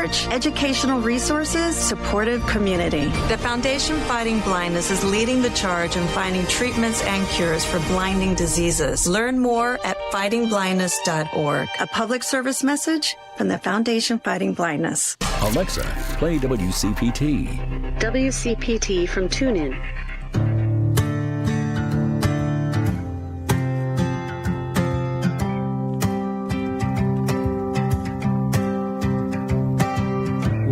charge. Educational resources, supportive community. The Foundation Fighting Blindness is leading the charge in finding treatments and cures for blinding diseases. Learn more at fightingblindness.org. A public service message from the Foundation Fighting Blindness. Alexa, play WCPT. WCPT from TuneIn.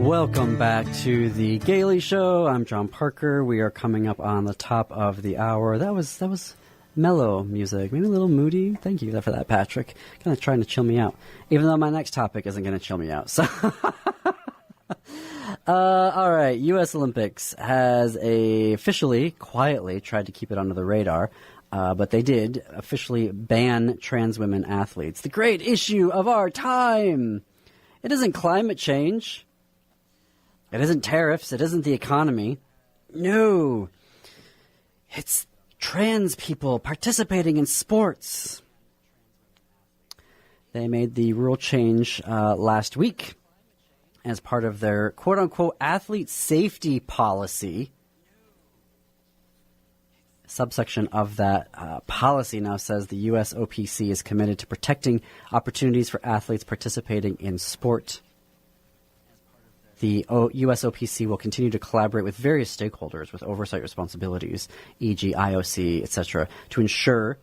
Welcome back to the Gailey Show. I'm John Parker. We are coming up on the top of the hour. That was mellow music, maybe a little moody. Thank you for that, Patrick. Kind of trying to chill me out, even though my next topic isn't going to chill me out. So, all right. U.S. Olympics has officially, quietly tried to keep it under the radar, but they did officially ban trans women athletes. The great issue of our time. It isn't climate change. It isn't tariffs. It isn't the economy. No. It's trans people participating in sports. They made the rule change last week as part of their quote-unquote athlete safety policy. A subsection of that policy now says the U.S. OPC is committed to protecting opportunities for athletes participating in sport. The U.S. OPC will continue to collaborate with various stakeholders with oversight responsibilities, e.g. IOC, etc., to ensure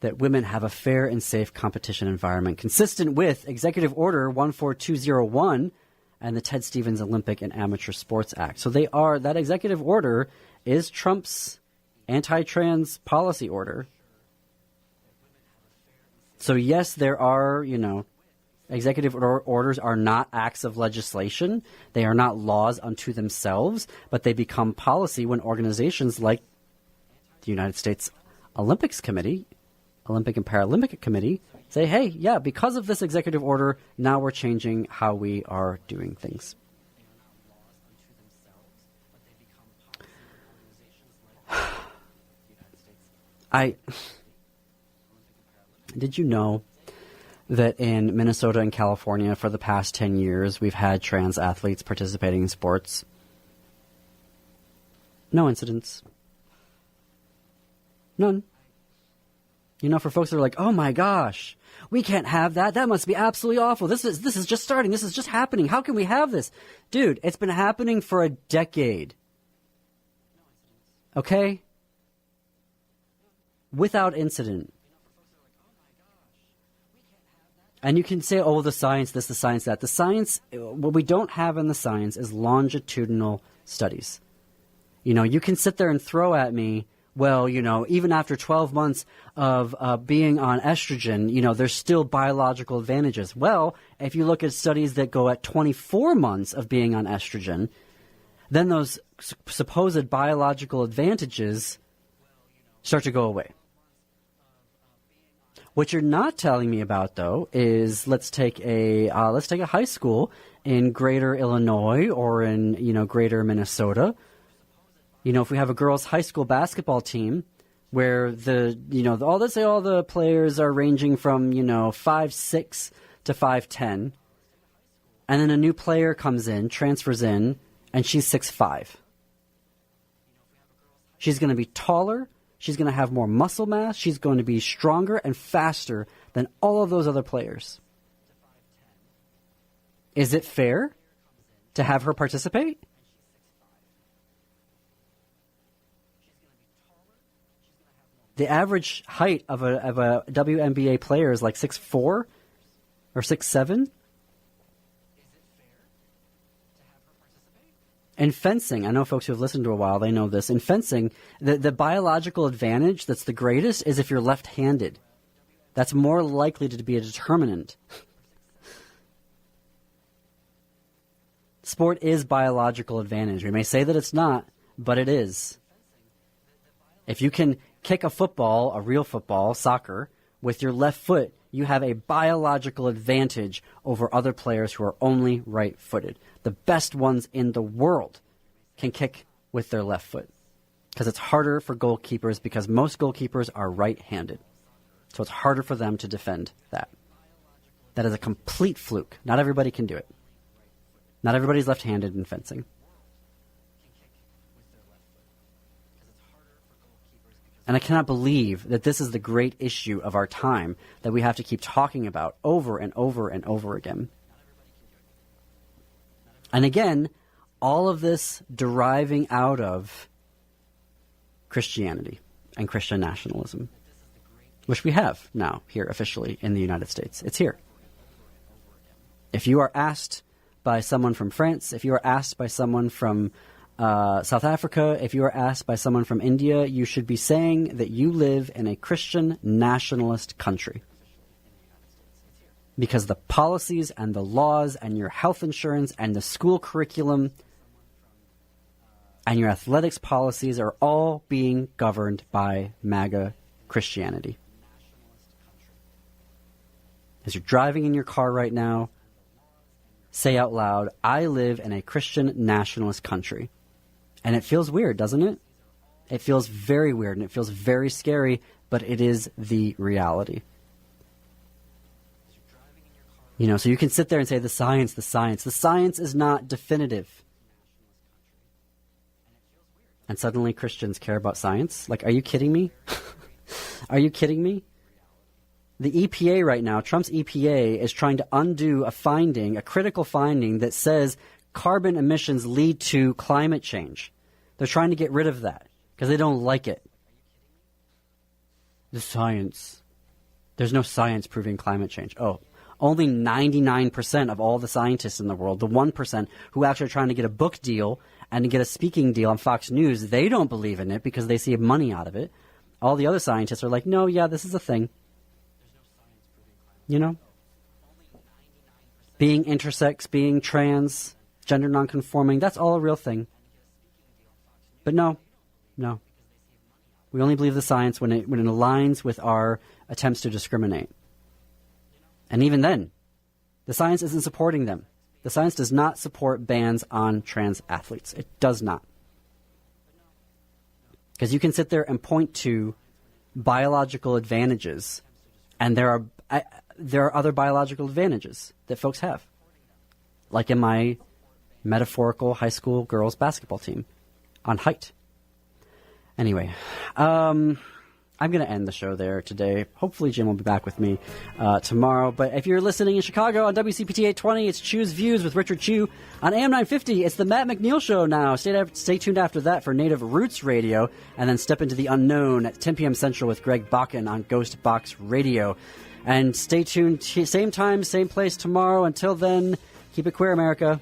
that women have a fair and safe competition environment consistent with Executive Order 14201 and the Ted Stevens Olympic and Amateur Sports Act. So that executive order is Trump's anti-trans policy order. So yes, there are, executive orders are not acts of legislation. They are not laws unto themselves, but they become policy when organizations like the United States Olympics Committee, Olympic and Paralympic Committee, say, hey, yeah, because of this executive order, now we're changing how we are doing things. Did you know that in Minnesota and California for the past 10 years, we've had trans athletes participating in sports? No incidents. None. For folks that are like, oh my gosh, we can't have that. That must be absolutely awful. This is just starting. This is just happening. How can we have this? Dude, it's been happening for a decade. Okay? Without incident. And you can say, oh, the science, this, the science, that. The science, what we don't have in the science is longitudinal studies. You can sit there and throw at me, well, even after 12 months of being on estrogen, there's still biological advantages. Well, if you look at studies that go at 24 months of being on estrogen, then those supposed biological advantages start to go away. What you're not telling me about, though, is let's take a high school in Greater Illinois or in Greater Minnesota. If we have a girls' high school basketball team where let's say all the players are ranging from 5'6" to 5'10", and then a new player comes in, transfers in, and she's 6'5". She's going to be taller. She's going to have more muscle mass. She's going to be stronger and faster than all of those other players. Is it fair to have her participate? The average height of a WNBA player is like 6'4" or 6'7". In fencing, I know folks who have listened to a while, they know this. In fencing, the biological advantage that's the greatest is if you're left-handed. That's more likely to be a determinant. Sport is biological advantage. We may say that it's not, but it is. If you can kick a football, a real football, soccer, with your left foot, you have a biological advantage over other players who are only right-footed. The best ones in the world can kick with their left foot because it's harder for goalkeepers because most goalkeepers are right-handed. So it's harder for them to defend that. That is a complete fluke. Not everybody can do it. Not everybody's left-handed in fencing. And I cannot believe that this is the great issue of our time that we have to keep talking about over and over and over again. And again, all of this deriving out of Christianity and Christian nationalism, which we have now here officially in the United States. It's here. If you are asked by someone from France, if you are asked by someone from South Africa, if you are asked by someone from India, you should be saying that you live in a Christian nationalist country. Because the policies and the laws and your health insurance and the school curriculum and your athletics policies are all being governed by MAGA Christianity. As you're driving in your car right now, say out loud, I live in a Christian nationalist country. And it feels weird, doesn't it? It feels very weird and it feels very scary, but it is the reality. You know, so you can sit there and say the science. The science is not definitive. And suddenly Christians care about science? Like, are you kidding me? Are you kidding me? The EPA right now, Trump's EPA, is trying to undo a finding, a critical finding that says carbon emissions lead to climate change. They're trying to get rid of that because they don't like it. The science. There's no science proving climate change. Oh, only 99% of all the scientists in the world, the 1% who actually are trying to get a book deal and to get a speaking deal on Fox News, they don't believe in it because they see money out of it. All the other scientists are like, no, yeah, this is a thing. You know? Being intersex, being trans, gender nonconforming, that's all a real thing. But no. We only believe the science when it aligns with our attempts to discriminate. And even then, the science isn't supporting them. The science does not support bans on trans athletes. It does not. Because you can sit there and point to biological advantages, and there are other biological advantages that folks have. Like in my metaphorical high school girls basketball team on height. Anyway, I'm going to end the show there today. Hopefully Jim will be back with me tomorrow. But if you're listening in Chicago on WCPT 820, it's Chew's Views with Richard Chew. On AM 950, it's the Matt McNeil Show now. Stay tuned after that for Native Roots Radio, and then step into the unknown at 10 p.m. Central with Greg Bakken on Ghost Box Radio. And stay tuned, same time, same place tomorrow. Until then, keep it queer, America.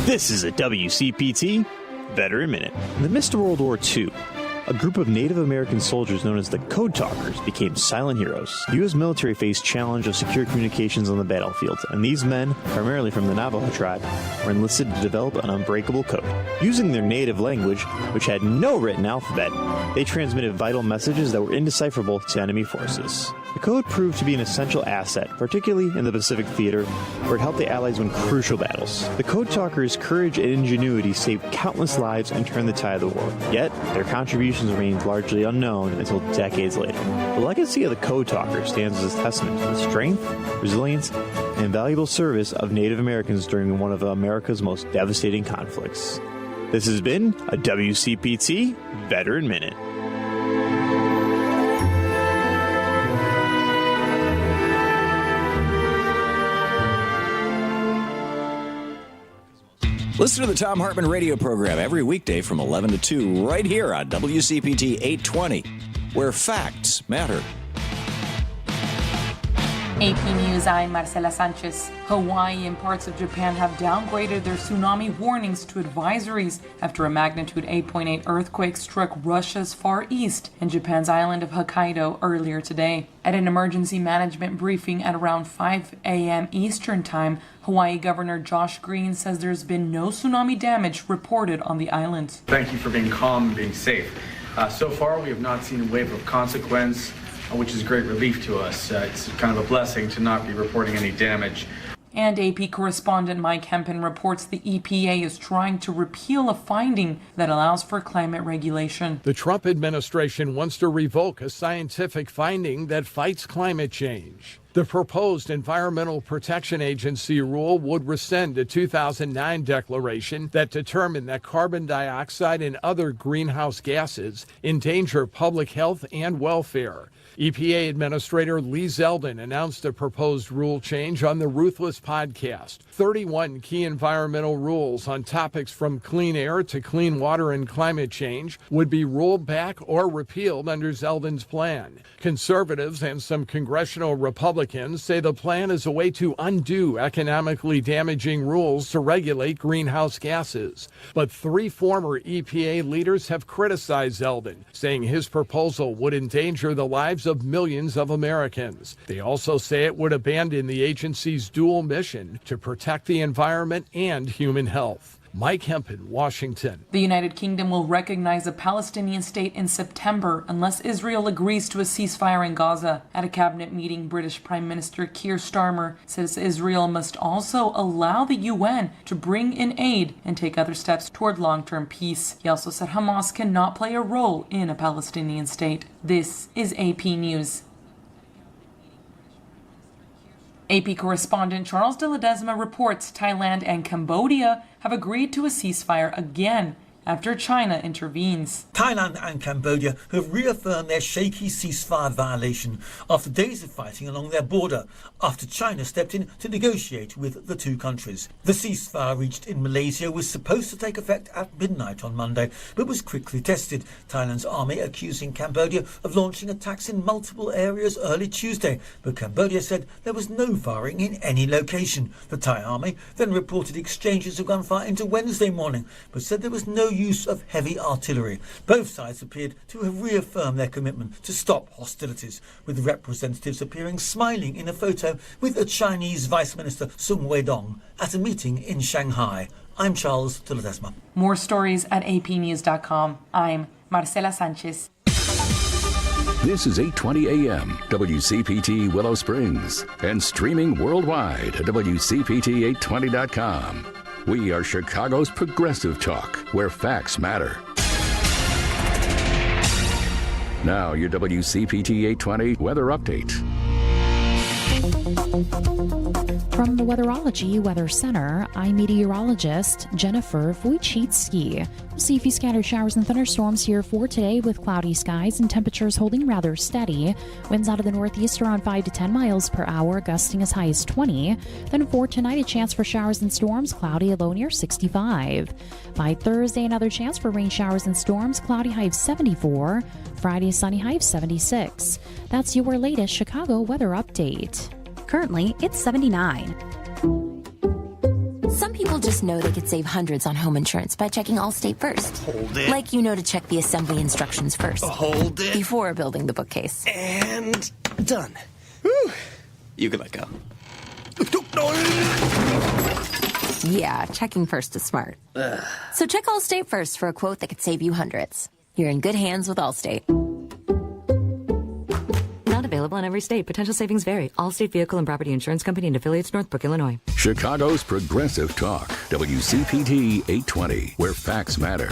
This is a WCPT Veteran Minute. In the midst of World War II, a group of Native American soldiers known as the Code Talkers became silent heroes. The U.S. military faced challenge of secure communications on the battlefield, and these men, primarily from the Navajo tribe, were enlisted to develop an unbreakable code. Using their native language, which had no written alphabet, they transmitted vital messages that were indecipherable to enemy forces. The code proved to be an essential asset, particularly in the Pacific Theater, where it helped the Allies win crucial battles. The Code Talkers' courage and ingenuity saved countless lives and turned the tide of the war. Yet, their contributions remained largely unknown until decades later. The legacy of the Code Talkers stands as a testament to the strength, resilience, and valuable service of Native Americans during one of America's most devastating conflicts. This has been a WCPT Veteran Minute. Listen to the Tom Hartman radio program every weekday from 11 to 2 right here on WCPT 820, where facts matter. AP News, I'm Marcela Sanchez. Hawaii and parts of Japan have downgraded their tsunami warnings to advisories after a magnitude 8.8 earthquake struck Russia's far east and Japan's island of Hokkaido earlier today. At an emergency management briefing at around 5 a.m. Eastern Time, Hawaii Governor Josh Green says there's been no tsunami damage reported on the island. Thank you for being calm and being safe. So far, we have not seen a wave of consequence, which is great relief to us. It's kind of a blessing to not be reporting any damage. And AP correspondent Mike Hempen reports the EPA is trying to repeal a finding that allows for climate regulation. The Trump administration wants to revoke a scientific finding that fights climate change. The proposed Environmental Protection Agency rule would rescind a 2009 declaration that determined that carbon dioxide and other greenhouse gases endanger public health and welfare. EPA Administrator Lee Zeldin announced a proposed rule change on the Ruthless podcast. 31 key environmental rules on topics from clean air to clean water and climate change would be rolled back or repealed under Zeldin's plan. Conservatives and some congressional Republicans say the plan is a way to undo economically damaging rules to regulate greenhouse gases. But 3 former EPA leaders have criticized Zeldin, saying his proposal would endanger the lives of millions of Americans. They also say it would abandon the agency's dual mission to protect the environment and human health. Mike Hempen, Washington. The United Kingdom will recognize a Palestinian state in September unless Israel agrees to a ceasefire in Gaza. At a cabinet meeting, British Prime Minister Keir Starmer says Israel must also allow the UN to bring in aid and take other steps toward long-term peace. He also said Hamas cannot play a role in a Palestinian state. This is AP News. AP correspondent Charles de Ledesma reports Thailand and Cambodia have agreed to a ceasefire again after China intervenes. Thailand and Cambodia have reaffirmed their shaky ceasefire violation after days of fighting along their border, after China stepped in to negotiate with the two countries. The ceasefire reached in Malaysia was supposed to take effect at midnight on Monday, but was quickly tested. Thailand's army accusing Cambodia of launching attacks in multiple areas early Tuesday, but Cambodia said there was no firing in any location. The Thai army then reported exchanges of gunfire into Wednesday morning, but said there was no use of heavy artillery. Both sides appeared to have reaffirmed their commitment to stop hostilities, with representatives appearing smiling in a photo with a Chinese Vice Minister Sun Weidong at a meeting in Shanghai. I'm Charles de Ledesma. More stories at apnews.com. I'm Marcela Sanchez. This is 820 AM, WCPT Willow Springs, and streaming worldwide at WCPT820.com. We are Chicago's progressive talk, where facts matter. Now, your WCPT 820 weather update. From the Weatherology Weather Center, I'm meteorologist Jennifer Wojcicki. We'll see a few scattered showers and thunderstorms here for today with cloudy skies and temperatures holding rather steady. Winds out of the northeast around 5 to 10 miles per hour, gusting as high as 20. Then for tonight, a chance for showers and storms, cloudy, a low near 65. By Thursday, another chance for rain showers and storms, cloudy, high of 74. Friday, sunny, high of 76. That's your latest Chicago weather update. Currently, it's 79. Some people just know they could save hundreds on home insurance by checking Allstate first. Hold it. Like you know to check the assembly instructions first. Hold it. Before building the bookcase. And done. Whew. You can let go. Yeah, checking first is smart. Ugh. So check Allstate first for a quote that could save you hundreds. You're in good hands with Allstate. Not available in every state. Potential savings vary. Allstate Vehicle and Property Insurance Company and affiliates, Northbrook, Illinois. Chicago's progressive talk, WCPT 820, where facts matter.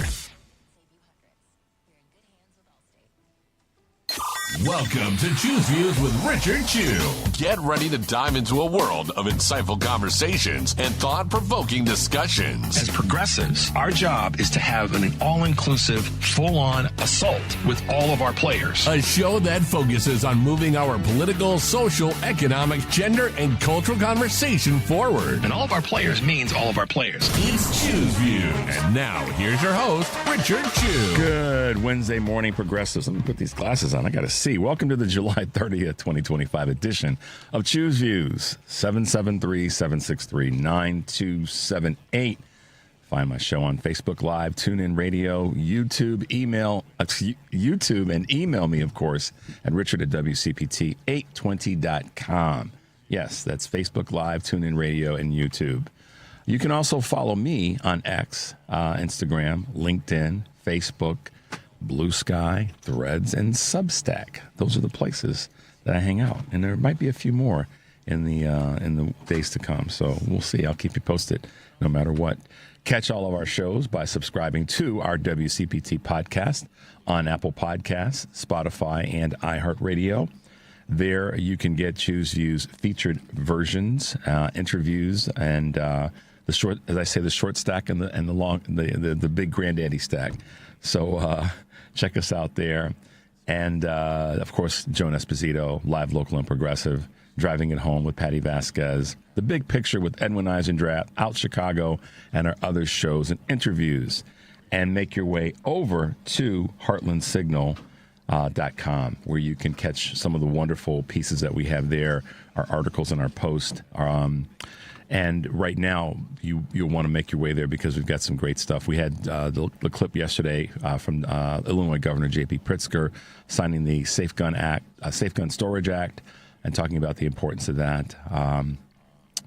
Welcome to Choose Views with Richard Chew. Get ready to dive into a world of insightful conversations and thought-provoking discussions. As progressives, our job is to have an all-inclusive, full-on assault with all of our players. A show that focuses on moving our political, social, economic, gender, and cultural conversation forward. And all of our players means all of our players. It's Choose Views. And now, here's your host, Richard Chew. Good Wednesday morning, progressives. Let me put these glasses on. I got to see. Welcome to the July 30th, 2025 edition of Choose Views, 773-763-9278. Find my show on Facebook Live, TuneIn Radio, YouTube, YouTube, and email me, of course, at richard@wcpt820.com. Yes, that's Facebook Live, TuneIn Radio, and YouTube. You can also follow me on X, Instagram, LinkedIn, Facebook, Blue Sky, Threads, and Substack. Those are the places that I hang out. And there might be a few more in the days to come. So we'll see. I'll keep you posted no matter what. Catch all of our shows by subscribing to our WCPT podcast on Apple Podcasts, Spotify, and iHeartRadio. There you can get Choose View's featured versions, interviews, and the short, as I say, the short stack and the long, the big granddaddy stack. So check us out there. And, of course, Joan Esposito, live, local, and progressive, Driving It Home with Patty Vasquez, The Big Picture with Edwin Eisendrath, Out Chicago, and our other shows and interviews. And make your way over to heartlandsignal.com, where you can catch some of the wonderful pieces that we have there, our articles and our posts. And right now, you'll want to make your way there because we've got some great stuff. We had the clip yesterday from Illinois Governor J.B. Pritzker signing the Safe Gun Storage Act and talking about the importance of that. And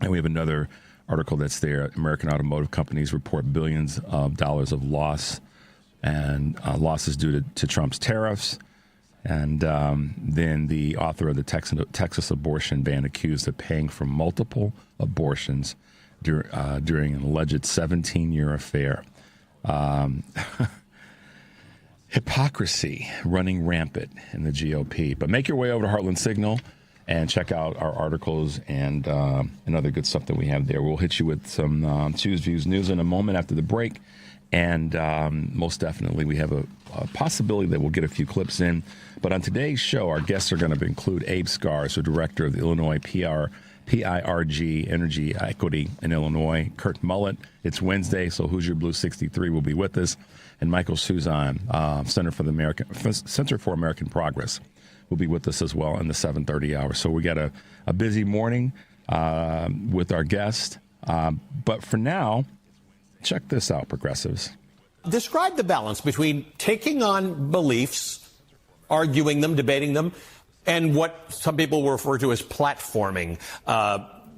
we have another article that's there. American automotive companies report billions of dollars of loss and losses due to Trump's tariffs. And then the author of the Texas abortion ban accused of paying for multiple abortions during an alleged 17-year affair. Hypocrisy running rampant in the GOP. But make your way over to Heartland Signal and check out our articles and other good stuff that we have there. We'll hit you with some Choose Views news in a moment after the break. And most definitely, we have a possibility that we'll get a few clips in. But on today's show, our guests are going to include Abe Scarr, so director of the Illinois PIRG Energy Equity in Illinois. Kurt Mullett, it's Wednesday, so Hoosier Blue 63 will be with us. And Michael Sozan, Center for American Progress, will be with us as well in the 7:30 hour. So we got a busy morning with our guest. But for now, check this out, progressives. Describe the balance between taking on beliefs, arguing them, debating them, and what some people will refer to as platforming,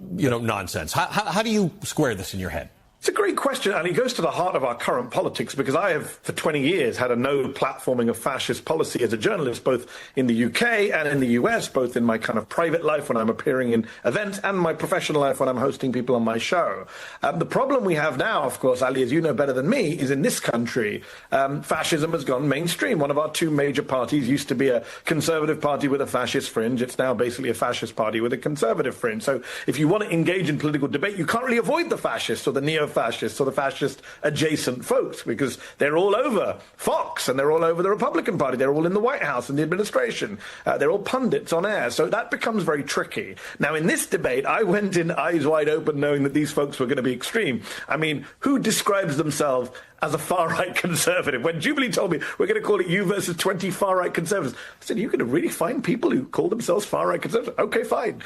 nonsense. How do you square this in your head? It's a great question, and it goes to the heart of our current politics, because I have, for 20 years, had a no platforming of fascist policy as a journalist, both in the UK and in the US, both in my kind of private life when I'm appearing in events and my professional life when I'm hosting people on my show. The problem we have now, of course, Ali, as you know better than me, is in this country, fascism has gone mainstream. One of our two major parties used to be a conservative party with a fascist fringe. It's now basically a fascist party with a conservative fringe. So if you want to engage in political debate, you can't really avoid the fascists or the neo-fascists or the fascist adjacent folks, because they're all over Fox and they're all over the Republican Party. They're all in the White House and the administration. They're all pundits on air. So that becomes very tricky. Now, in this debate, I went in eyes wide open knowing that these folks were going to be extreme. I mean, who describes themselves as a far-right conservative? When Jubilee told me, we're going to call it you versus 20 far-right conservatives, I said, you're going to really find people who call themselves far-right conservatives? Okay, fine.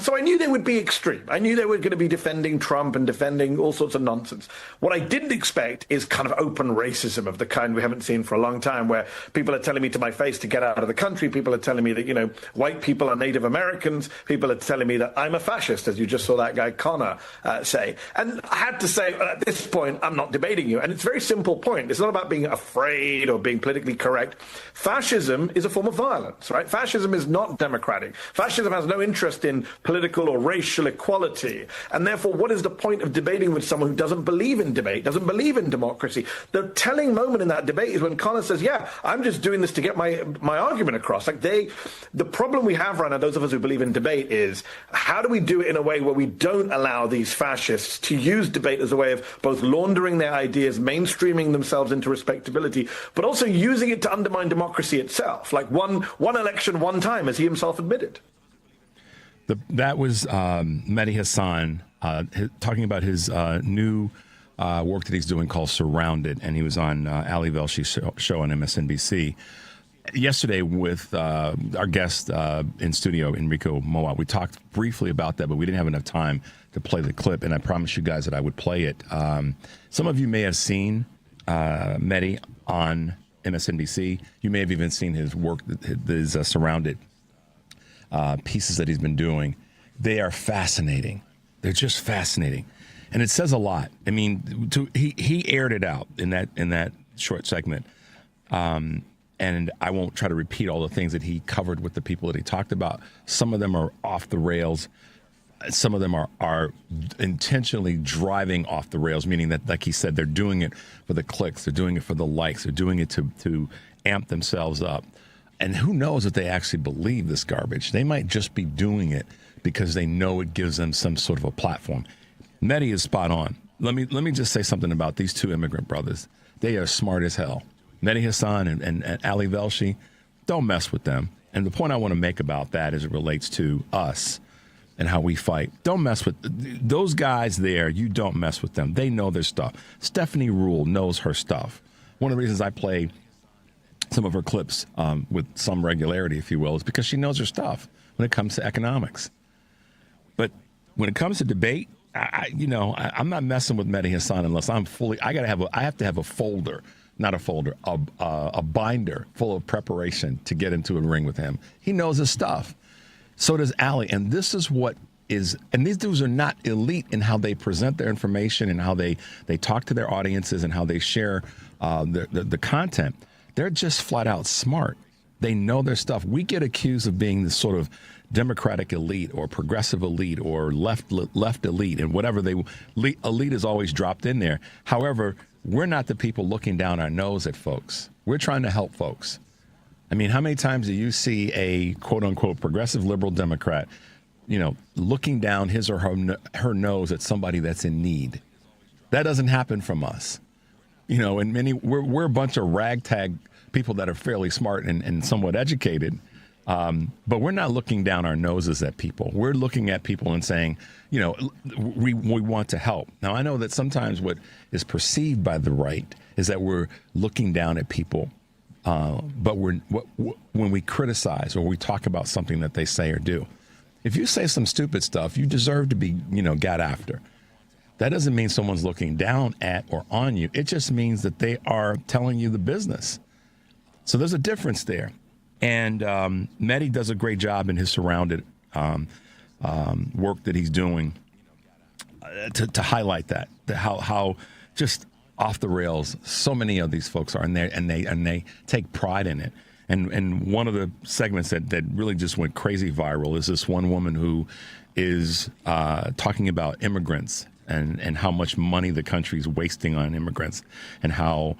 So I knew they would be extreme. I knew they were going to be defending Trump and defending all sorts of nonsense. What I didn't expect is kind of open racism of the kind we haven't seen for a long time, where people are telling me to my face to get out of the country. People are telling me that, white people are Native Americans. People are telling me that I'm a fascist, as you just saw that guy Connor say. And I had to say, at this point, I'm not debating you. And it's a very simple point. It's not about being afraid or being politically correct. Fascism is a form of violence, right? Fascism is not democratic. Fascism has no interest in political or racial equality. And therefore, what is the point of debating with someone who doesn't believe in debate, doesn't believe in democracy? The telling moment in that debate is when Connor says, yeah, I'm just doing this to get my argument across. The problem we have right now, those of us who believe in debate, is how do we do it in a way where we don't allow these fascists to use debate as a way of both laundering their ideas, mainstreaming themselves into respectability, but also using it to undermine democracy itself, like one election, one time, as he himself admitted. That was Mehdi Hassan talking about his new work that he's doing called Surrounded, and he was on Ali Velshi's show on MSNBC yesterday with our guest in studio, Enrico Moat. We talked briefly about that, but we didn't have enough time to play the clip, and I promised you guys that I would play it. Some of you may have seen Mehdi on MSNBC. You may have even seen his work, his Surrounded pieces that he's been doing. They are fascinating. They're just fascinating. And it says a lot. I mean, he aired it out in that short segment. And I won't try to repeat all the things that he covered with the people that he talked about. Some of them are off the rails. some of them are intentionally driving off the rails, meaning that, like he said, they're doing it for the clicks, they're doing it for the likes, they're doing it to amp themselves up. And who knows if they actually believe this garbage? They might just be doing it because they know it gives them some sort of a platform. Mehdi is spot on. Let me just say something about these two immigrant brothers. They are smart as hell. Mehdi Hasan and Ali Velshi, don't mess with them. And the point I want to make about that as it relates to us and how we fight, don't mess with those guys there. You don't mess with them. They know their stuff. Stephanie Rule knows her stuff. One of the reasons I play some of her clips with some regularity, if you will, is because she knows her stuff when it comes to economics. But when it comes to debate, I'm not messing with Mehdi Hasan unless I'm fully. I have to have a folder, not a folder, a binder full of preparation to get into a ring with him. He knows his stuff. So does Ali, and this is what is. And these dudes are not elite in how they present their information and how they talk to their audiences and how they share the content. They're just flat out smart. They know their stuff. We get accused of being this sort of Democratic elite or progressive elite or left elite, and whatever elite is always dropped in there. However, we're not the people looking down our nose at folks. We're trying to help folks. I mean, how many times do you see a quote unquote progressive liberal Democrat, looking down his or her nose at somebody that's in need? That doesn't happen from us. And we're a bunch of ragtag people that are fairly smart and somewhat educated. But we're not looking down our noses at people. We're looking at people and saying, we want to help. Now, I know that sometimes what is perceived by the right is that we're looking down at people. But when we criticize or we talk about something that they say or do, if you say some stupid stuff, you deserve to be, got after. That doesn't mean someone's looking down at or on you. It just means that they are telling you the business. So there's a difference there. And Mehdi does a great job in his surrounded work that he's doing to highlight that how just off the rails so many of these folks are, and they take pride in it. And one of the segments that really just went crazy viral is this one woman who is talking about immigrants and how much money the country's wasting on immigrants and how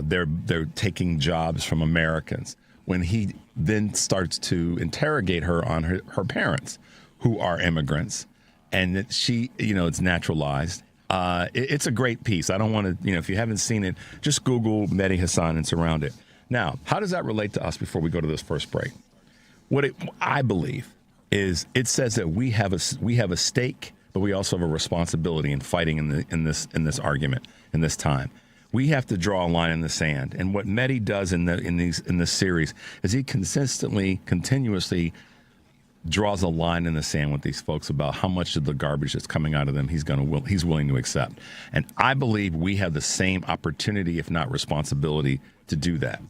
they're taking jobs from Americans. When he then starts to interrogate her on her parents, who are immigrants, and that she, it's naturalized. It's a great piece. I don't want to, if you haven't seen it, just Google Mehdi Hasan and surround it. Now, how does that relate to us before we go to this first break? I believe is it says that we have a stake, but we also have a responsibility in fighting in this argument, in this time. We have to draw a line in the sand. And what Mehdi does in this series is he continuously draws a line in the sand with these folks about how much of the garbage that's coming out of them he's willing to accept. And I believe we have the same opportunity, if not responsibility, to do that.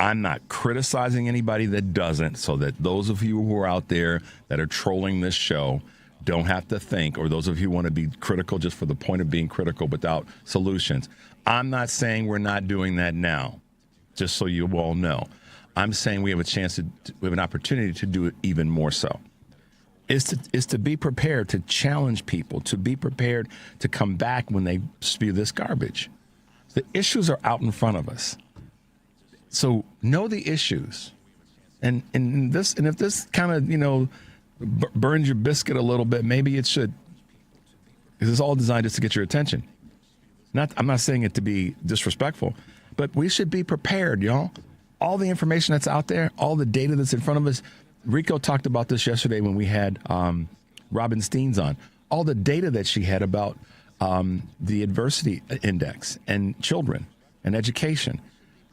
I'm not criticizing anybody that doesn't, so that those of you who are out there that are trolling this show don't have to think, or those of you who want to be critical just for the point of being critical without solutions. I'm not saying we're not doing that now, just so you all know. I'm saying we have an opportunity to do it even more so. Is to be prepared to challenge people, to be prepared to come back when they spew this garbage. The issues are out in front of us. So know the issues. And if this kind of, burns your biscuit a little bit, maybe it should. Because it's all designed just to get your attention. I'm not saying it to be disrespectful, but we should be prepared, y'all. All the information that's out there, all the data that's in front of us. Rico talked about this yesterday when we had Robin Steens on. All the data that she had about the adversity index and children and education.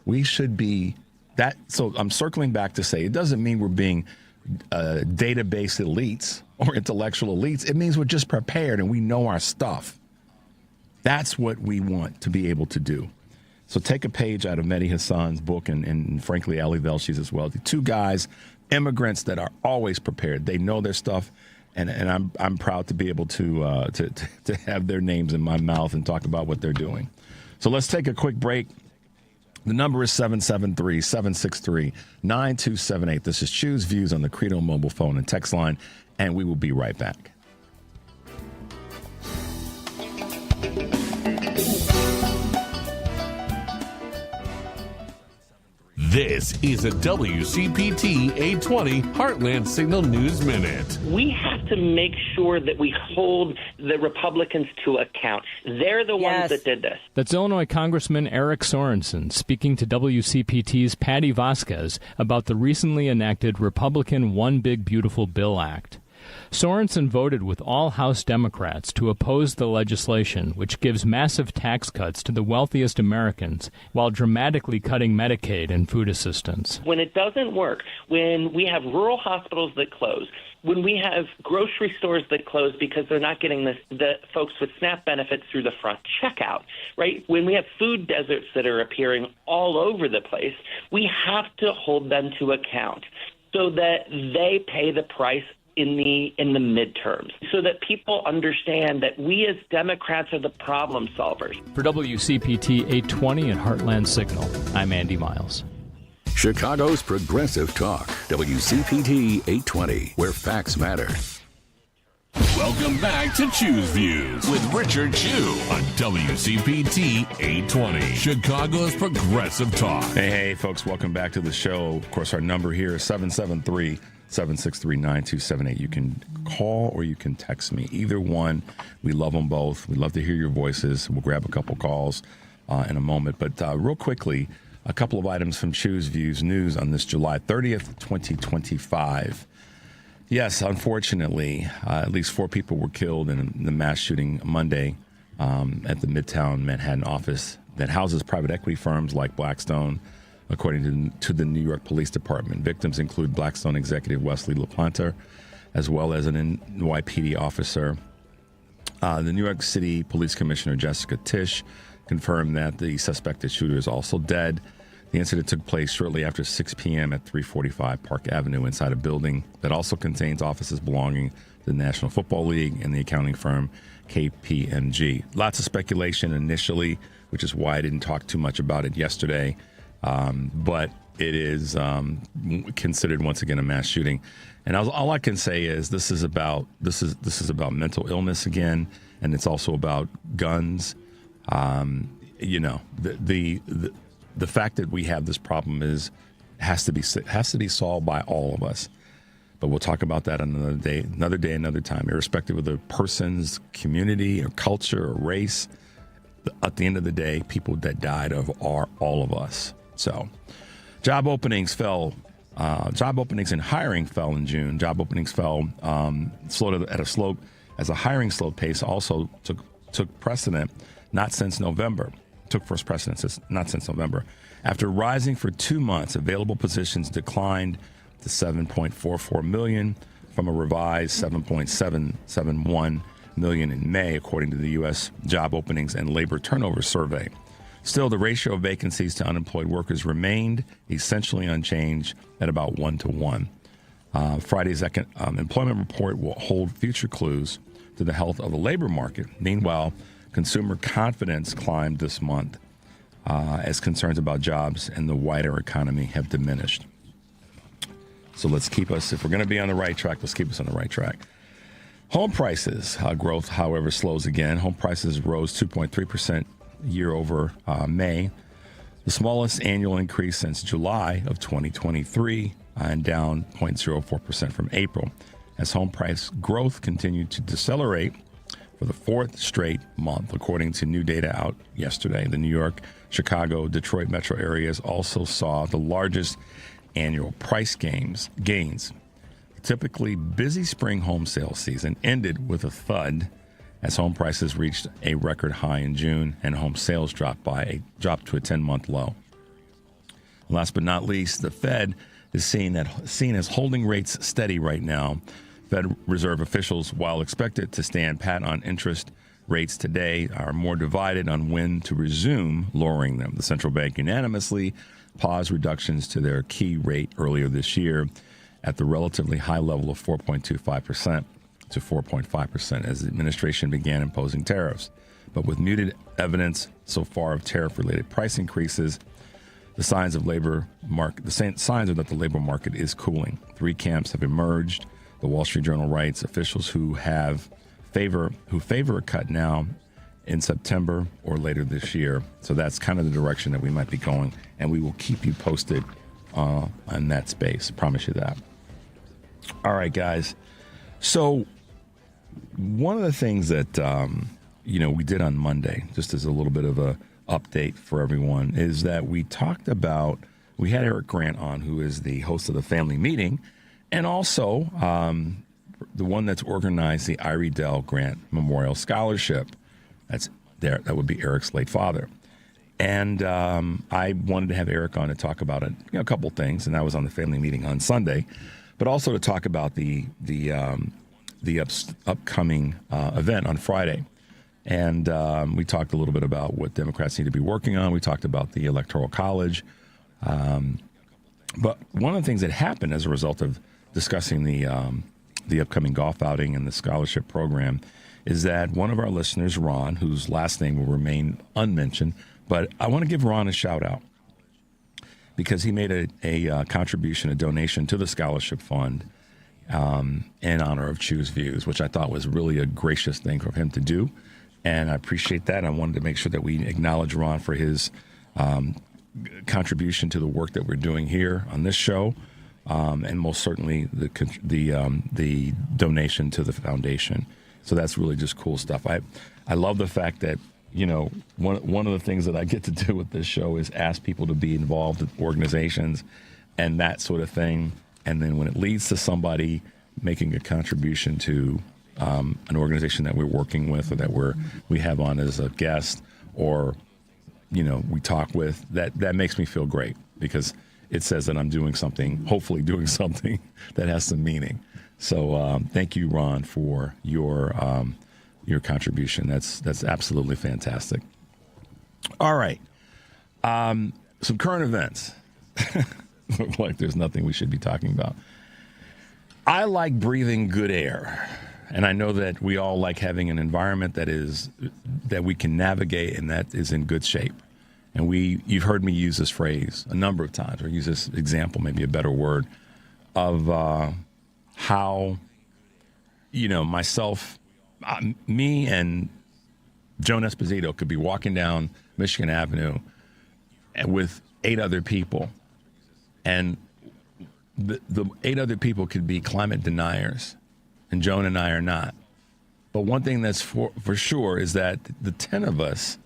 We should be that. So I'm circling back to say it doesn't mean we're being database elites or intellectual elites. It means we're just prepared and we know our stuff. That's what we want to be able to do. So take a page out of Mehdi Hasan's book and frankly, Ali Velshi's as well. The two guys, immigrants that are always prepared. They know their stuff, and I'm proud to be able to have their names in my mouth and talk about what they're doing. So let's take a quick break. The number is 773-763-9278. This is Choose Views on the Credo mobile phone and text line, and we will be right back. This is a WCPT 820 Heartland Signal News Minute. We have to make sure that we hold the Republicans to account. They're the ones that did this. That's Illinois Congressman Eric Sorensen speaking to WCPT's Patty Vasquez about the recently enacted Republican One Big Beautiful Bill Act. Sorensen voted with all House Democrats to oppose the legislation, which gives massive tax cuts to the wealthiest Americans while dramatically cutting Medicaid and food assistance. When it doesn't work, when we have rural hospitals that close, when we have grocery stores that close because they're not getting the folks with SNAP benefits through the front checkout, right? When we have food deserts that are appearing all over the place, we have to hold them to account so that they pay the price in the midterms, so that people understand that we as Democrats are the problem solvers. For WCPT 820 and Heartland Signal, I'm Andy Miles. Chicago's Progressive Talk, WCPT 820, where facts matter. Welcome back to Choose Views with Richard Chew on WCPT 820, Chicago's Progressive Talk. Hey, folks, welcome back to the show. Of course, our number here is 773-763-9278. You can call or you can text me. Either one. We love them both. We'd love to hear your voices. We'll grab a couple calls in a moment. But real quickly, a couple of items from Choose Views News on this July 30th, 2025. Yes, unfortunately, at least 4 people were killed in the mass shooting Monday at the Midtown Manhattan office that houses private equity firms like Blackstone, according to the New York Police Department. Victims include Blackstone executive Wesley LaPlante, as well as an NYPD officer. The New York City Police Commissioner Jessica Tisch confirmed that the suspected shooter is also dead. The incident took place shortly after 6 p.m. at 345 Park Avenue inside a building that also contains offices belonging to the National Football League and the accounting firm KPMG. Lots of speculation initially, which is why I didn't talk too much about it yesterday. But it is considered once again a mass shooting, and all I can say is this is about mental illness again, and it's also about guns. The fact that we have this problem has to be solved by all of us. But we'll talk about that another day, another time, irrespective of the person's community or culture or race. At the end of the day, people that died are all of us. So, job openings and hiring fell in June. Job openings fell slowed at a slope as a hiring slow pace also took precedent, not since November. Took first precedence, not since November. After rising for 2 months, available positions declined to 7.44 million from a revised 7.771 million in May, according to the U.S. Job Openings and Labor Turnover Survey. Still, the ratio of vacancies to unemployed workers remained essentially unchanged at about 1-to-1. Friday's employment report will hold future clues to the health of the labor market. Meanwhile, consumer confidence climbed this month as concerns about jobs and the wider economy have diminished. So if we're going to be on the right track, let's keep us on the right track. Home prices growth, however, slows again. Home prices rose 2.3% year over May, the smallest annual increase since July of 2023, and down 0.04% from April, as home price growth continued to decelerate for the 4th straight month, according to new data out yesterday. The New York, Chicago, Detroit metro areas also saw the largest annual price gains. Typically busy spring home sale season ended with a thud as home prices reached a record high in June and home sales dropped to a 10-month low. Last but not least, the Fed is seen as holding rates steady right now. Fed Reserve officials, while expected to stand pat on interest rates today, are more divided on when to resume lowering them. The central bank unanimously paused reductions to their key rate earlier this year at the relatively high level of 4.25% to 4.5% as the administration began imposing tariffs. But with muted evidence so far of tariff-related price increases, the signs are that the labor market is cooling. 3 camps have emerged. The Wall Street Journal writes officials who favor a cut now in September or later this year. So that's kind of the direction that we might be going, and we will keep you posted on that space. I promise you that. All right, guys. So one of the things that we did on Monday, just as a little bit of a update for everyone, is that we had Eric Grant on, who is the host of the family meeting, and also the one that's organized the Irie Dell Grant Memorial Scholarship. That would be Eric's late father. And I wanted to have Eric on to talk about a couple things, and that was on the family meeting on Sunday, but also to talk about the upcoming event on Friday. And we talked a little bit about what Democrats need to be working on. We talked about the Electoral College. But one of the things that happened as a result of discussing the upcoming golf outing and the scholarship program is that one of our listeners, Ron, whose last name will remain unmentioned, but I want to give Ron a shout out because he made a contribution, a donation to the scholarship fund in honor of Choose Views, which I thought was really a gracious thing for him to do. And I appreciate that. I wanted to make sure that we acknowledge Ron for his contribution to the work that we're doing here on this show, and most certainly the donation to the foundation. So that's really just cool stuff. I love the fact that, one of the things that I get to do with this show is ask people to be involved in organizations and that sort of thing. And then when it leads to somebody making a contribution to an organization that we're working with or that we have on as a guest or, we talk with, that makes me feel great because it says that I'm hopefully doing something that has some meaning. So thank you, Ron, for your contribution. That's absolutely fantastic. All right. Some current events. Look like there's nothing we should be talking about. I like breathing good air. And I know that we all like having an environment that we can navigate and that is in good shape. And you've heard me use this phrase a number of times, or use this example, maybe a better word, of how, myself, me and Joan Esposito could be walking down Michigan Avenue with 8 other people. And the 8 other people could be climate deniers, and Joan and I are not. But one thing that's for sure is that the 10 of us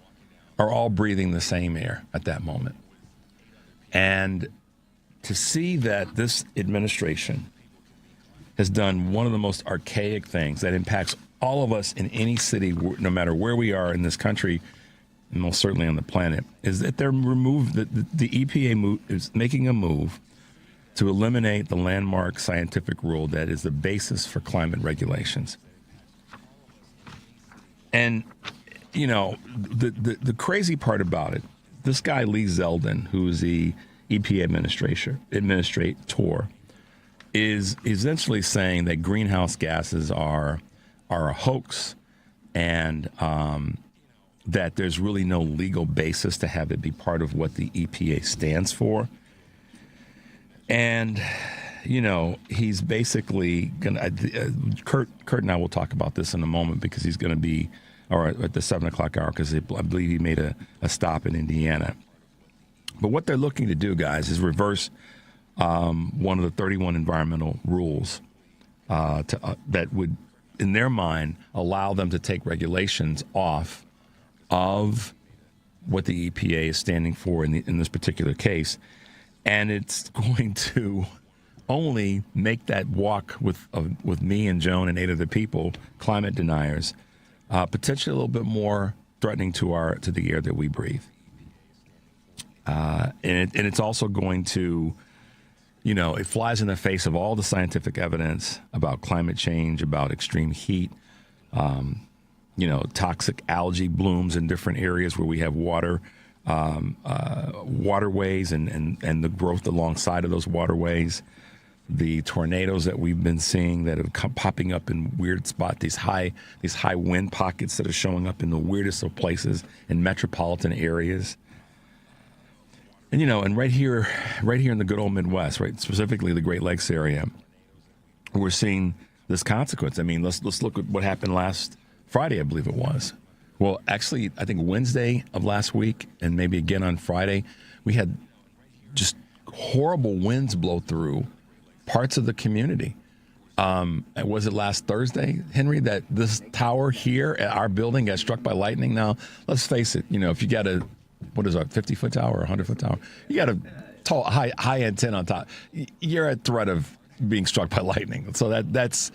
are all breathing the same air at that moment. And to see that this administration has done one of the most archaic things that impacts all of us in any city, no matter where we are in this country, and most certainly on the planet, is that the EPA is making a move to eliminate the landmark scientific rule that is the basis for climate regulations. And, the crazy part about it, this guy, Lee Zeldin, who is the EPA administrator, is essentially saying that greenhouse gases are a hoax and that there's really no legal basis to have it be part of what the EPA stands for. And, he's basically going to, Kurt and I will talk about this in a moment because he's going to be, or at the 7 o'clock hour, because I believe he made a stop in Indiana. But what they're looking to do, guys, is reverse one of the 31 environmental rules that would, in their mind, allow them to take regulations off of what the EPA is standing for in this particular case. And it's going to only make that walk with me and Joan and 8 other people, climate deniers, potentially a little bit more threatening to the air that we breathe. And it's also going to, it flies in the face of all the scientific evidence about climate change, about extreme heat, toxic algae blooms in different areas where we have waterways and the growth alongside of those waterways, the tornadoes that we've been seeing that are popping up in weird spots, these high wind pockets that are showing up in the weirdest of places in metropolitan areas. And, and right here in the good old Midwest, right, specifically the Great Lakes area, we're seeing this consequence. I mean, let's look at what happened last Friday, I believe it was, Well, actually, I think Wednesday of last week and maybe again on Friday, we had just horrible winds blow through parts of the community. Was it last Thursday, Henry, that this tower here at our building got struck by lightning? Now, let's face it, if you got a 50-foot tower or a 100-foot tower, you got a tall, high antenna on top, you're at threat of being struck by lightning. So that's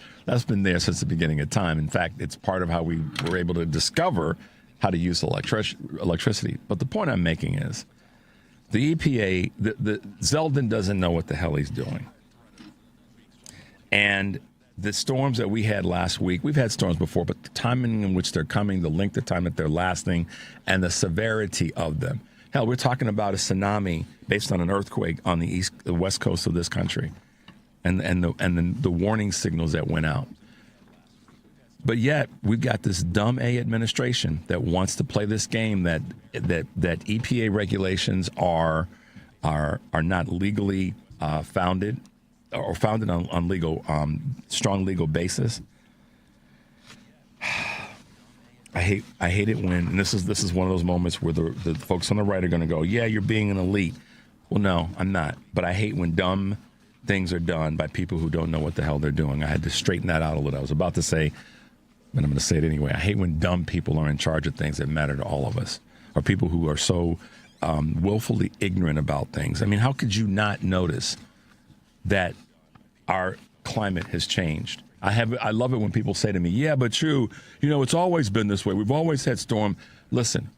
been there since the beginning of time. In fact, it's part of how we were able to discover how to use electricity. But the point I'm making is the EPA, the Zeldin doesn't know what the hell he's doing. And the storms that we had last week, we've had storms before, but the timing in which they're coming, the length of time that they're lasting, and the severity of them. Hell, we're talking about a tsunami based on an earthquake on the west coast of this country, and the warning signals that went out. But yet, we've got this dumb administration that wants to play this game that EPA regulations are not legally founded, or founded on legal, strong legal basis. I hate it when, and this is one of those moments where the folks on the right are going to go, yeah, you're being an elite. Well, no, I'm not. But I hate when dumb things are done by people who don't know what the hell they're doing. I had to straighten that out a little. I was about to say, but I'm going to say it anyway. I hate when dumb people are in charge of things that matter to all of us, or people who are so willfully ignorant about things. I mean, how could you not notice that our climate has changed? I love it when people say to me, yeah, but it's always been this way. We've always had storm. Listen,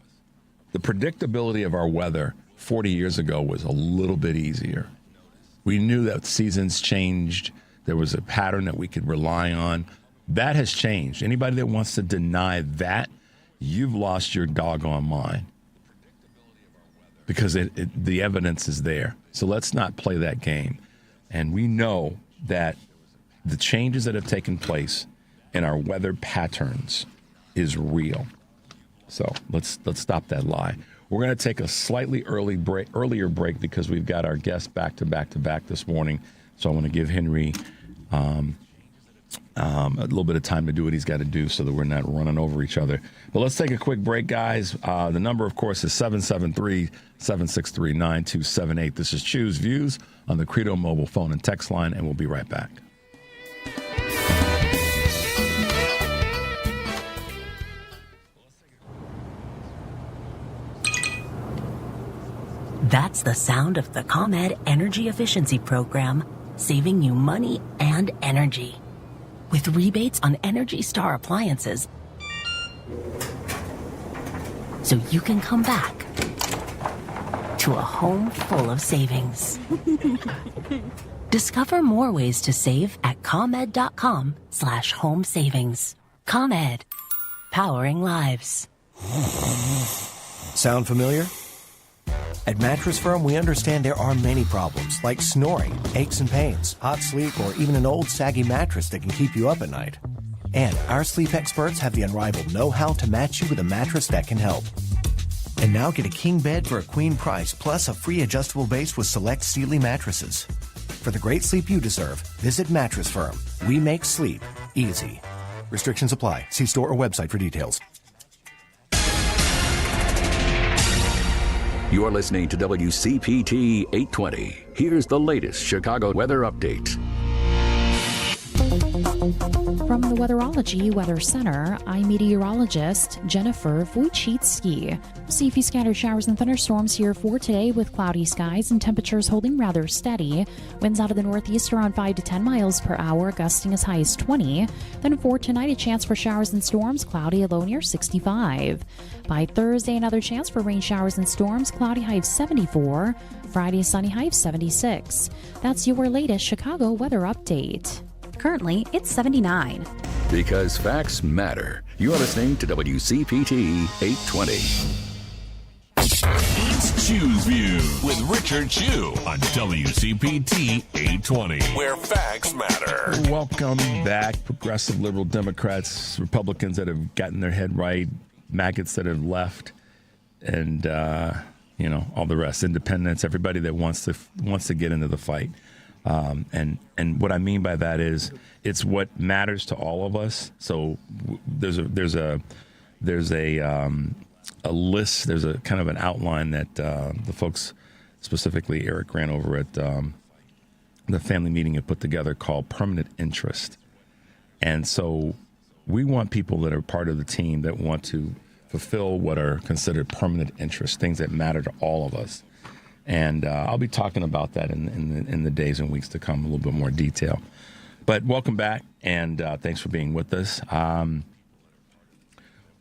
the predictability of our weather 40 years ago was a little bit easier. We knew that seasons changed. There was a pattern that we could rely on. That has changed. Anybody that wants to deny that, you've lost your doggone mind, because the evidence is there. So let's not play that game. And we know that the changes that have taken place in our weather patterns is real. So let's stop that lie. We're going to take a slightly earlier break because we've got our guests back to back this morning. So I want to give Henry a little bit of time to do what he's got to do so that we're not running over each other. But let's take a quick break, guys. The number, of course, is 773-763-9278. This is Choose Views on the Credo mobile phone and text line, and we'll be right back. That's the sound of the ComEd Energy Efficiency Program, saving you money and energy. With rebates on Energy Star appliances, so you can come back to a home full of savings. Discover more ways to save at ComEd.com/home savings. ComEd, powering lives. Sound familiar? At Mattress Firm, we understand there are many problems, like snoring, aches and pains, hot sleep, or even an old saggy mattress that can keep you up at night. And our sleep experts have the unrivaled know-how to match you with a mattress that can help. And now get a king bed for a queen price, plus a free adjustable base with select Sealy mattresses. For the great sleep you deserve, visit Mattress Firm. We make sleep easy. Restrictions apply. See store or website for details. You're listening to WCPT 820. Here's the latest Chicago weather update. From the Weatherology Weather Center, I'm meteorologist Jennifer Wojcicki. See a few scattered showers and thunderstorms here for today with cloudy skies and temperatures holding rather steady. Winds out of the northeast around 5 to 10 miles per hour, gusting as high as 20. Then for tonight, a chance for showers and storms, cloudy, a low near 65. By Thursday, another chance for rain showers and storms, cloudy, high of 74. Friday, sunny, high of 76. That's your latest Chicago weather update. Currently, it's 79. Because facts matter. You're listening to WCPT 820. It's Choose View with Richard Chew on WCPT 820. Where facts matter. Welcome back, progressive liberal Democrats, Republicans that have gotten their head right, maggots that have left, and all the rest, independents, everybody that wants to get into the fight. And what I mean by that is it's what matters to all of us. So there's a there's a list, there's a kind of an outline that the folks, specifically Eric ran over at the family meeting and put together called Permanent Interest. And so we want people that are part of the team that want to fulfill what are considered permanent interests, things that matter to all of us. And I'll be talking about that in the days and weeks to come, a little bit more detail. But welcome back, and thanks for being with us. I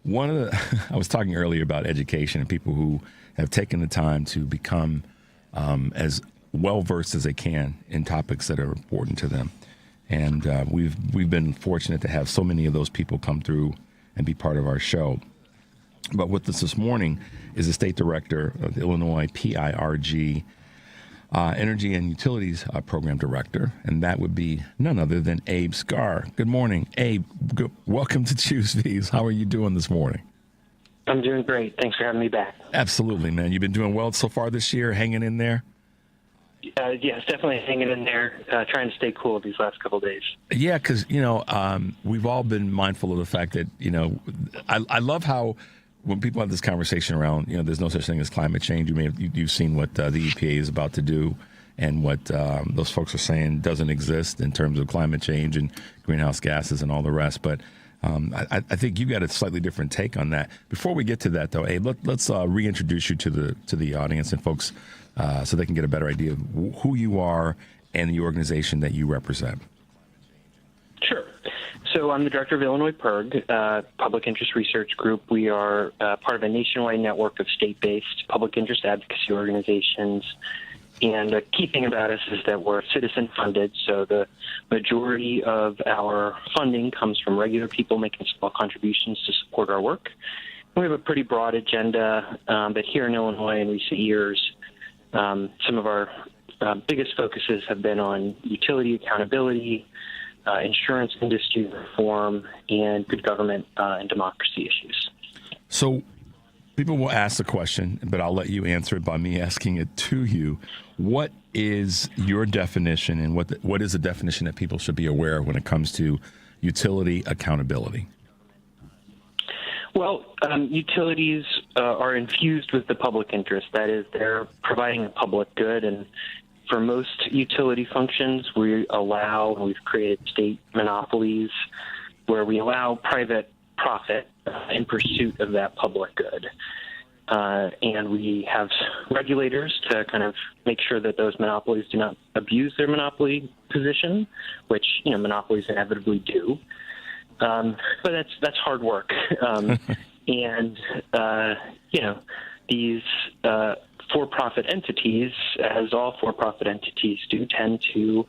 was talking earlier about education and people who have taken the time to become as well-versed as they can in topics that are important to them. And we've been fortunate to have so many of those people come through and be part of our show. But with us this morning is the State Director of the Illinois PIRG Energy and Utilities Program Director, and that would be none other than Abe Scarr. Good morning, Abe. Welcome to Choose V's. How are you doing this morning? I'm doing great. Thanks for having me back. Absolutely, man. You've been doing well so far this year, hanging in there? Yes, definitely hanging in there, trying to stay cool these last couple of days. Yeah, because, we've all been mindful of the fact that, I love how when people have this conversation around, there's no such thing as climate change. You've seen what the EPA is about to do and what those folks are saying doesn't exist in terms of climate change and greenhouse gases and all the rest. But I think you got a slightly different take on that. Before we get to that, though, Abe, let's reintroduce you to the audience and folks so they can get a better idea of who you are and the organization that you represent. Sure. So I'm the director of Illinois PIRG, Public Interest Research Group. We are part of a nationwide network of state-based public interest advocacy organizations. And the key thing about us is that we're citizen-funded, so the majority of our funding comes from regular people making small contributions to support our work. And we have a pretty broad agenda, but here in Illinois in recent years, some of our biggest focuses have been on utility accountability, insurance industry reform, and good government and democracy issues. So people will ask the question, but I'll let you answer it by me asking it to you. What is your definition, and what is the definition that people should be aware of when it comes to utility accountability? Well, utilities are infused with the public interest. That is, they're providing a public good, and for most utility functions, we've created state monopolies where we allow private profit in pursuit of that public good. And we have regulators to kind of make sure that those monopolies do not abuse their monopoly position, which, monopolies inevitably do. But that's hard work. These for-profit entities, as all for-profit entities do, tend to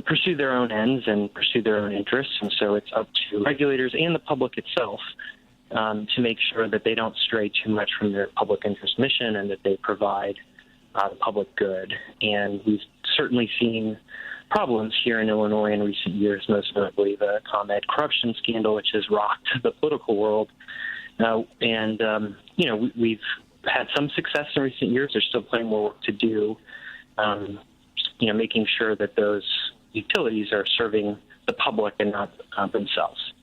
pursue their own ends and pursue their own interests. And so it's up to regulators and the public itself to make sure that they don't stray too much from their public interest mission and that they provide the public good. And we've certainly seen problems here in Illinois in recent years, most notably the ComEd corruption scandal, which has rocked the political world. We've had some success in recent years. There's still plenty more work to do, making sure that those utilities are serving the public and not themselves.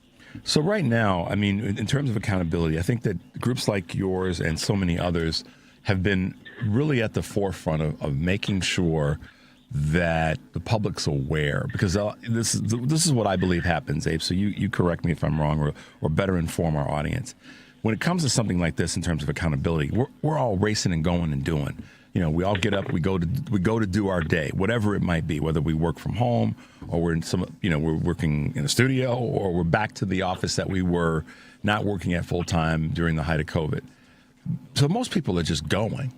So right now, in terms of accountability, I think that groups like yours and so many others have been really at the forefront of making sure that the public's aware, because this is what I believe happens, Abe. So you correct me if I'm wrong, or better inform our audience. When it comes to something like this in terms of accountability, we're all racing and going and doing. We all get up, we go to do our day, whatever it might be, whether we work from home or we're we're working in a studio, or we're back to the office that we were not working at full time during the height of COVID. So most people are just going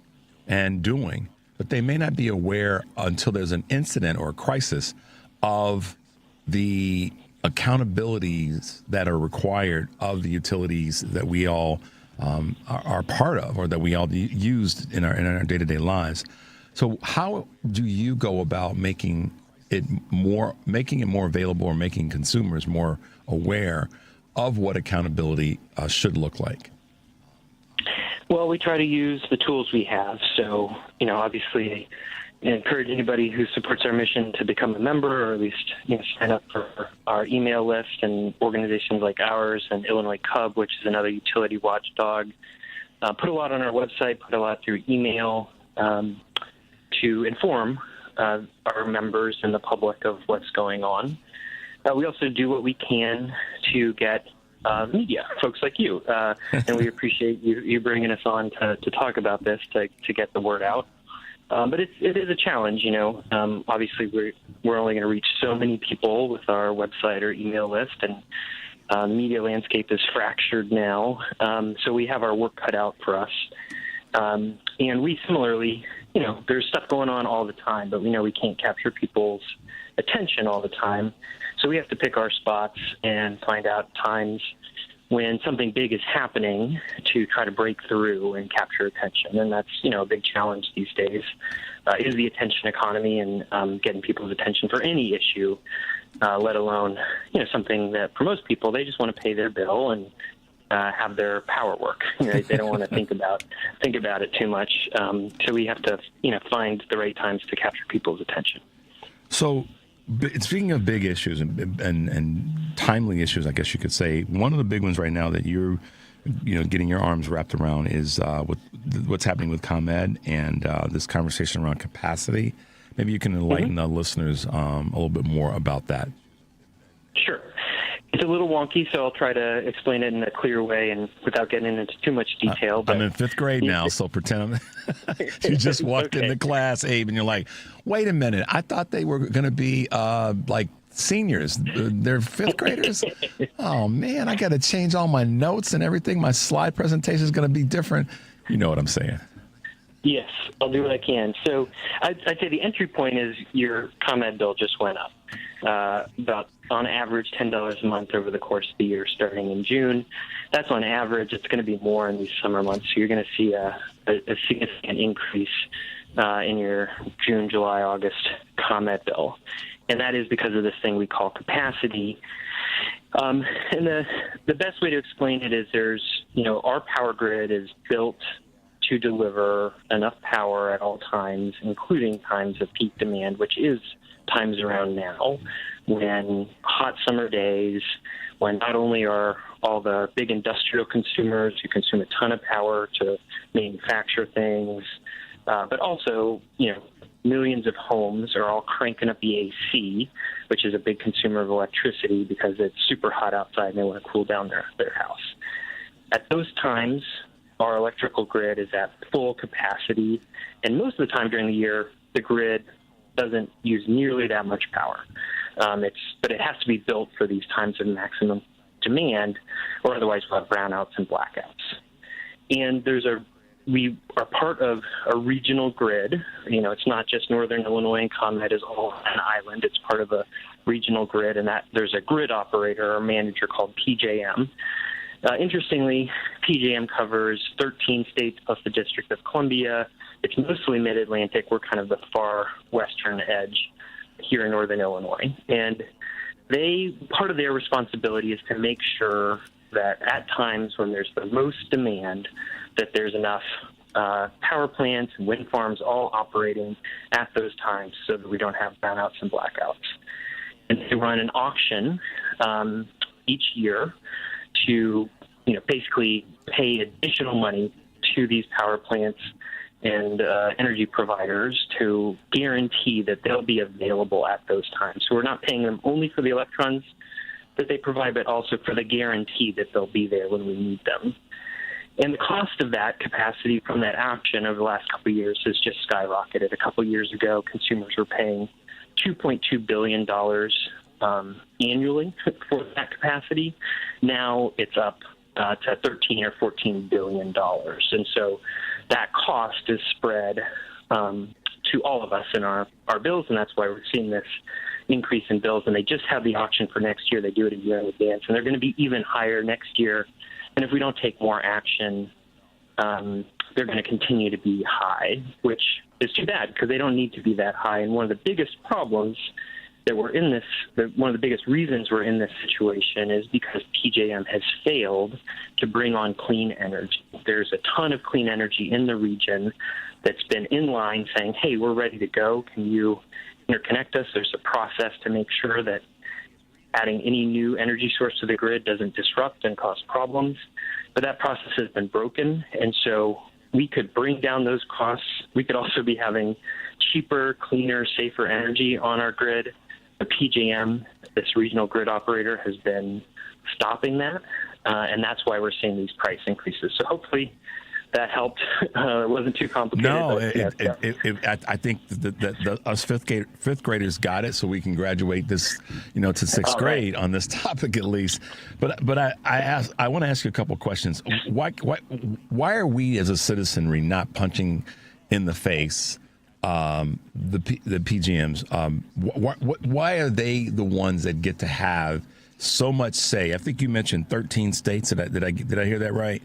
and doing, but they may not be aware until there's an incident or a crisis of the accountabilities that are required of the utilities that we all are part of, or that we all used in our day-to-day lives. So how do you go about making it more available, or making consumers more aware of what accountability should look like? Well, we try to use the tools we have. So, obviously, encourage anybody who supports our mission to become a member, or at least sign up for our email list, and organizations like ours and Illinois Cub, which is another utility watchdog, put a lot on our website, put a lot through email to inform our members and the public of what's going on. We also do what we can to get media, folks like you, and we appreciate you bringing us on to talk about this, to get the word out. But it is a challenge, obviously we're only going to reach so many people with our website or email list, and the media landscape is fractured now, so we have our work cut out for us. And we similarly, there's stuff going on all the time, but we know we can't capture people's attention all the time. So we have to pick our spots and find out times when something big is happening to try to break through and capture attention. And that's, a big challenge these days, is the attention economy and getting people's attention for any issue, let alone, something that for most people, they just want to pay their bill and have their power work. They don't want to think about it too much. So we have to, find the right times to capture people's attention. So, speaking of big issues and timely issues, I guess you could say, one of the big ones right now that you're, getting your arms wrapped around is what's happening with ComEd and this conversation around capacity. Maybe you can enlighten the listeners a little bit more about that. Sure. It's a little wonky, so I'll try to explain it in a clear way and without getting into too much detail. I'm in fifth grade now, so pretend you just walked into class, Abe, and you're like, wait a minute, I thought they were going to be like seniors. They're fifth graders? Oh, man, I got to change all my notes and everything. My slide presentation is going to be different. You know what I'm saying. Yes, I'll do what I can. So I'd say the entry point is your ComEd bill just went up about, on average, $10 a month over the course of the year starting in June. That's on average. It's going to be more in these summer months. So you're going to see a significant increase in your June, July, August ComEd bill. And that is because of this thing we call capacity. And the best way to explain it is there's, our power grid is built to deliver enough power at all times, including times of peak demand, which is times around now, when hot summer days, when not only are all the big industrial consumers who consume a ton of power to manufacture things, but also, millions of homes are all cranking up the AC, which is a big consumer of electricity because it's super hot outside and they want to cool down their house. At those times, our electrical grid is at full capacity, and most of the time during the year, the grid doesn't use nearly that much power. But it has to be built for these times of maximum demand, or otherwise we'll have brownouts and blackouts. And we are part of a regional grid. It's not just Northern Illinois, and ComEd is all an island. It's part of a regional grid, and that there's a grid operator or manager called PJM. Interestingly, PJM covers 13 states plus the District of Columbia. It's mostly mid-Atlantic. We're kind of the far western edge here in Northern Illinois. And part of their responsibility is to make sure that at times when there's the most demand, that there's enough power plants and wind farms all operating at those times so that we don't have brownouts and blackouts. And they run an auction each year to, basically pay additional money to these power plants and energy providers to guarantee that they'll be available at those times. So we're not paying them only for the electrons that they provide, but also for the guarantee that they'll be there when we need them. And the cost of that capacity from that auction over the last couple of years has just skyrocketed. A couple of years ago, consumers were paying $2.2 billion annually for that capacity. Now it's up to $13 or $14 billion. And so that cost is spread to all of us in our bills, and that's why we're seeing this increase in bills. And they just have the auction for next year. They do it a year in advance, and they're going to be even higher next year. And if we don't take more action, they're going to continue to be high, which is too bad because they don't need to be that high. And one of the biggest problems that we're in this, one of the biggest reasons we're in this situation is because PJM has failed to bring on clean energy. There's a ton of clean energy in the region, that's been in line saying, hey, we're ready to go. Can you interconnect us? There's a process to make sure that adding any new energy source to the grid doesn't disrupt and cause problems. But that process has been broken, and so we could bring down those costs. We could also be having cheaper, cleaner, safer energy on our grid. The PJM, this regional grid operator, has been stopping that, and that's why we're seeing these price increases. So hopefully that helped. It wasn't too complicated. No, but, I think that us fifth graders got it, so we can graduate this, to sixth grade on this topic at least. But I want to ask you a couple of questions. Why are we as a citizenry not punching in the face the PGMs? Why are they the ones that get to have so much say? I think you mentioned 13 states. Did I hear that right?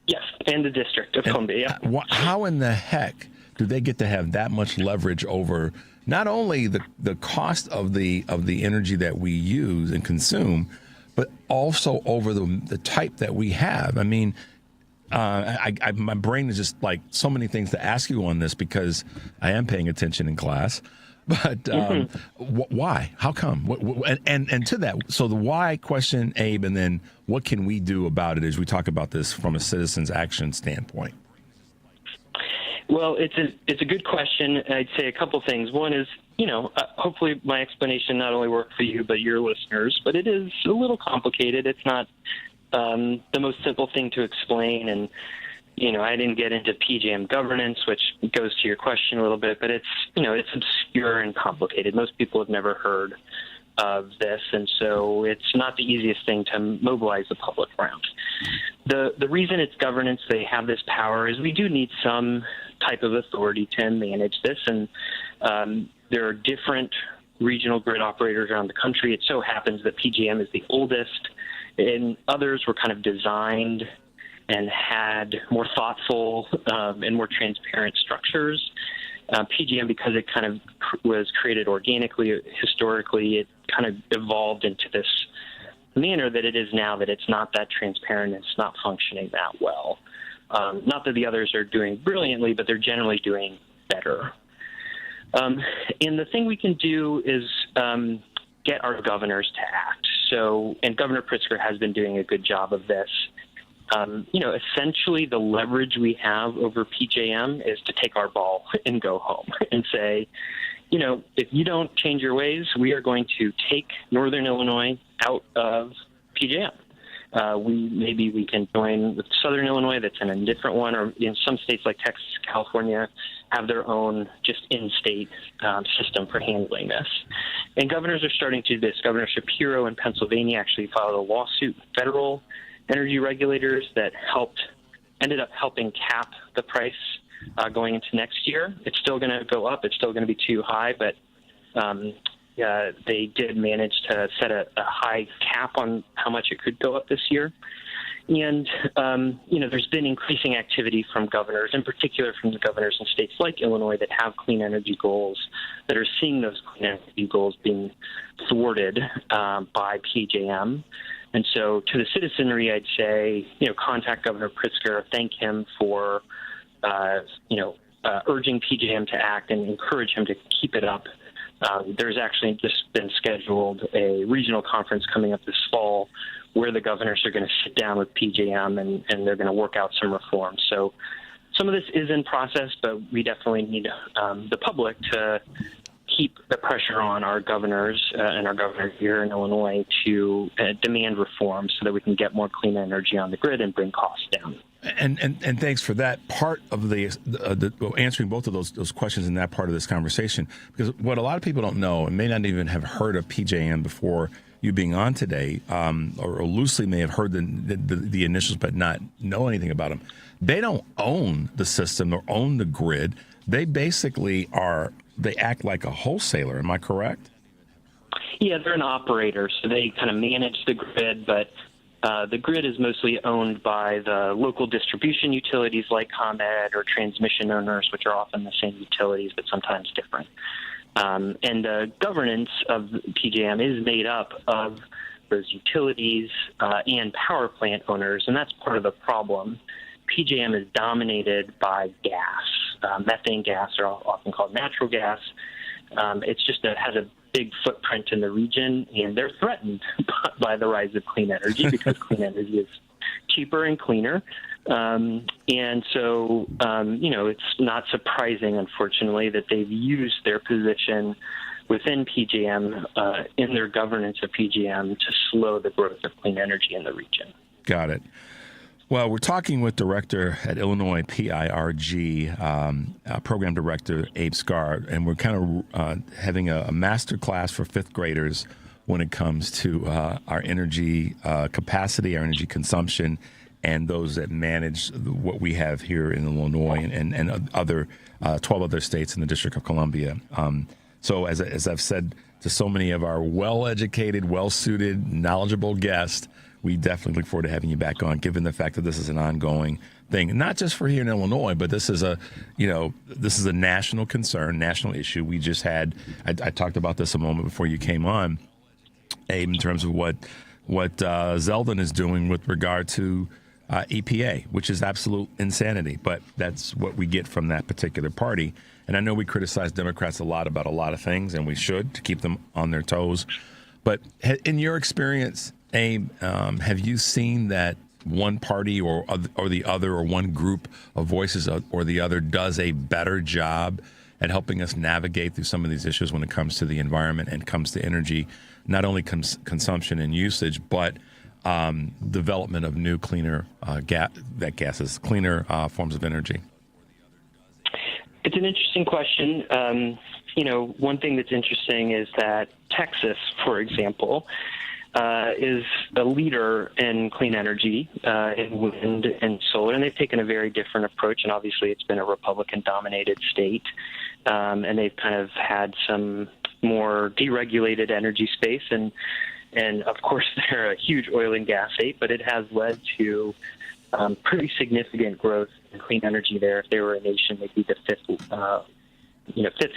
Yes, and the District of Columbia. Yeah. How in the heck do they get to have that much leverage over not only the cost of the energy that we use and consume, but also over the type that we have? I mean, my brain is just like so many things to ask you on this because I am paying attention in class. But why? How come? And to that, so the why question, Abe, and then what can we do about it as we talk about this from a citizen's action standpoint? Well, it's a good question. I'd say a couple things. One is, hopefully my explanation not only worked for you but your listeners, but it is a little complicated. It's not the most simple thing to explain, and I didn't get into PJM governance, which goes to your question a little bit, but it's obscure and complicated. Most people have never heard of this, and so it's not the easiest thing to mobilize the public around. The reason it's governance, they have this power, is we do need some type of authority to manage this, and there are different regional grid operators around the country. It so happens that PJM is the oldest, and others were kind of designed and had more thoughtful and more transparent structures. PJM, because it kind of was created organically, historically, it kind of evolved into this manner that it is now, that it's not that transparent, it's not functioning that well. Not that the others are doing brilliantly, but they're generally doing better. And the thing we can do is get our governors to act. And Governor Pritzker has been doing a good job of this. Essentially the leverage we have over PJM is to take our ball and go home and say, if you don't change your ways, we are going to take Northern Illinois out of PJM. Maybe we can join with Southern Illinois that's in a different one, or in some states like Texas, California, have their own just in-state system for handling this. And governors are starting to do this. Governor Shapiro in Pennsylvania actually filed a lawsuit with federal energy regulators that ended up helping cap the price going into next year. It's still going to go up. It's still going to be too high, but they did manage to set a high cap on how much it could go up this year. And, there's been increasing activity from governors, in particular from the governors in states like Illinois that have clean energy goals, that are seeing those clean energy goals being thwarted by PJM. And so to the citizenry, I'd say, contact Governor Pritzker, thank him for, urging PJM to act and encourage him to keep it up. There's actually just been scheduled a regional conference coming up this fall where the governors are going to sit down with PJM and they're going to work out some reforms. So some of this is in process, but we definitely need the public to keep the pressure on our governors and our governor here in Illinois to demand reform so that we can get more clean energy on the grid and bring costs down. And thanks for that part of the answering both of those questions in that part of this conversation, because what a lot of people don't know and may not even have heard of PJM before you being on today, or loosely may have heard the initials but not know anything about them. They don't own the system or own the grid. They basically they act like a wholesaler. Am I correct? Yeah, they're an operator, so they kind of manage the grid, but the grid is mostly owned by the local distribution utilities like ComEd or transmission owners, which are often the same utilities but sometimes different. And the governance of PJM is made up of those utilities and power plant owners, and that's part of the problem. PJM is dominated by gas. methane gas, or often called natural gas. It's just that it has a big footprint in the region, and they're threatened by the rise of clean energy because clean energy is cheaper and cleaner. And so, it's not surprising, unfortunately, that they've used their position within PJM, in their governance of PJM, to slow the growth of clean energy in the region. Got it. Well, we're talking with Director at Illinois PIRG, Program Director Abe Scarr, and we're kind of having a master class for fifth graders when it comes to our energy capacity, our energy consumption, and those that manage what we have here in Illinois and other 12 other states in the District of Columbia. So as I've said to so many of our well-educated, well-suited, knowledgeable guests, we definitely look forward to having you back on, given the fact that this is an ongoing thing, not just for here in Illinois, but this is a national concern, national issue. We just had, I talked about this a moment before you came on, Abe, in terms of what Zeldin is doing with regard to EPA, which is absolute insanity, but that's what we get from that particular party. And I know we criticize Democrats a lot about a lot of things, and we should, to keep them on their toes. But in your experience, Abe, have you seen that one party or the other, or one group of voices or the other, does a better job at helping us navigate through some of these issues when it comes to the environment and comes to energy, not only consumption and usage, but development of new, cleaner cleaner forms of energy? It's an interesting question. One thing that's interesting is that Texas, for example, is a leader in clean energy, in wind and solar, and they've taken a very different approach. And obviously, it's been a Republican-dominated state, and they've kind of had some more deregulated energy space. And of course, they're a huge oil and gas state, but it has led to pretty significant growth in clean energy there. If they were a nation, they'd be the fifth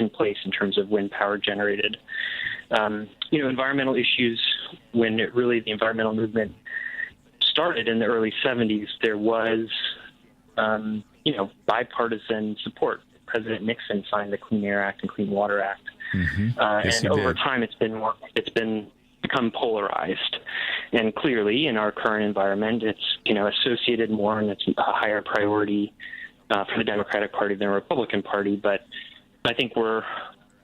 in place in terms of wind power generated. Environmental issues, when the environmental movement started in the early 70s, there was, bipartisan support. President Nixon signed the Clean Air Act and Clean Water Act. Mm-hmm. And over time, it's become polarized. And clearly, in our current environment, it's, associated more, and it's a higher priority for the Democratic Party than the Republican Party. But I think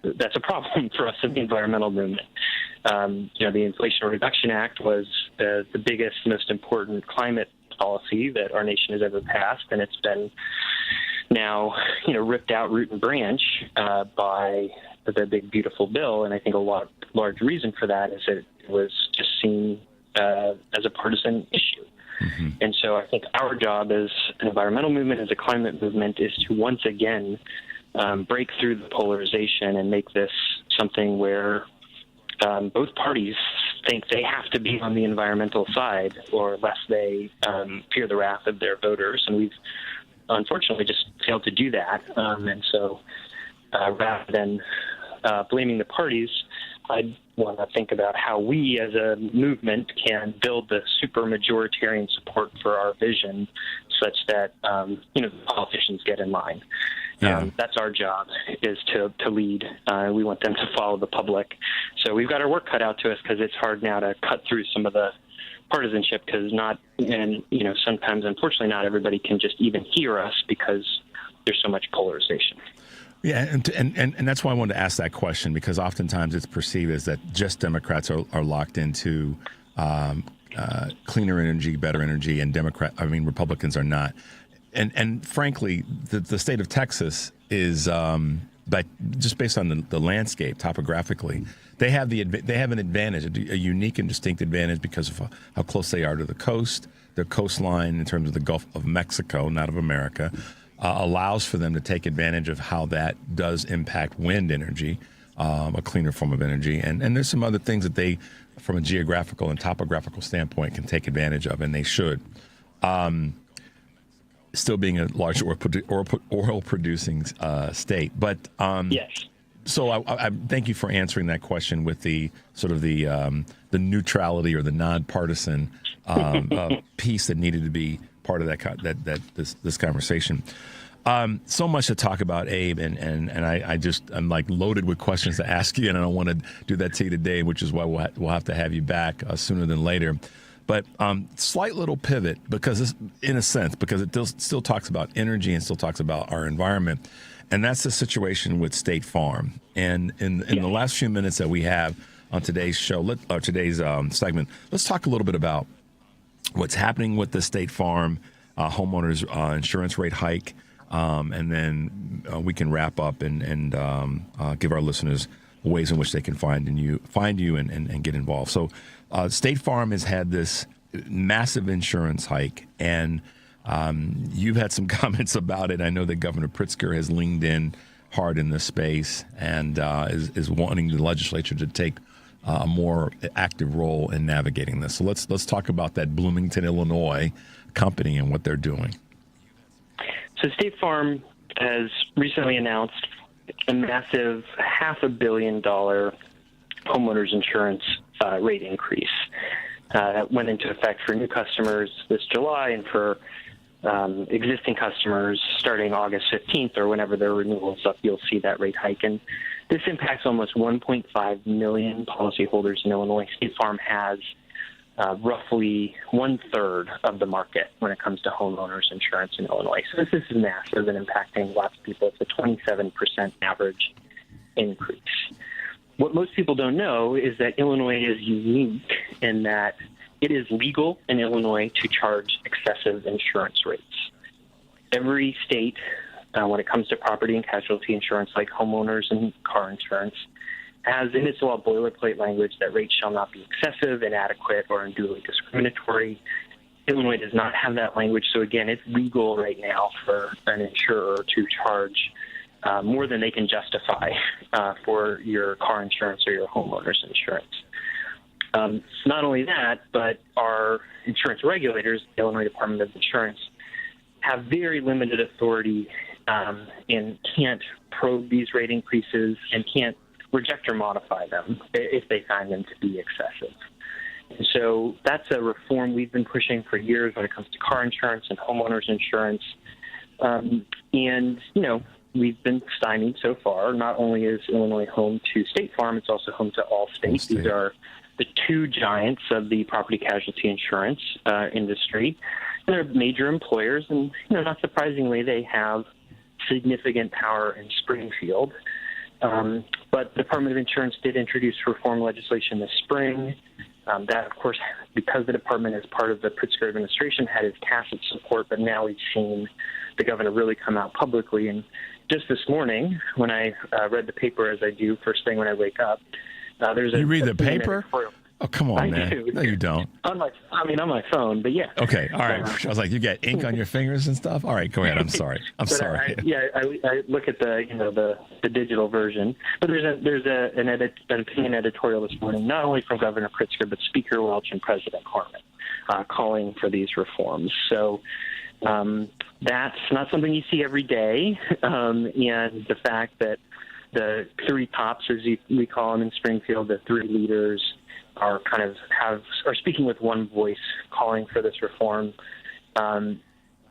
that's a problem for us in the environmental movement. The Inflation Reduction Act was the biggest, most important climate policy that our nation has ever passed, and it's been now, ripped out root and branch by the big, beautiful bill. And I think a large reason for that is that it was just seen as a partisan issue. Mm-hmm. And so I think our job as an environmental movement, as a climate movement, is to once again break through the polarization and make this something where both parties think they have to be on the environmental side, or lest they fear the wrath of their voters. And we've unfortunately just failed to do that. And so rather than blaming the parties, I want to think about how we as a movement can build the super majoritarian support for our vision such that, the politicians get in line. Yeah. That's our job, is to lead. We want them to follow the public. So we've got our work cut out to us, because it's hard now to cut through some of the partisanship, because sometimes, unfortunately, not everybody can just even hear us because there's so much polarization. Yeah, and that's why I wanted to ask that question, because oftentimes it's perceived as that just Democrats are locked into cleaner energy, better energy, and Republicans are not. And frankly, the state of Texas is, just based on the landscape topographically, they have an advantage, a unique and distinct advantage, because of how close they are to the coast. Their coastline, in terms of the Gulf of Mexico, not of America, allows for them to take advantage of how that does impact wind energy, a cleaner form of energy. And there's some other things that they, from a geographical and topographical standpoint, can take advantage of, and they should. Still being a large oil-producing state. But yes. So I thank you for answering that question with the sort of the neutrality or the nonpartisan piece that needed to be part of this conversation. So much to talk about, Abe, and I'm like loaded with questions to ask you, and I don't want to do that to you today, which is why we'll have to have you back sooner than later. But slight little pivot, because it still talks about energy and still talks about our environment, and that's the situation with State Farm. And in the last few minutes that we have on today's show, today's segment, let's talk a little bit about what's happening with the State Farm homeowners insurance rate hike. And then we can wrap up and give our listeners ways in which they can find you and get involved. So State Farm has had this massive insurance hike, and you've had some comments about it. I know that Governor Pritzker has leaned in hard in this space and is wanting the legislature to take a more active role in navigating this. So let's talk about that Bloomington, Illinois company and what they're doing. So State Farm has recently announced a massive $500 million homeowners insurance rate increase that went into effect for new customers this July and for existing customers starting August 15th or whenever their renewal's up, you'll see that rate hike. And this impacts almost 1.5 million policyholders in Illinois. State Farm has roughly 1/3 of the market when it comes to homeowners insurance in Illinois. So this is massive and impacting lots of people. It's a 27% average increase. What most people don't know is that Illinois is unique in that it is legal in Illinois to charge excessive insurance rates. Every state, when it comes to property and casualty insurance, like homeowners and car insurance, has in its law boilerplate language that rates shall not be excessive, inadequate, or unduly discriminatory. Illinois does not have that language, so again, it's legal right now for an insurer to charge more than they can justify for your car insurance or your homeowner's insurance. Not only that, but our insurance regulators, the Illinois Department of Insurance, have very limited authority and can't probe these rate increases and can't reject or modify them if they find them to be excessive. And so that's a reform we've been pushing for years when it comes to car insurance and homeowners insurance. And, we've been stymied so far. Not only is Illinois home to State Farm, it's also home to Allstate. These are the two giants of the property casualty insurance industry. And they're major employers, and, not surprisingly, they have significant power in Springfield. But the Department of Insurance did introduce reform legislation this spring. That, of course, because the department is part of the Pritzker administration, had its tacit support, but now we've seen the governor really come out publicly. And just this morning, when I read the paper, as I do first thing when I wake up, there's You read the paper? Oh, come on, man. Do. No, you don't. On my phone, but yeah. Okay, all right. I was like, you got ink on your fingers and stuff? All right, go ahead. I'm sorry. Sorry. I look at the digital version. But there's an opinion editorial this morning, not only from Governor Pritzker, but Speaker Welch and President Harmon, calling for these reforms. So that's not something you see every day. And the fact that the three tops, as we call them in Springfield, the three leaders, are speaking with one voice, calling for this reform,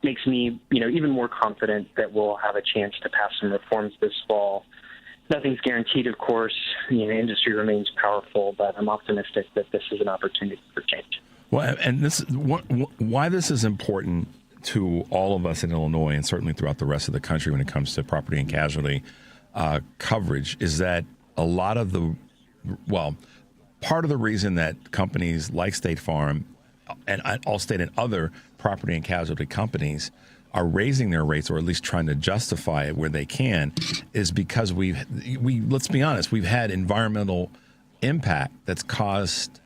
makes me, even more confident that we'll have a chance to pass some reforms this fall. Nothing's guaranteed, of course. The industry remains powerful, but I'm optimistic that this is an opportunity for change. Well, and this why this is important to all of us in Illinois and certainly throughout the rest of the country when it comes to property and casualty coverage is that a lot of part of the reason that companies like State Farm and Allstate and other property and casualty companies are raising their rates, or at least trying to justify it where they can, is because we let's be honest, we've had environmental impact that's caused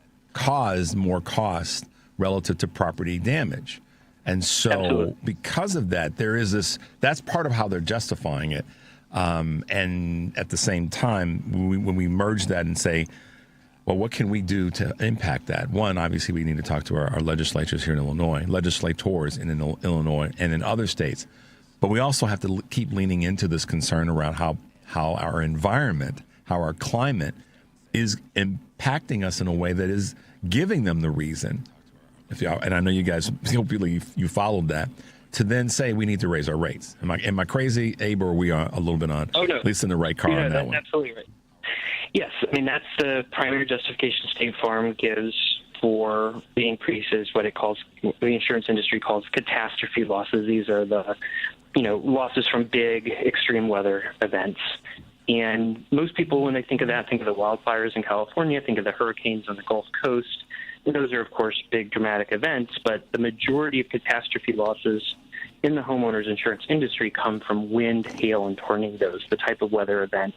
more cost relative to property damage. And so Absolutely. Because of that, there is that's part of how they're justifying it. And at the same time, when we merge that and say, well, what can we do to impact that? One, obviously, we need to talk to our legislators here in Illinois, legislators in Illinois and in other states. But we also have to keep leaning into this concern around how our environment, how our climate is impacting us in a way that is giving them the reason, and I know you guys, hopefully you followed that, to then say we need to raise our rates. Am I crazy, Abe, or are we a little bit on, no. at least in the right car on that one? Absolutely right. Yes, I mean, that's the primary justification State Farm gives for the increases, what the insurance industry calls catastrophe losses. These are the, losses from big extreme weather events. And most people, when they think of that, think of the wildfires in California, think of the hurricanes on the Gulf Coast. And those are, of course, big dramatic events, but the majority of catastrophe losses in the homeowners insurance industry come from wind, hail, and tornadoes, the type of weather event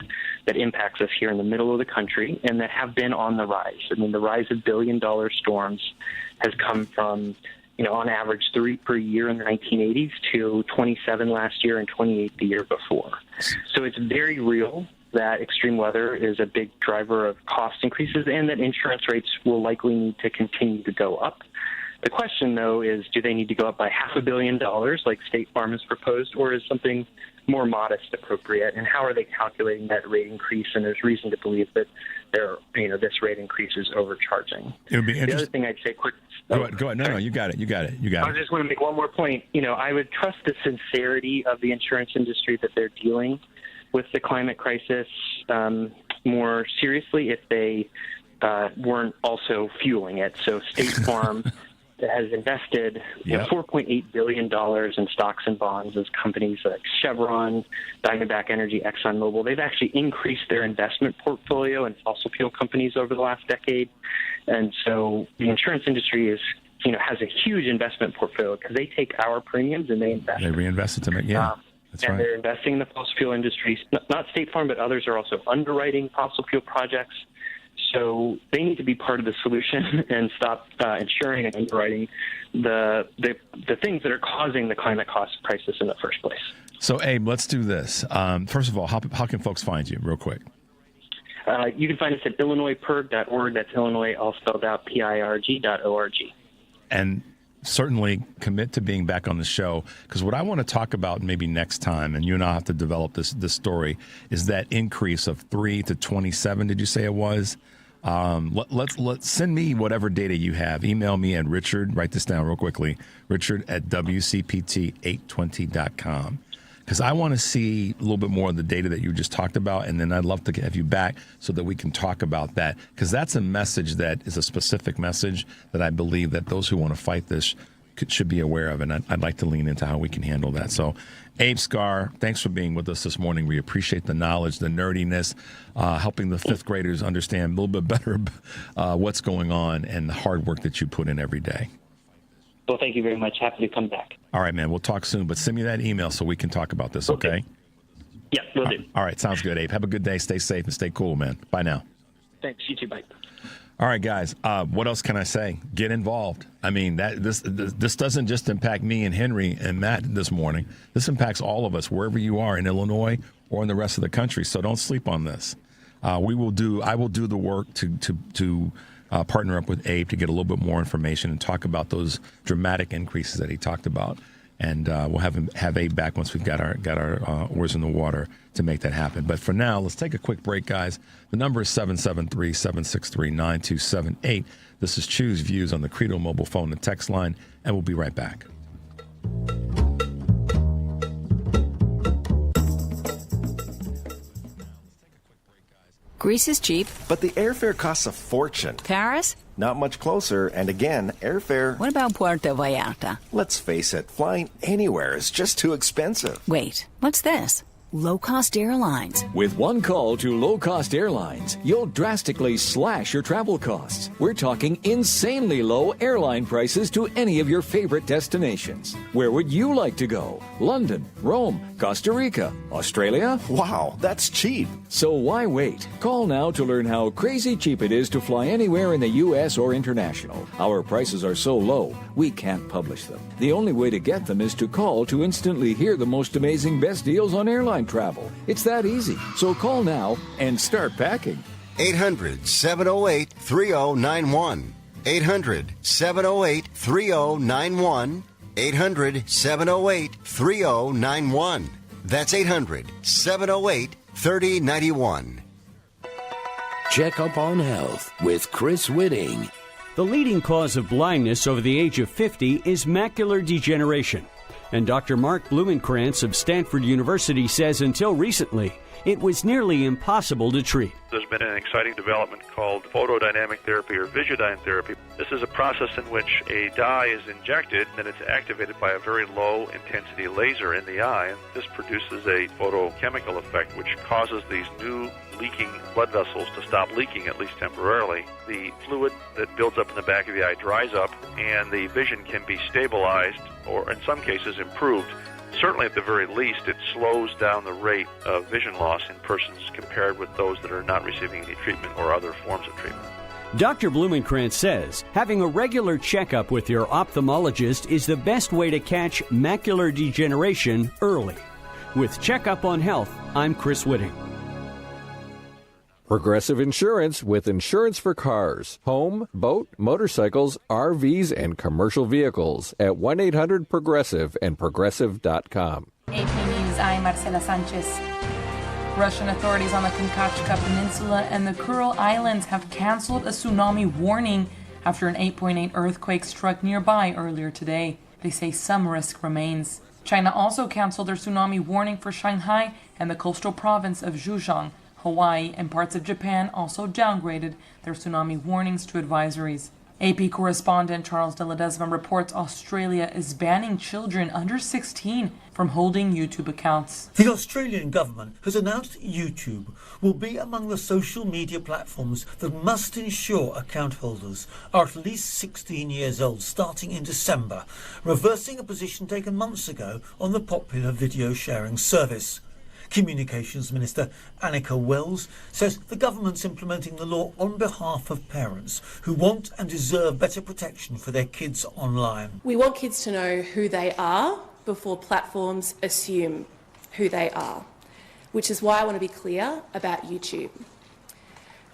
that impacts us here in the middle of the country and that have been on the rise. I mean, the rise of billion-dollar storms has come from, on average 3 per year in the 1980s to 27 last year and 28 the year before. So it's very real that extreme weather is a big driver of cost increases and that insurance rates will likely need to continue to go up. The question, though, is do they need to go up by $500 million like State Farm has proposed, or is something more modest appropriate? And how are they calculating that rate increase? And there's reason to believe that this rate increase is overcharging. It would be interesting. The other thing I'd say quick. Go ahead. No, you got it. I just want to make one more point. I would trust the sincerity of the insurance industry that they're dealing with the climate crisis more seriously if they weren't also fueling it. So State Farm has invested $4.8 billion in stocks and bonds as companies like Chevron, Diamondback Energy, ExxonMobil. They've actually increased their investment portfolio in fossil fuel companies over the last decade. And so the insurance industry has a huge investment portfolio because they take our premiums and they invest. They reinvest it to make, that's right. And they're investing in the fossil fuel industry. Not State Farm, but others are also underwriting fossil fuel projects. So they need to be part of the solution and stop insuring and underwriting the things that are causing the climate cost crisis in the first place. So, Abe, let's do this. First of all, how can folks find you real quick? You can find us at IllinoisPIRG.org. That's Illinois, all spelled out, PIRG.org. And certainly commit to being back on the show, because what I want to talk about maybe next time, and you and I have to develop this story, is that increase of 3 to 27. Did you say it was? Let's send me whatever data you have. Email me at Richard. Write this down real quickly. Richard at WCPT820.com. Because I want to see a little bit more of the data that you just talked about, and then I'd love to have you back so that we can talk about that. Because that's a message that is a specific message that I believe that those who want to fight this should be aware of, and I'd like to lean into how we can handle that. So, Abe Scarr, thanks for being with us this morning. We appreciate the knowledge, the nerdiness, helping the fifth graders understand a little bit better what's going on and the hard work that you put in every day. Well, thank you very much. Happy to come back. All right, man. We'll talk soon, but send me that email so we can talk about this, okay? Yeah, we'll do. All right, sounds good, Abe. Have a good day. Stay safe and stay cool, man. Bye now. Thanks. You too. Bye. All right, guys. What else can I say? Get involved. I mean, this doesn't just impact me and Henry and Matt this morning. This impacts all of us, wherever you are in Illinois or in the rest of the country. So don't sleep on this. I will do the work to partner up with Abe to get a little bit more information and talk about those dramatic increases that he talked about. And we'll have Abe back once we've got our oars in the water to make that happen. But for now, let's take a quick break, guys. The number is 773-763-9278. This is Choose Views on the Credo mobile phone and text line, and we'll be right back. Greece is cheap. But the airfare costs a fortune. Paris? Not much closer, and again, airfare... What about Puerto Vallarta? Let's face it, flying anywhere is just too expensive. Wait, what's this? Low-cost airlines. With one call to low-cost airlines, you'll drastically slash your travel costs. We're talking insanely low airline prices to any of your favorite destinations. Where would you like to go? London, Rome, Costa Rica, Australia? Wow, that's cheap. So why wait? Call now to learn how crazy cheap it is to fly anywhere in the U.S. or international. Our prices are so low, we can't publish them. The only way to get them is to call to instantly hear the most amazing best deals on airline travel. It's that easy. So call now and start packing. 800-708-3091. 800-708-3091. 800-708-3091. That's 800-708-3091. Check up on health with Chris Whitting. The leading cause of blindness over the age of 50 is macular degeneration. And Dr. Mark Blumenkrantz of Stanford University says until recently, it was nearly impossible to treat. There's been an exciting development called photodynamic therapy or Visiodyn therapy. This is a process in which a dye is injected and it's activated by a very low intensity laser in the eye. And this produces a photochemical effect which causes these new leaking blood vessels to stop leaking, at least temporarily. The fluid that builds up in the back of the eye dries up and the vision can be stabilized or in some cases improved. Certainly, at the very least, it slows down the rate of vision loss in persons compared with those that are not receiving any treatment or other forms of treatment. Dr. Blumenkrantz says having a regular checkup with your ophthalmologist is the best way to catch macular degeneration early. With Checkup on Health, I'm Chris Whitting. Progressive Insurance with insurance for cars, home, boat, motorcycles, RVs, and commercial vehicles at 1-800-PROGRESSIVE and Progressive.com. AP News, I'm Marcela Sanchez. Russian authorities on the Kamchatka Peninsula and the Kuril Islands have canceled a tsunami warning after an 8.8 earthquake struck nearby earlier today. They say some risk remains. China also canceled their tsunami warning for Shanghai and the coastal province of Zhejiang. Hawaii and parts of Japan also downgraded their tsunami warnings to advisories. AP correspondent Charles de Ledesma reports Australia is banning children under 16 from holding YouTube accounts. The Australian government has announced YouTube will be among the social media platforms that must ensure account holders are at least 16 years old starting in December, reversing a position taken months ago on the popular video sharing service. Communications Minister Annika Wells says the government's implementing the law on behalf of parents who want and deserve better protection for their kids online. We want kids to know who they are before platforms assume who they are, which is why I want to be clear about YouTube.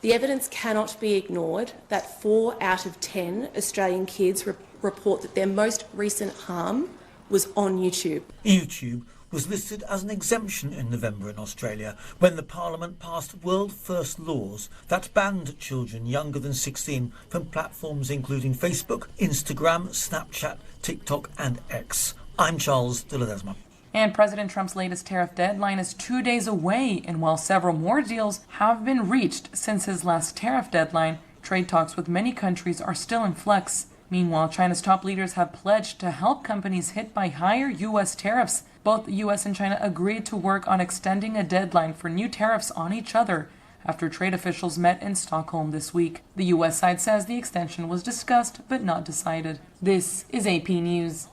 The evidence cannot be ignored that 4 out of 10 Australian kids report that their most recent harm was on YouTube. YouTube was listed as an exemption in November in Australia when the Parliament passed world-first laws that banned children younger than 16 from platforms including Facebook, Instagram, Snapchat, TikTok and X. I'm Charles de Ledesma. And President Trump's latest tariff deadline is 2 days away, and while several more deals have been reached since his last tariff deadline, trade talks with many countries are still in flux. Meanwhile, China's top leaders have pledged to help companies hit by higher U.S. tariffs. Both the U.S. and China agreed to work on extending a deadline for new tariffs on each other after trade officials met in Stockholm this week. The U.S. side says the extension was discussed but not decided. This is AP News.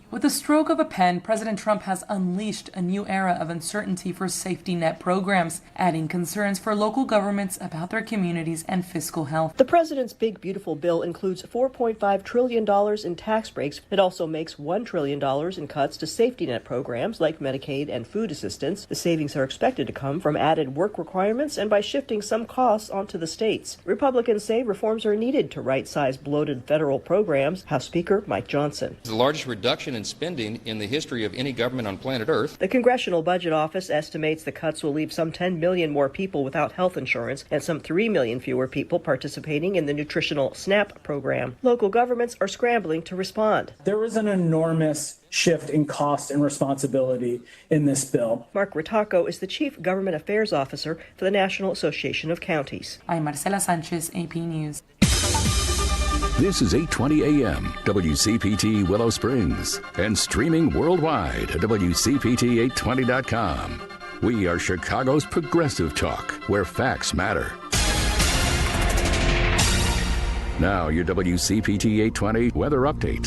With the stroke of a pen, President Trump has unleashed a new era of uncertainty for safety net programs, adding concerns for local governments about their communities and fiscal health. The president's big, beautiful bill includes $4.5 trillion in tax breaks. It also makes $1 trillion in cuts to safety net programs like Medicaid and food assistance. The savings are expected to come from added work requirements and by shifting some costs onto the states. Republicans say reforms are needed to right-size bloated federal programs. House Speaker Mike Johnson. The largest reduction in spending in the history of any government on planet Earth. The Congressional Budget Office estimates the cuts will leave some 10 million more people without health insurance and some 3 million fewer people participating in the nutritional SNAP program. Local governments are scrambling to respond. There was an enormous shift in cost and responsibility in this bill. Mark Ritaco is the Chief Government Affairs Officer for the National Association of Counties. I'm Marcela Sanchez, AP News. This is 820 AM, WCPT Willow Springs, and streaming worldwide at WCPT820.com. We are Chicago's progressive talk, where facts matter. Now, your WCPT 820 weather update.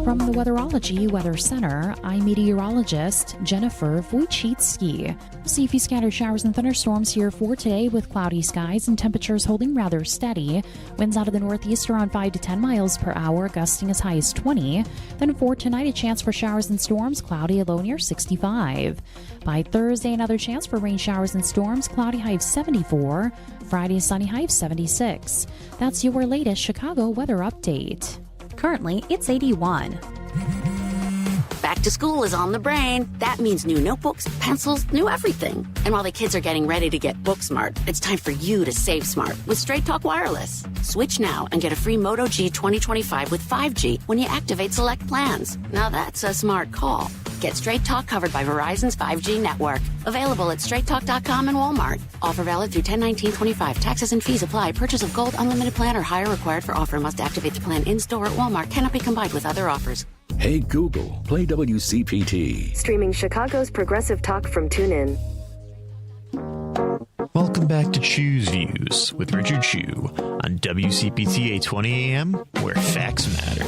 From the Weatherology Weather Center, I'm meteorologist Jennifer Wojcicki. See a few scattered showers and thunderstorms here for today with cloudy skies and temperatures holding rather steady. Winds out of the northeast around 5 to 10 miles per hour, gusting as high as 20. Then for tonight, a chance for showers and storms, cloudy, a low near 65. By Thursday, another chance for rain showers and storms, cloudy, high of 74. Friday, sunny, high of 76. That's your latest Chicago weather update. Currently, it's 81. Back to school is on the brain. That means new notebooks, pencils, new everything. And while the kids are getting ready to get book smart, it's time for you to save smart with Straight Talk Wireless. Switch now and get a free Moto G 2025 with 5G when you activate select plans. Now that's a smart call. Get Straight Talk covered by Verizon's 5G network. Available at straighttalk.com and Walmart. Offer valid through 10/19/25. Taxes and fees apply. Purchase of gold unlimited plan or higher required for offer. Must activate the plan in-store at Walmart. Cannot be combined with other offers. Hey Google, play WCPT. Streaming Chicago's progressive talk from TuneIn. Welcome back to Choose Views with Richard Chu on WCPT 820 AM, where facts matter.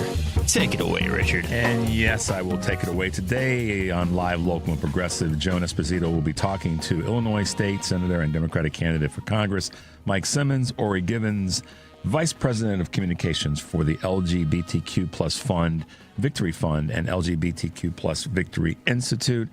Take it away, Richard. And yes, I will take it away. Today on Live, Local, and Progressive, Joan Esposito will be talking to Illinois State Senator and Democratic candidate for Congress, Mike Simmons, Ori Givens, Vice President of Communications for the LGBTQ Plus Fund, Victory Fund, and LGBTQ Plus Victory Institute,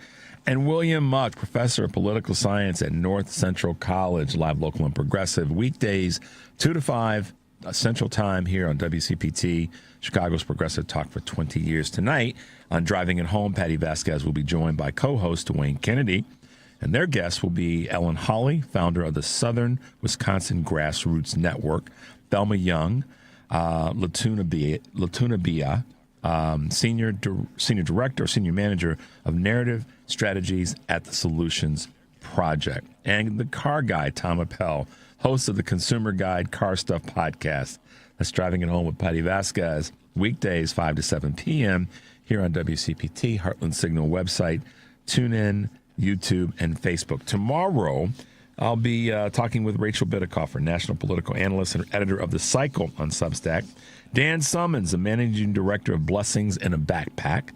and William Muck, Professor of Political Science at North Central College. Live, Local, and Progressive, weekdays 2 to 5 Central Time here on WCPT, Chicago's Progressive Talk for 20 years. Tonight on Driving It Home, Patty Vasquez will be joined by co-host Dwayne Kennedy, and their guests will be Ellen Hawley, founder of the Southern Wisconsin Grassroots Network, Thelma Young, Latuna Bia, Senior Director or Senior Manager of Narrative Strategies at the Solutions Project, and the car guy, Tom Appel, host of the Consumer Guide Car Stuff podcast. That's Driving It Home with Patty Vasquez, weekdays 5 to 7 p.m. here on WCPT, Heartland Signal website, TuneIn, YouTube, and Facebook. Tomorrow, I'll be talking with Rachel Bidikofer, national political analyst and editor of The Cycle on Substack, Dan Summons, the managing director of Blessings in a Backpack,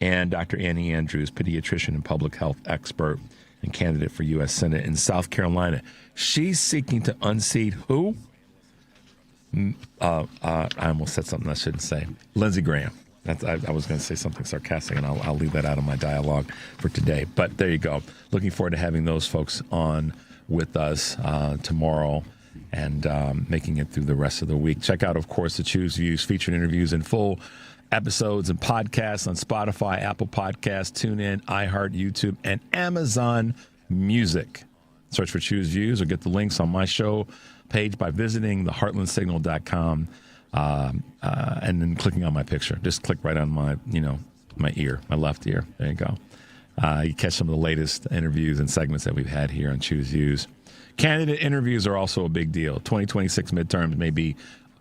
and Dr. Annie Andrews, pediatrician and public health expert and candidate for U.S. Senate in South Carolina. She's seeking to unseat who? I almost said something I shouldn't say. Lindsey Graham. I was going to say something sarcastic, and I'll leave that out of my dialogue for today. But there you go. Looking forward to having those folks on with us tomorrow and making it through the rest of the week. Check out, of course, the Choose Views featured interviews in full episodes and podcasts on Spotify, Apple Podcasts, TuneIn, iHeart, YouTube, and Amazon Music. Search for Choose Views or get the links on my show page by visiting theheartlandsignal.com and then clicking on my picture. Just click right on my ear, my left ear. There you go. You catch some of the latest interviews and segments that we've had here on Choose Views. Candidate interviews are also a big deal. 2026 midterms may be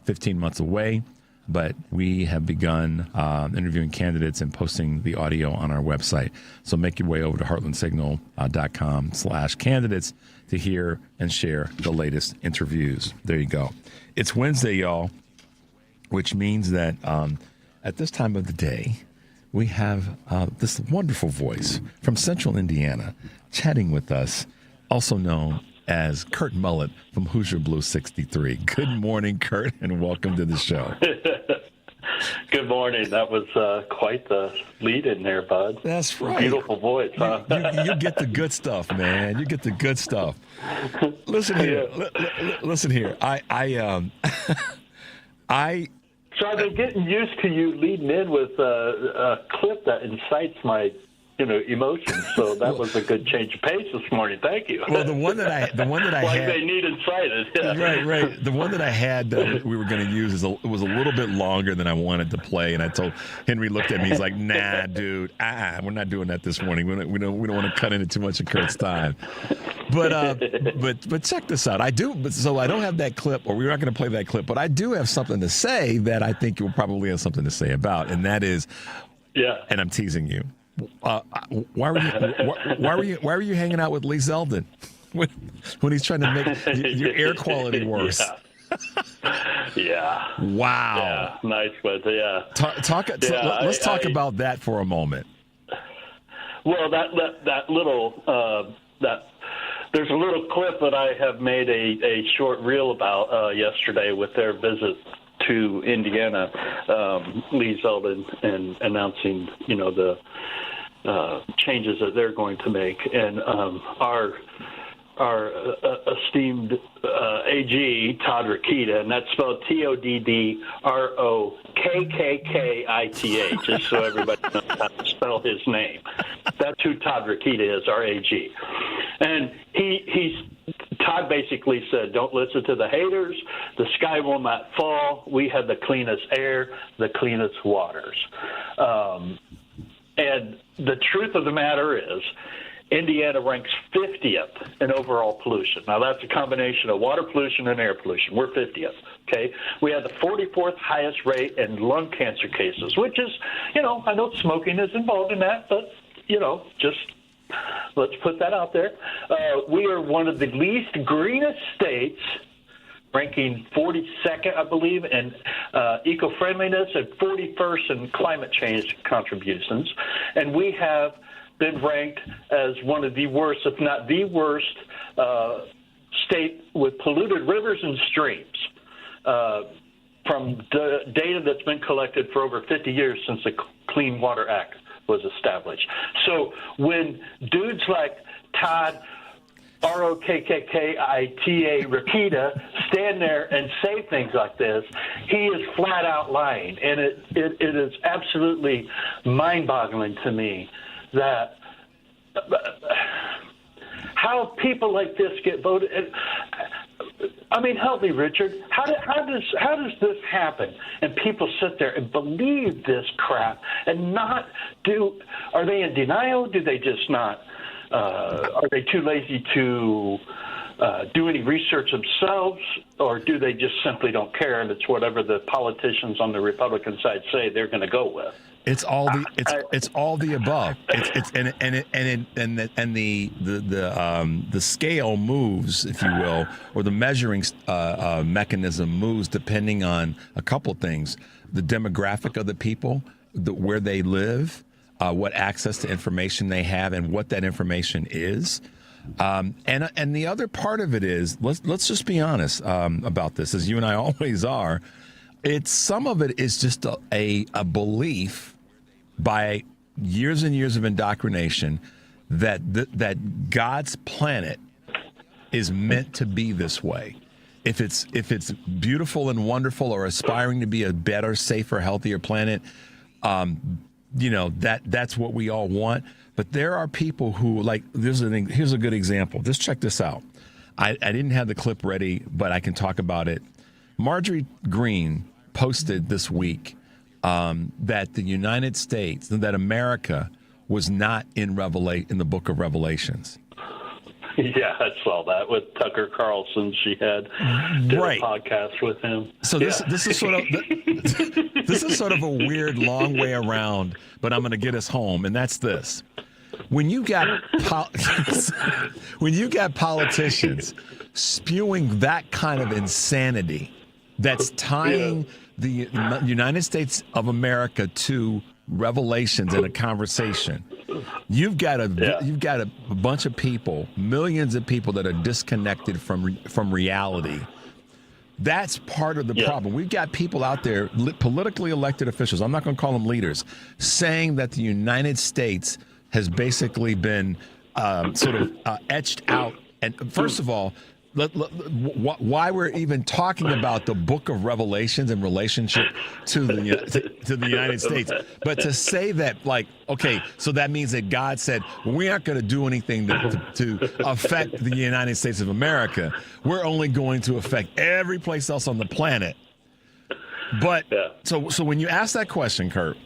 15 months away, but we have begun interviewing candidates and posting the audio on our website. So make your way over to heartlandsignal.com/candidates to hear and share the latest interviews. There you go. It's Wednesday, y'all, which means that at this time of the day, we have this wonderful voice from Central Indiana chatting with us, also known as Kurt Mullett from Hoosier Blue 63. Good morning, Kurt, and welcome to the show. Good morning. That was quite the lead in there, bud. That's right. Beautiful voice, huh? You get the good stuff, man. You get the good stuff. Listen here. Listen here. So I've been getting used to you leading in with a clip that incites my emotions. So that was a good change of pace this morning. Thank you. Well, the one that I like had, they need incited. Yeah. Right. The one that I had that we were going to use it was a little bit longer than I wanted to play, and I told Henry, looked at me, he's like, "Nah, dude, we're not doing that this morning. We don't want to cut into too much of Kurt's time." But check this out. I don't have that clip, or we're not going to play that clip, but I do have something to say that I think you'll probably have something to say about, and that is, and I'm teasing you. Why were you hanging out with Lee Zeldin when he's trying to make your air quality worse? Yeah. Wow. Yeah. Nice, but yeah. Let's talk about that for a moment. Well, that little there's a little clip that I have made a short reel about yesterday with their visit to Indiana, Lee Zeldin, and announcing the changes that they're going to make, and our our esteemed AG, Todd Rokita, and that's spelled Toddrokkita, just so everybody knows how to spell his name. That's who Todd Rokita is, our AG. And Todd basically said, don't listen to the haters. The sky will not fall. We have the cleanest air, the cleanest waters. And the truth of the matter is, Indiana ranks 50th in overall pollution. Now, that's a combination of water pollution and air pollution. We're 50th, okay? We have the 44th highest rate in lung cancer cases, which is, I know smoking is involved in that, but, just let's put that out there. We are one of the least greenest states, ranking 42nd, I believe, in eco-friendliness and 41st in climate change contributions. And we have been ranked as one of the worst, if not the worst, state with polluted rivers and streams from data that's been collected for over 50 years since the Clean Water Act was established. So when dudes like Todd Rokkita Rokita stand there and say things like this, he is flat out lying. And it is absolutely mind-boggling to me that how people like this get voted. I mean, help me, Richard. How does this happen? And people sit there and believe this crap and not do. Are they in denial? Do they just not? Are they too lazy to do any research themselves, or do they just simply don't care and it's whatever the politicians on the Republican side say they're going to go with? It's all the above. The scale moves, if you will, or the measuring mechanism moves depending on a couple things: the demographic of the people, where they live, what access to information they have, and what that information is. And the other part of it is, let's just be honest about this, as you and I always are. Some of it is just a belief by years and years of indoctrination that God's planet is meant to be this way. If it's beautiful and wonderful or aspiring to be a better, safer, healthier planet, that's what we all want. But there are people who, like, here's a good example. Just check this out. I didn't have the clip ready, but I can talk about it. Marjorie Greene posted this week that the United States, that America was not in the book of Revelations. Yeah, I saw that with Tucker Carlson. She did a podcast with him. So this is sort of a weird long way around, but I'm going to get us home, and that's this. When you got politicians spewing that kind of insanity, that's tying the United States of America to Revelations in a conversation. You've got a bunch of people, millions of people that are disconnected from reality. That's part of the problem. We've got people out there, politically elected officials, I'm not going to call them leaders, saying that the United States has basically been etched out. And first of all, why we're even talking about the book of Revelations in relationship to the United States. But to say that, so that means that God said, we aren't going to do anything to affect the United States of America. We're only going to affect every place else on the planet. But so when you ask that question, Kurt,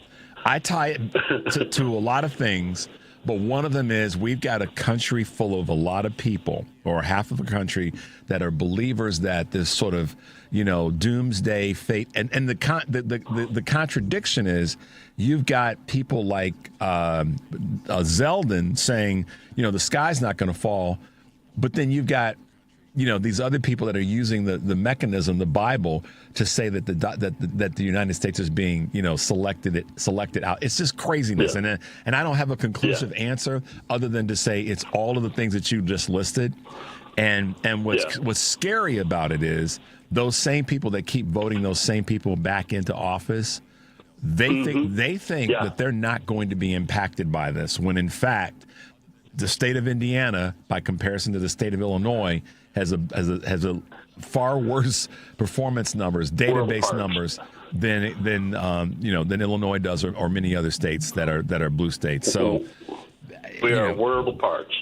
I tie it to a lot of things. But one of them is we've got a country full of a lot of people, or half of a country, that are believers that this sort of, doomsday fate. And the contradiction is you've got people like Zeldin saying, the sky's not going to fall. But then you've got, these other people that are using the mechanism, the Bible, to say that the United States is being, selected out. It's just craziness. And I don't have a conclusive answer other than to say it's all of the things that you just listed. And what's scary about it is those same people that keep voting those same people back into office, they think that they're not going to be impacted by this, when in fact the state of Indiana, by comparison to the state of Illinois, has a far worse performance numbers, database numbers than Illinois does, or many other states that are blue states. So we are world parts.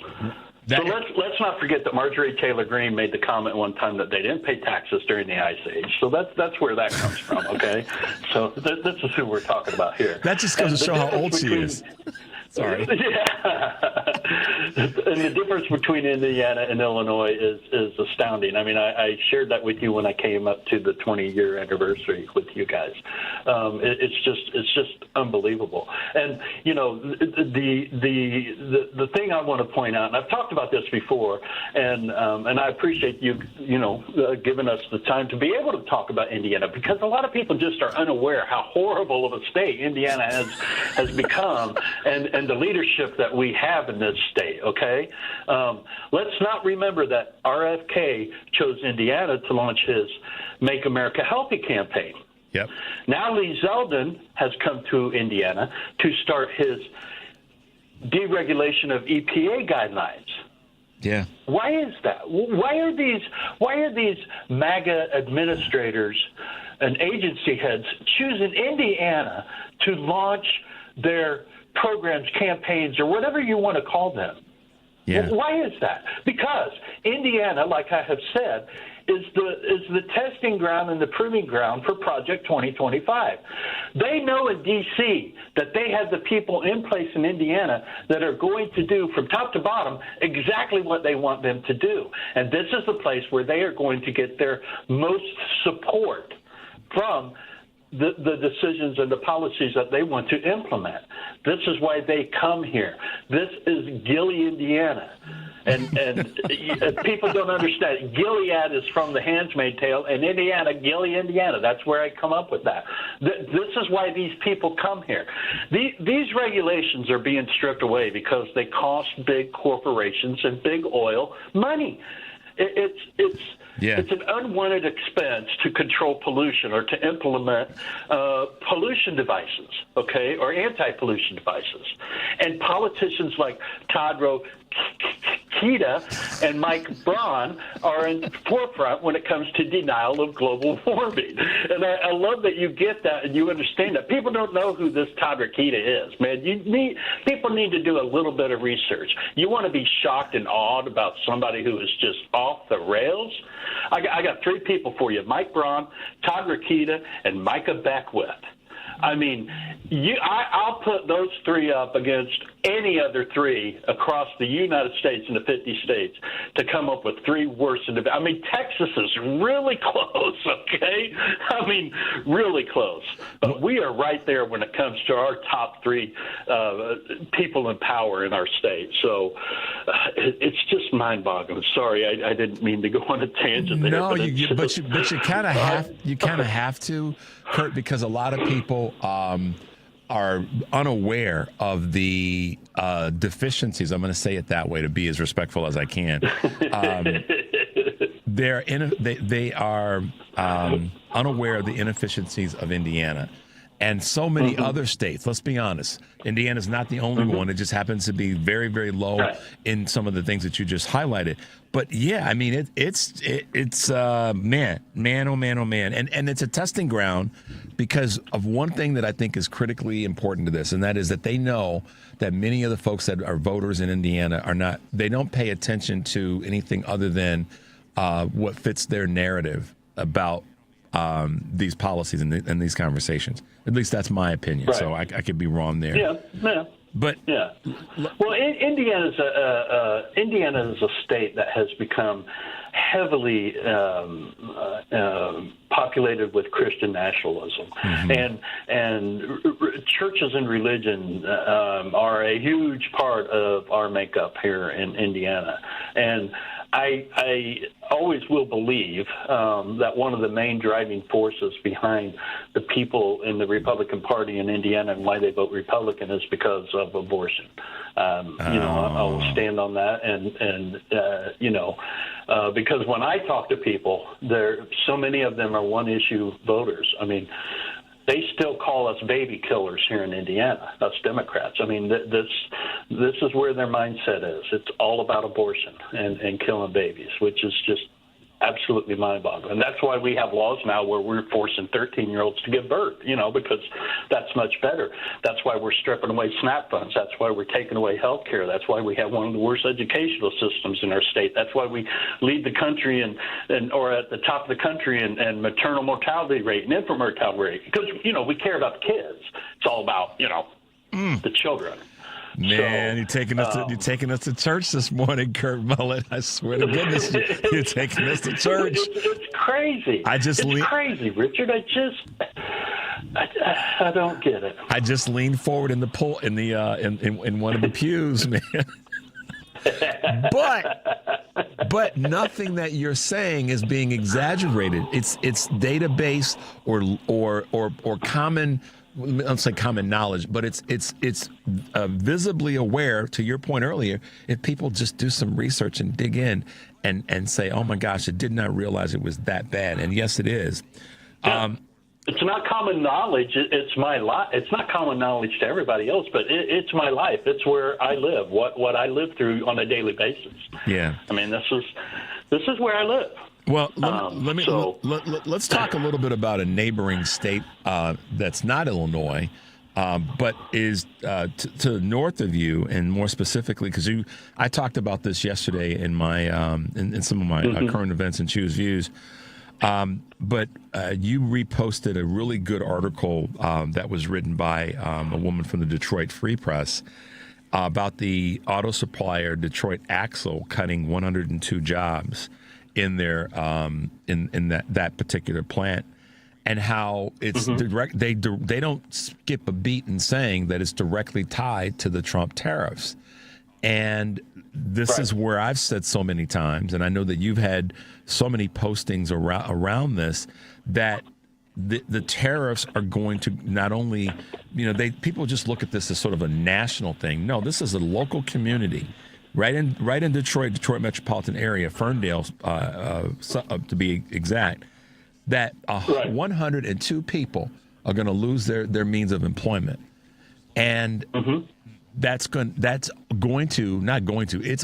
So let's not forget that Marjorie Taylor Greene made the comment one time that they didn't pay taxes during the Ice Age. So that's where that comes from, okay? So this is who we're talking about here. That just goes to show how old she is. Sorry. Yeah. And the difference between Indiana and Illinois is astounding. I mean, I shared that with you when I came up to the 20-year anniversary with you guys. It's just unbelieving. And the thing I want to point out, and I've talked about this before, and I appreciate you giving us the time to be able to talk about Indiana, because a lot of people just are unaware how horrible of a state Indiana has become, and the leadership that we have in this state, okay? Let's not remember that RFK chose Indiana to launch his Make America Healthy campaign. Yep. Now Lee Zeldin has come to Indiana to start his deregulation of EPA guidelines. Yeah. Why is that? Why are these MAGA administrators and agency heads choosing Indiana to launch their programs, campaigns, or whatever you want to call them? Yeah. Why is that? Because Indiana, like I have said, is the testing ground and the proving ground for Project 2025. They know in D.C. that they have the people in place in Indiana that are going to do from top to bottom exactly what they want them to do. And this is the place where they are going to get their most support from the decisions and the policies that they want to implement. This is why they come here. This is Gilly, Indiana. And people don't understand. Gilead is from the Handmaid's Tale, and Indiana, Gilly, Indiana. That's where I come up with that. This is why these people come here. These regulations are being stripped away because they cost big corporations and big oil money. It's an unwanted expense to control pollution or to implement pollution devices, okay, or anti-pollution devices. And politicians like Todd Rokita and Mike Braun are in the forefront when it comes to denial of global warming. And I love that you get that and you understand that. People don't know who this Todd Rokita is, man. People need to do a little bit of research. You want to be shocked and awed about somebody who is just off the rails? I got three people for you: Mike Braun, Todd Rokita, and Micah Beckwith. I mean, I'll put those three up against any other three across the United States and the 50 states to come up with three worst individuals. I mean, Texas is really close, okay? I mean, really close. But we are right there when it comes to our top three people in power in our state. So it's just mind-boggling. Sorry, I didn't mean to go on a tangent there. No, but you kind of have to, Kurt, because a lot of people are unaware of the deficiencies. I'm going to say it that way to be as respectful as I can. They are unaware of the inefficiencies of Indiana. And so many other states, let's be honest, Indiana's not the only one. It just happens to be very, very low in some of the things that you just highlighted. But yeah, I mean, it's man, oh man. And it's a testing ground because of one thing that I think is critically important to this, and that is that they know that many of the folks that are voters in Indiana they don't pay attention to anything other than what fits their narrative about these policies and these conversations. At least that's my opinion. Right. So I could be wrong there. Yeah. But well, Indiana is a state that has become heavily populated with Christian nationalism, and churches and religion are a huge part of our makeup here in Indiana, and I always will believe that one of the main driving forces behind the people in the Republican Party in Indiana and why they vote Republican is because of abortion. I'll stand on that, and because when I talk to people, so many of them are one-issue voters. I mean, they still call us baby killers here in Indiana, us Democrats. I mean, This is where their mindset is. It's all about abortion and killing babies, which is just absolutely mind-boggling. And that's why we have laws now where we're forcing 13-year-olds to give birth, because that's much better. That's why we're stripping away SNAP funds. That's why we're taking away health care. That's why we have one of the worst educational systems in our state. That's why we lead the country or at the top of the country in maternal mortality rate and infant mortality rate. Because, we care about the kids. It's all about, the children. Man, you're taking us to church this morning, Kurt Mullett. I swear to goodness, you're taking us to church. It's crazy. It's crazy, Richard. I don't get it. I just leaned forward in the poll in one of the pews, man. But nothing that you're saying is being exaggerated. It's database or common. I don't say common knowledge, but it's visibly aware. To your point earlier, if people just do some research and dig in and say, "Oh my gosh, I did not realize it was that bad," and yes, it is. It's not common knowledge. It's my life. It's not common knowledge to everybody else, but it's my life. It's where I live. What I live through on a daily basis. Yeah. I mean, this is where I live. Well, let's talk a little bit about a neighboring state that's not Illinois, but is to the north of you, and more specifically, because I talked about this yesterday in my in some of my current events and Choose Views. But you reposted a really good article that was written by a woman from the Detroit Free Press about the auto supplier Detroit Axle cutting 102 jobs in their in that particular plant, and how it's direct. They don't skip a beat in saying that it's directly tied to the Trump tariffs. And this is where I've said so many times, and I know that you've had so many postings around this, that the tariffs are going to not only, people just look at this as sort of a national thing. No, this is a local community, right in Detroit metropolitan area, Ferndale, to be exact, that 102 people are going to lose their means of employment, and it's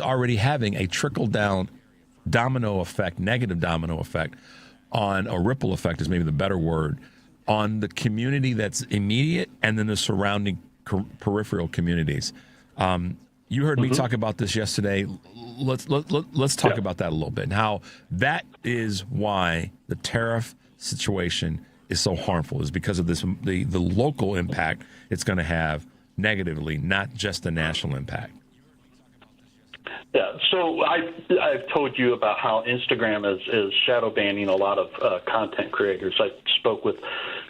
already having a trickle down domino effect, negative domino effect, on a ripple effect is maybe the better word, on the community that's immediate and then the surrounding peripheral communities. You heard me talk about this yesterday. Let's talk about that a little bit, and how that is why the tariff situation is so harmful, is because of this the local impact it's going to have negatively, not just the national impact. Yeah, so I've told you about how Instagram is shadow banning a lot of content creators. I spoke with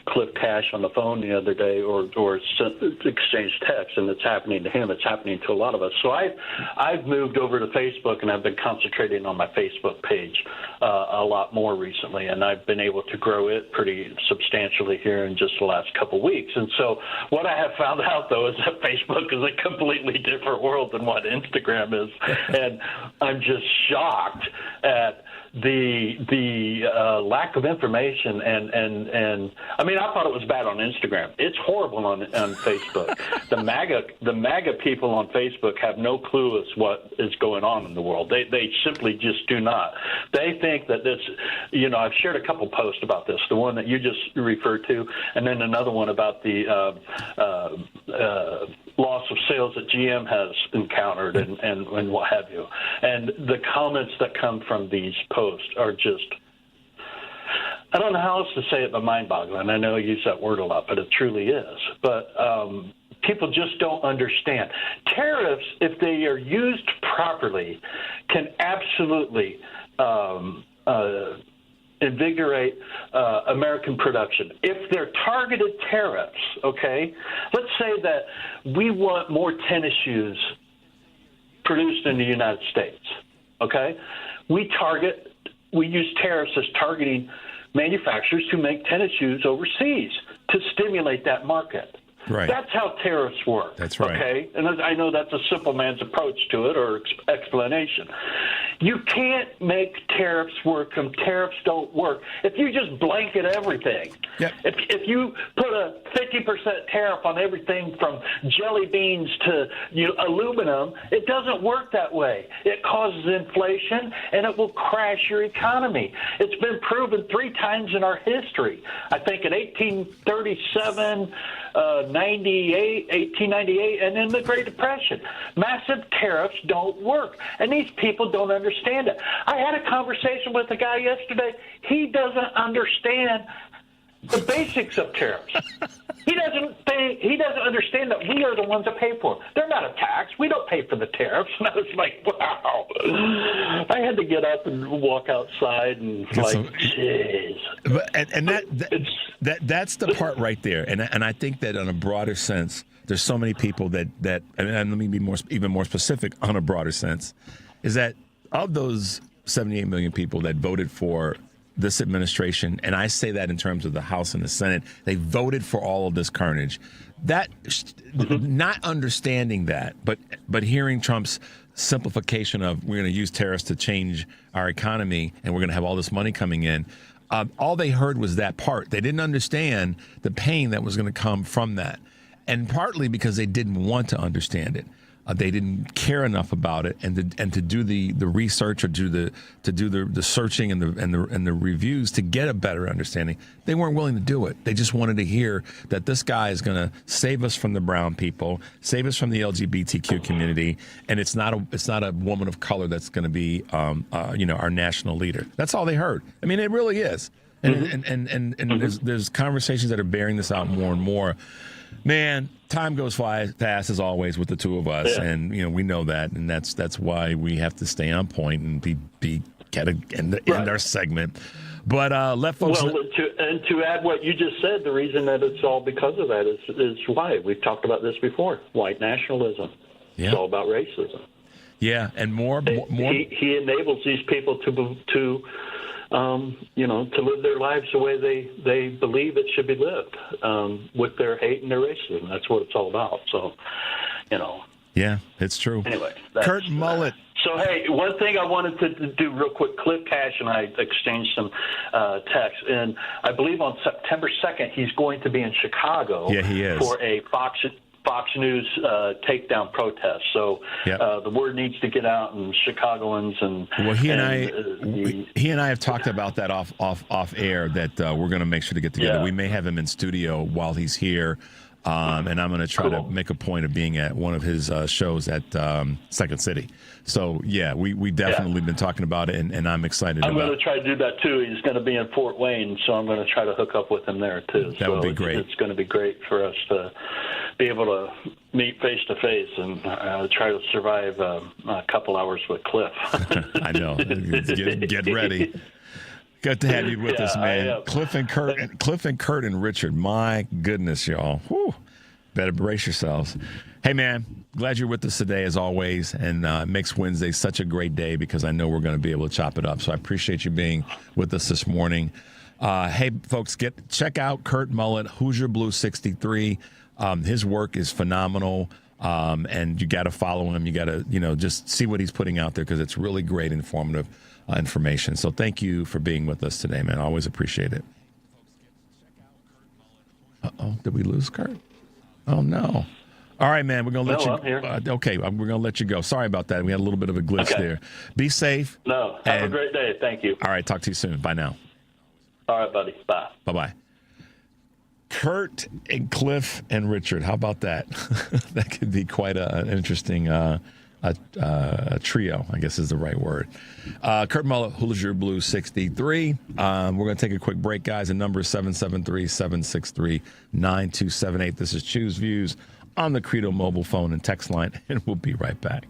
Cliff Cash on the phone the other day, or exchanged text, and it's happening to him. It's happening to a lot of us. So I've moved over to Facebook, and I've been concentrating on my Facebook page a lot more recently, and I've been able to grow it pretty substantially here in just the last couple weeks. And so what I have found out, though, is that Facebook is a completely different world than what Instagram is, and I'm just shocked at the lack of information, and I mean, I thought it was bad on Instagram. It's horrible on Facebook. The MAGA people on Facebook have no clue as what is going on in the world. They simply just do not. They think that this, I've shared a couple posts about this, the one that you just referred to, and then another one about the loss of sales that GM has encountered and what have you. And the comments that come from these posts are just, I don't know how else to say it but mind-boggling. I know I use that word a lot, but it truly is. But people just don't understand. Tariffs, if they are used properly, can absolutely invigorate American production. If they're targeted tariffs, okay, let's say that we want more tennis shoes produced in the United States, okay? We use tariffs as targeting manufacturers who make tennis shoes overseas to stimulate that market. Right. That's how tariffs work. That's right. Okay, and I know that's a simple man's approach to it, or explanation. You can't make tariffs work, and tariffs don't work. If you just blanket everything, if you put a 50% tariff on everything from jelly beans to aluminum, it doesn't work that way. It causes inflation, and it will crash your economy. It's been proven 3 times in our history. I think in 1837, 1898, and in the Great Depression. Massive tariffs don't work, and these people don't understand it. I had a conversation with a guy yesterday. He doesn't understand the basics of tariffs. He doesn't understand that we are the ones that pay for them. They're not a tax. We don't pay for the tariffs. And I was like, wow. I had to get up and walk outside and jeez. That's the part right there. And I think that on a broader sense, there's so many people that and let me be even more specific on a broader sense, is that of those 78 million people that voted for this administration, and I say that in terms of the House and the Senate, they voted for all of this carnage. That, not understanding that, but hearing Trump's simplification of we're going to use tariffs to change our economy and we're going to have all this money coming in, all they heard was that part. They didn't understand the pain that was going to come from that, and partly because they didn't want to understand it. They didn't care enough about it, and to do the research or to do the searching and the reviews to get a better understanding. They weren't willing to do it. They just wanted to hear that this guy is going to save us from the brown people, save us from the LGBTQ community, and it's not a woman of color that's going to be our national leader. That's all they heard. I mean, it really is. And there's conversations that are bearing this out more and more. Man, time goes fast as always with the two of us, and we know that, and that's why we have to stay on point and be end our segment. But let folks. Well, to add what you just said, the reason that it's all because of that is why we've talked about this before: white nationalism. Yeah. It's all about racism. Yeah, and more. He enables these people to live their lives the way they believe it should be lived, with their hate and their racism. That's what it's all about. So, Yeah, it's true. Anyway. Kurt Mullett. So, hey, one thing I wanted to do real quick, Cliff Cash and I exchanged some texts, and I believe on September 2nd he's going to be in Chicago he is. For a Fox News takedown protest. So the word needs to get out, and Chicagoans and he and I have talked about that off air that we're going to make sure to get together. We may have him in studio while he's here, and I'm going to try to make a point of being at one of his shows at Second City. So we definitely been talking about it, and I'm excited. I'm going to try to do that too. He's going to be in Fort Wayne, so I'm going to try to hook up with him there too. That would be great. It's going to be great for us to be able to meet face to face and try to survive a couple hours with Cliff. I know. Get ready. Good to have you with us, man. Cliff and Kurt and Richard. My goodness, y'all. Whew. Better brace yourselves. Hey, man, glad you're with us today, as always. And it makes Wednesday such a great day because I know we're going to be able to chop it up. So I appreciate you being with us this morning. Hey, folks, check out Kurt Mullett, Hoosier Blue 63. His work is phenomenal, and you got to follow him. You got to, just see what he's putting out there because it's really great, informative information. So thank you for being with us today, man. I always appreciate it. Uh-oh, did we lose Kurt? Oh, no. All right, man, we're going to let you. I'm here. Okay, we're going to let you go. Sorry about that. We had a little bit of a glitch there. Be safe. No, have a great day. Thank you. All right, talk to you soon. Bye now. All right, buddy. Bye. Bye-bye. Kurt and Cliff and Richard. How about that? That could be quite an interesting trio, I guess is the right word. Kurt Mullett, Hoosier Blue 63. We're going to take a quick break, guys. The number is 773-763-9278. This is Choose Views on the Credo mobile phone and text line, and we'll be right back.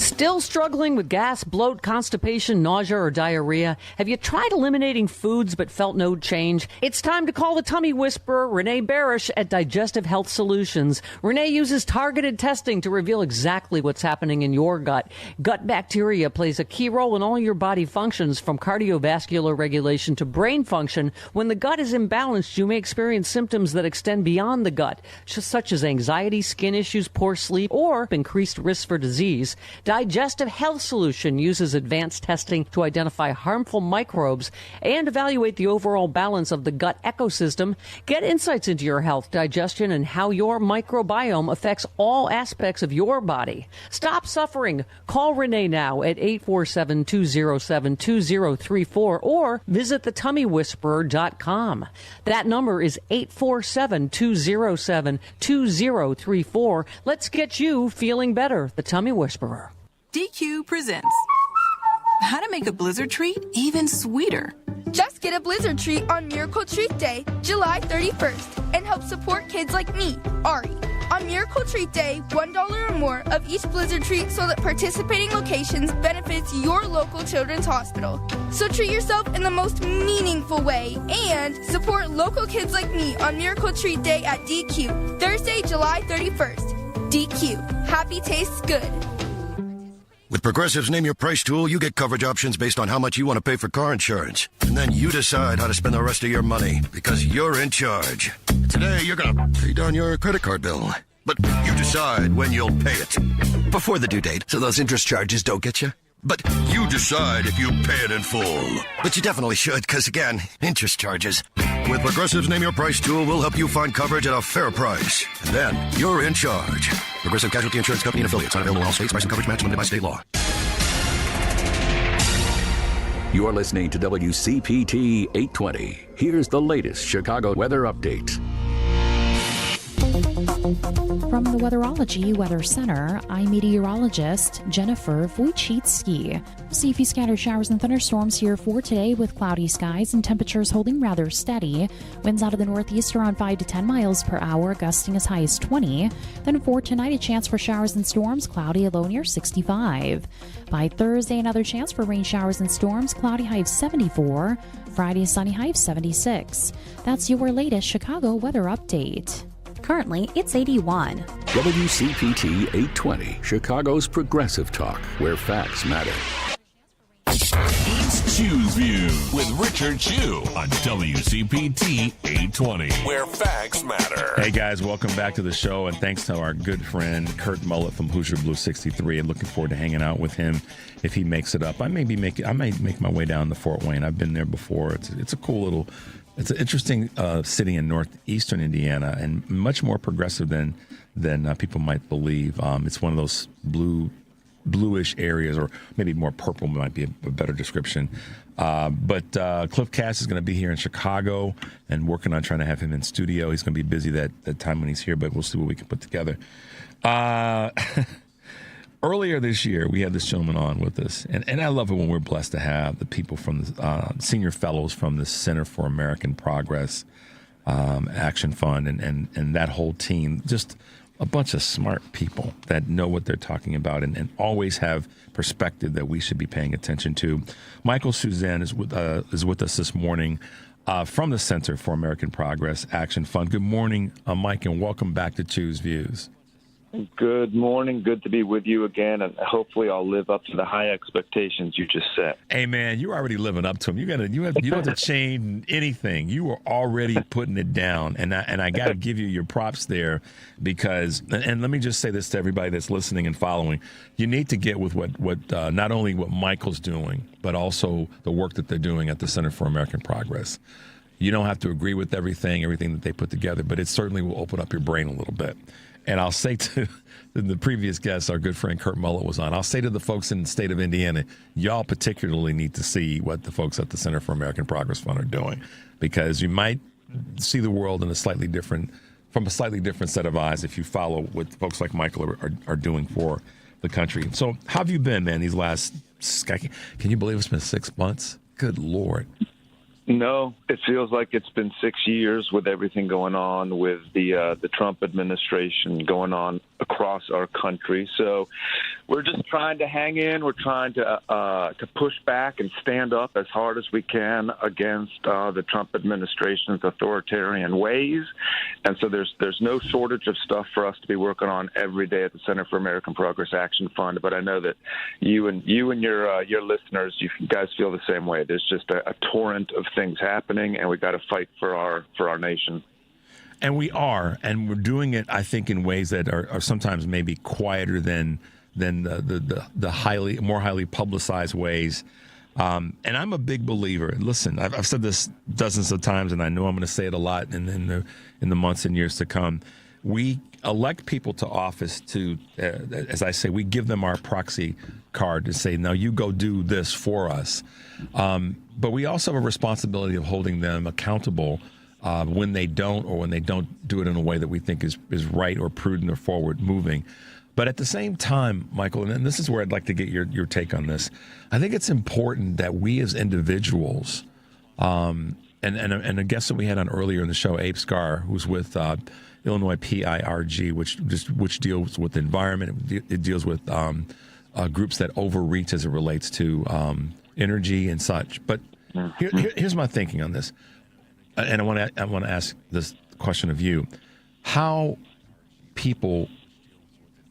Still struggling with gas, bloat, constipation, nausea, or diarrhea? Have you tried eliminating foods but felt no change? It's time to call the tummy whisperer, Renee Barish, at Digestive Health Solutions. Renee uses targeted testing to reveal exactly what's happening in your gut. Gut bacteria plays a key role in all your body functions, from cardiovascular regulation to brain function. When the gut is imbalanced, you may experience symptoms that extend beyond the gut, such as anxiety, skin issues, poor sleep, or increased risk for disease. Digestive Health Solution uses advanced testing to identify harmful microbes and evaluate the overall balance of the gut ecosystem. Get insights into your health, digestion, and how your microbiome affects all aspects of your body. Stop suffering. Call Renee now at 847-207-2034 or visit thetummywhisperer.com. That number is 847-207-2034. Let's get you feeling better. The Tummy Whisperer. DQ presents how to make a blizzard treat even sweeter. Just get a blizzard treat on Miracle Treat Day, July 31st, and help support kids like me, Ari. On Miracle Treat Day, $1 or more of each blizzard treat sold at participating locations benefits your local children's hospital. So treat yourself in the most meaningful way and support local kids like me on Miracle Treat Day at DQ, Thursday, July 31st. DQ, happy tastes good. With Progressive's Name Your Price tool, you get coverage options based on how much you want to pay for car insurance. And then you decide how to spend the rest of your money, because you're in charge. Today, you're going to pay down your credit card bill. But you decide when you'll pay it. Before the due date, so those interest charges don't get you. But you decide if you pay it in full. But you definitely should, because again, interest charges. With Progressive's Name Your Price tool, we'll help you find coverage at a fair price. And then you're in charge. Progressive Casualty Insurance Company and affiliates. Not available in all states. Price and coverage match limited by state law. You're listening to WCPT 820. Here's the latest Chicago weather update. From the Weatherology Weather Center, I'm meteorologist Jennifer Wojcicki. We'll see a few scattered showers and thunderstorms here for today with cloudy skies and temperatures holding rather steady. Winds out of the northeast around 5 to 10 miles per hour, gusting as high as 20. Then for tonight, a chance for showers and storms, cloudy, a low near 65. By Thursday, another chance for rain showers and storms, cloudy, high of 74. Friday, sunny, high of 76. That's your latest Chicago weather update. Currently, it's 81. WCPT 820, Chicago's progressive talk, where facts matter. It's Chew's View with Richard Chew on WCPT 820, where facts matter. Hey guys, welcome back to the show, and thanks to our good friend Kurt Mullett from Hoosier Blue 63. And looking forward to hanging out with him if he makes it up. I might make my way down to Fort Wayne. I've been there before. It's a cool little. It's an interesting city in northeastern Indiana, and much more progressive than people might believe. It's one of those bluish areas, or maybe more purple might be a better description. But Cliff Cass is going to be here in Chicago and working on trying to have him in studio. He's going to be busy that time when he's here, but we'll see what we can put together. Earlier this year, we had this gentleman on with us, and I love it when we're blessed to have the people from the senior fellows from the Center for American Progress Action Fund and that whole team, just a bunch of smart people that know what they're talking about and always have perspective that we should be paying attention to. Michael Suzanne is with us this morning from the Center for American Progress Action Fund. Good morning, Mike, and welcome back to Chew's Views. Good morning. Good to be with you again, and hopefully I'll live up to the high expectations you just set. Hey, man, you're already living up to them. You don't have to change anything. You were already putting it down, and I got to give you your props there because. And let me just say this to everybody that's listening and following: you need to get with what not only what Michael's doing, but also the work that they're doing at the Center for American Progress. You don't have to agree with everything that they put together, but it certainly will open up your brain a little bit. And I'll say to the previous guest, our good friend Kurt Mullett was on, I'll say to the folks in the state of Indiana, y'all particularly need to see what the folks at the Center for American Progress Fund are doing, because you might see the world in a slightly different set of eyes if you follow what folks like Michael are doing for the country. So how have you been, man, these last, can you believe it's been 6 months? Good Lord. No, it feels like it's been 6 years with everything going on with the Trump administration going on across our country. So We're just trying to hang in. We're trying to push back and stand up as hard as we can against the Trump administration's authoritarian ways. And so there's no shortage of stuff for us to be working on every day at the Center for American Progress Action Fund. But I know that you and your listeners, you guys feel the same way. There's just a torrent of things happening, and we got to fight for our nation. And we are, and we're doing it, I think, in ways that are sometimes maybe quieter than the more highly publicized ways. And I'm a big believer. Listen, I've said this dozens of times, and I know I'm going to say it a lot in the months and years to come. We elect people to office to, as I say, we give them our proxy card to say, now you go do this for us. But we also have a responsibility of holding them accountable when they don't, or when they don't do it in a way that we think is right or prudent or forward moving. But at the same time, Michael, and this is where I'd like to get your take on this, I think it's important that we as individuals, and a guest that we had on earlier in the show, Abe Scarr, who's with Illinois PIRG, which deals with the environment. It deals with groups that overreach as it relates to energy and such. But here's my thinking on this, and I want to ask this question of you: how people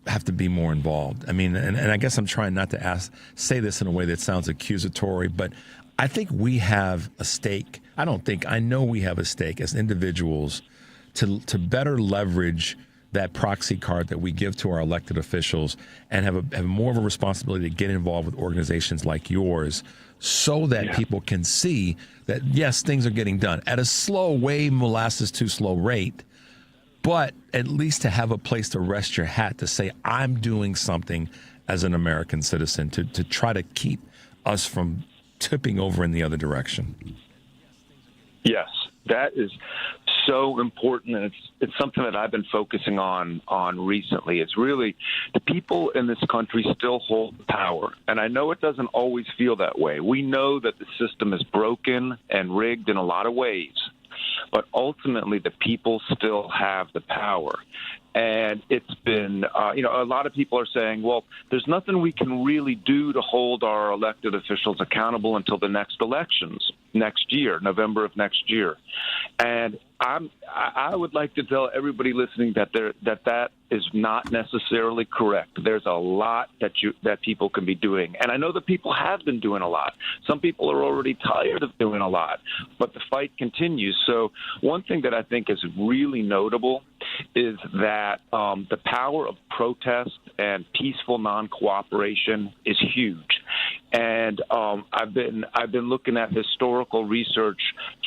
have to be more involved. I mean, and I guess I'm trying not to say this in a way that sounds accusatory, but I think we have a stake. I know we have a stake as individuals to better leverage that proxy card that we give to our elected officials, and have more of a responsibility to get involved with organizations like yours, so that people can see that, yes, things are getting done at a slow, way molasses too slow rate, but at least to have a place to rest your hat, to say, I'm doing something as an American citizen to try to keep us from tipping over in the other direction. Yes, that is so important, and it's something that I've been focusing on recently. It's really the people in this country still hold the power, and I know it doesn't always feel that way. We know that the system is broken and rigged in a lot of ways, but ultimately the people still have the power. And it's been, a lot of people are saying, well, there's nothing we can really do to hold our elected officials accountable until the next elections next year, November of next year. And I would like to tell everybody listening that is not necessarily correct. There's a lot that people can be doing. And I know that people have been doing a lot. Some people are already tired of doing a lot, but the fight continues. So one thing that I think is really notable is that the power of protest and peaceful non-cooperation is huge. And I've been looking at historical research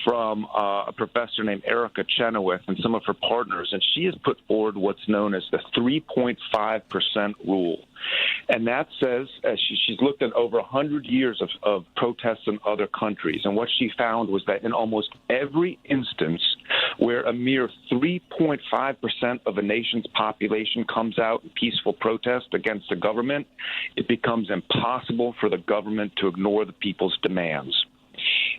from a professor named Erica Chenoweth and some of her partners, and she has put forward what's known as the 3.5% rule. And that says, she's looked at over 100 years of protests in other countries, and what she found was that in almost every instance where a mere 3.5% of a nation's population comes out in peaceful protest against the government, it becomes impossible for the government to ignore the people's demands.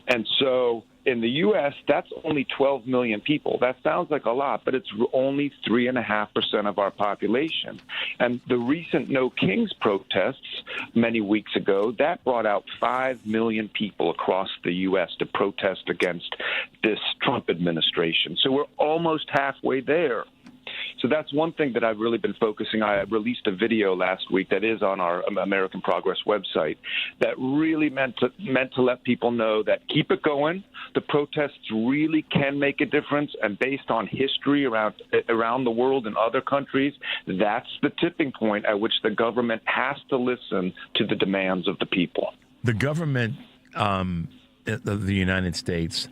And so in the U.S., that's only 12 million people. That sounds like a lot, but it's only 3.5% of our population. And the recent No Kings protests many weeks ago, that brought out 5 million people across the U.S. to protest against this Trump administration. So we're almost halfway there. So that's one thing that I've really been focusing on. I released a video last week that is on our American Progress website that really meant to let people know that keep it going. The protests really can make a difference, and based on history around the world and other countries, that's the tipping point at which the government has to listen to the demands of the people. The government of the United States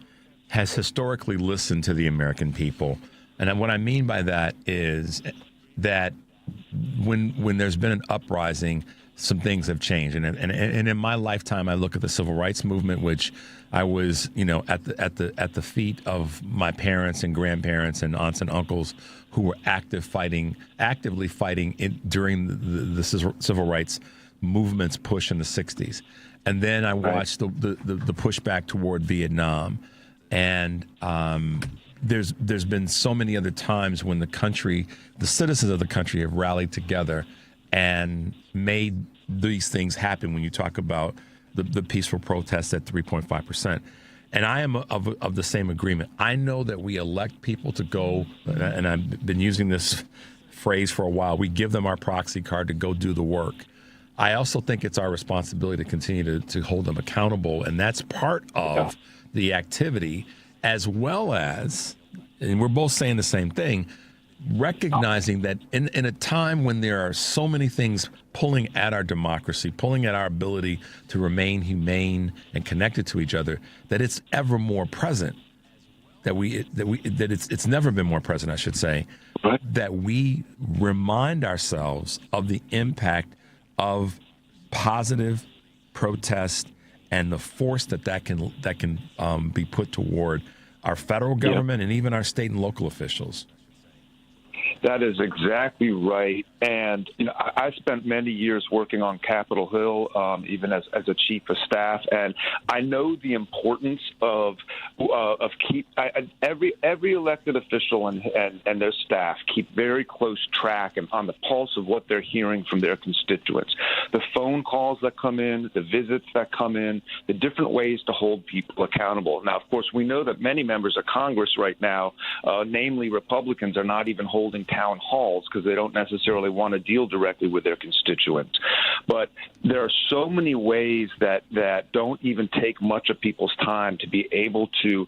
has historically listened to the American people. And what I mean by that is that when there's been an uprising, some things have changed. And in my lifetime, I look at the civil rights movement, which I was, at the feet of my parents and grandparents and aunts and uncles who were actively fighting during the civil rights movement's push in the 60s. And then I watched the pushback toward Vietnam. And there's been so many other times when the citizens of the country have rallied together and made these things happen when you talk about the peaceful protests at 3.5%. And I am of the same agreement. I know that we elect people to go, and I've been using this phrase for a while, we give them our proxy card to go do the work. I also think it's our responsibility to continue to hold them accountable, and that's part of the activity, as well as, and we're both saying the same thing, recognizing that in a time when there are so many things pulling at our democracy, pulling at our ability to remain humane and connected to each other, that it's ever more present, that it's never been more present, I should say, that we remind ourselves of the impact of positive protest and the force that can be put toward our federal government and even our state and local officials. That is exactly right. And, I spent many years working on Capitol Hill, even as a chief of staff. And I know the importance of every elected official and their staff keep very close track and on the pulse of what they're hearing from their constituents. The phone calls that come in, the visits that come in, the different ways to hold people accountable. Now, of course, we know that many members of Congress right now, namely Republicans, are not even holding town halls because they don't necessarily want to deal directly with their constituents. But there are so many ways that don't even take much of people's time to be able to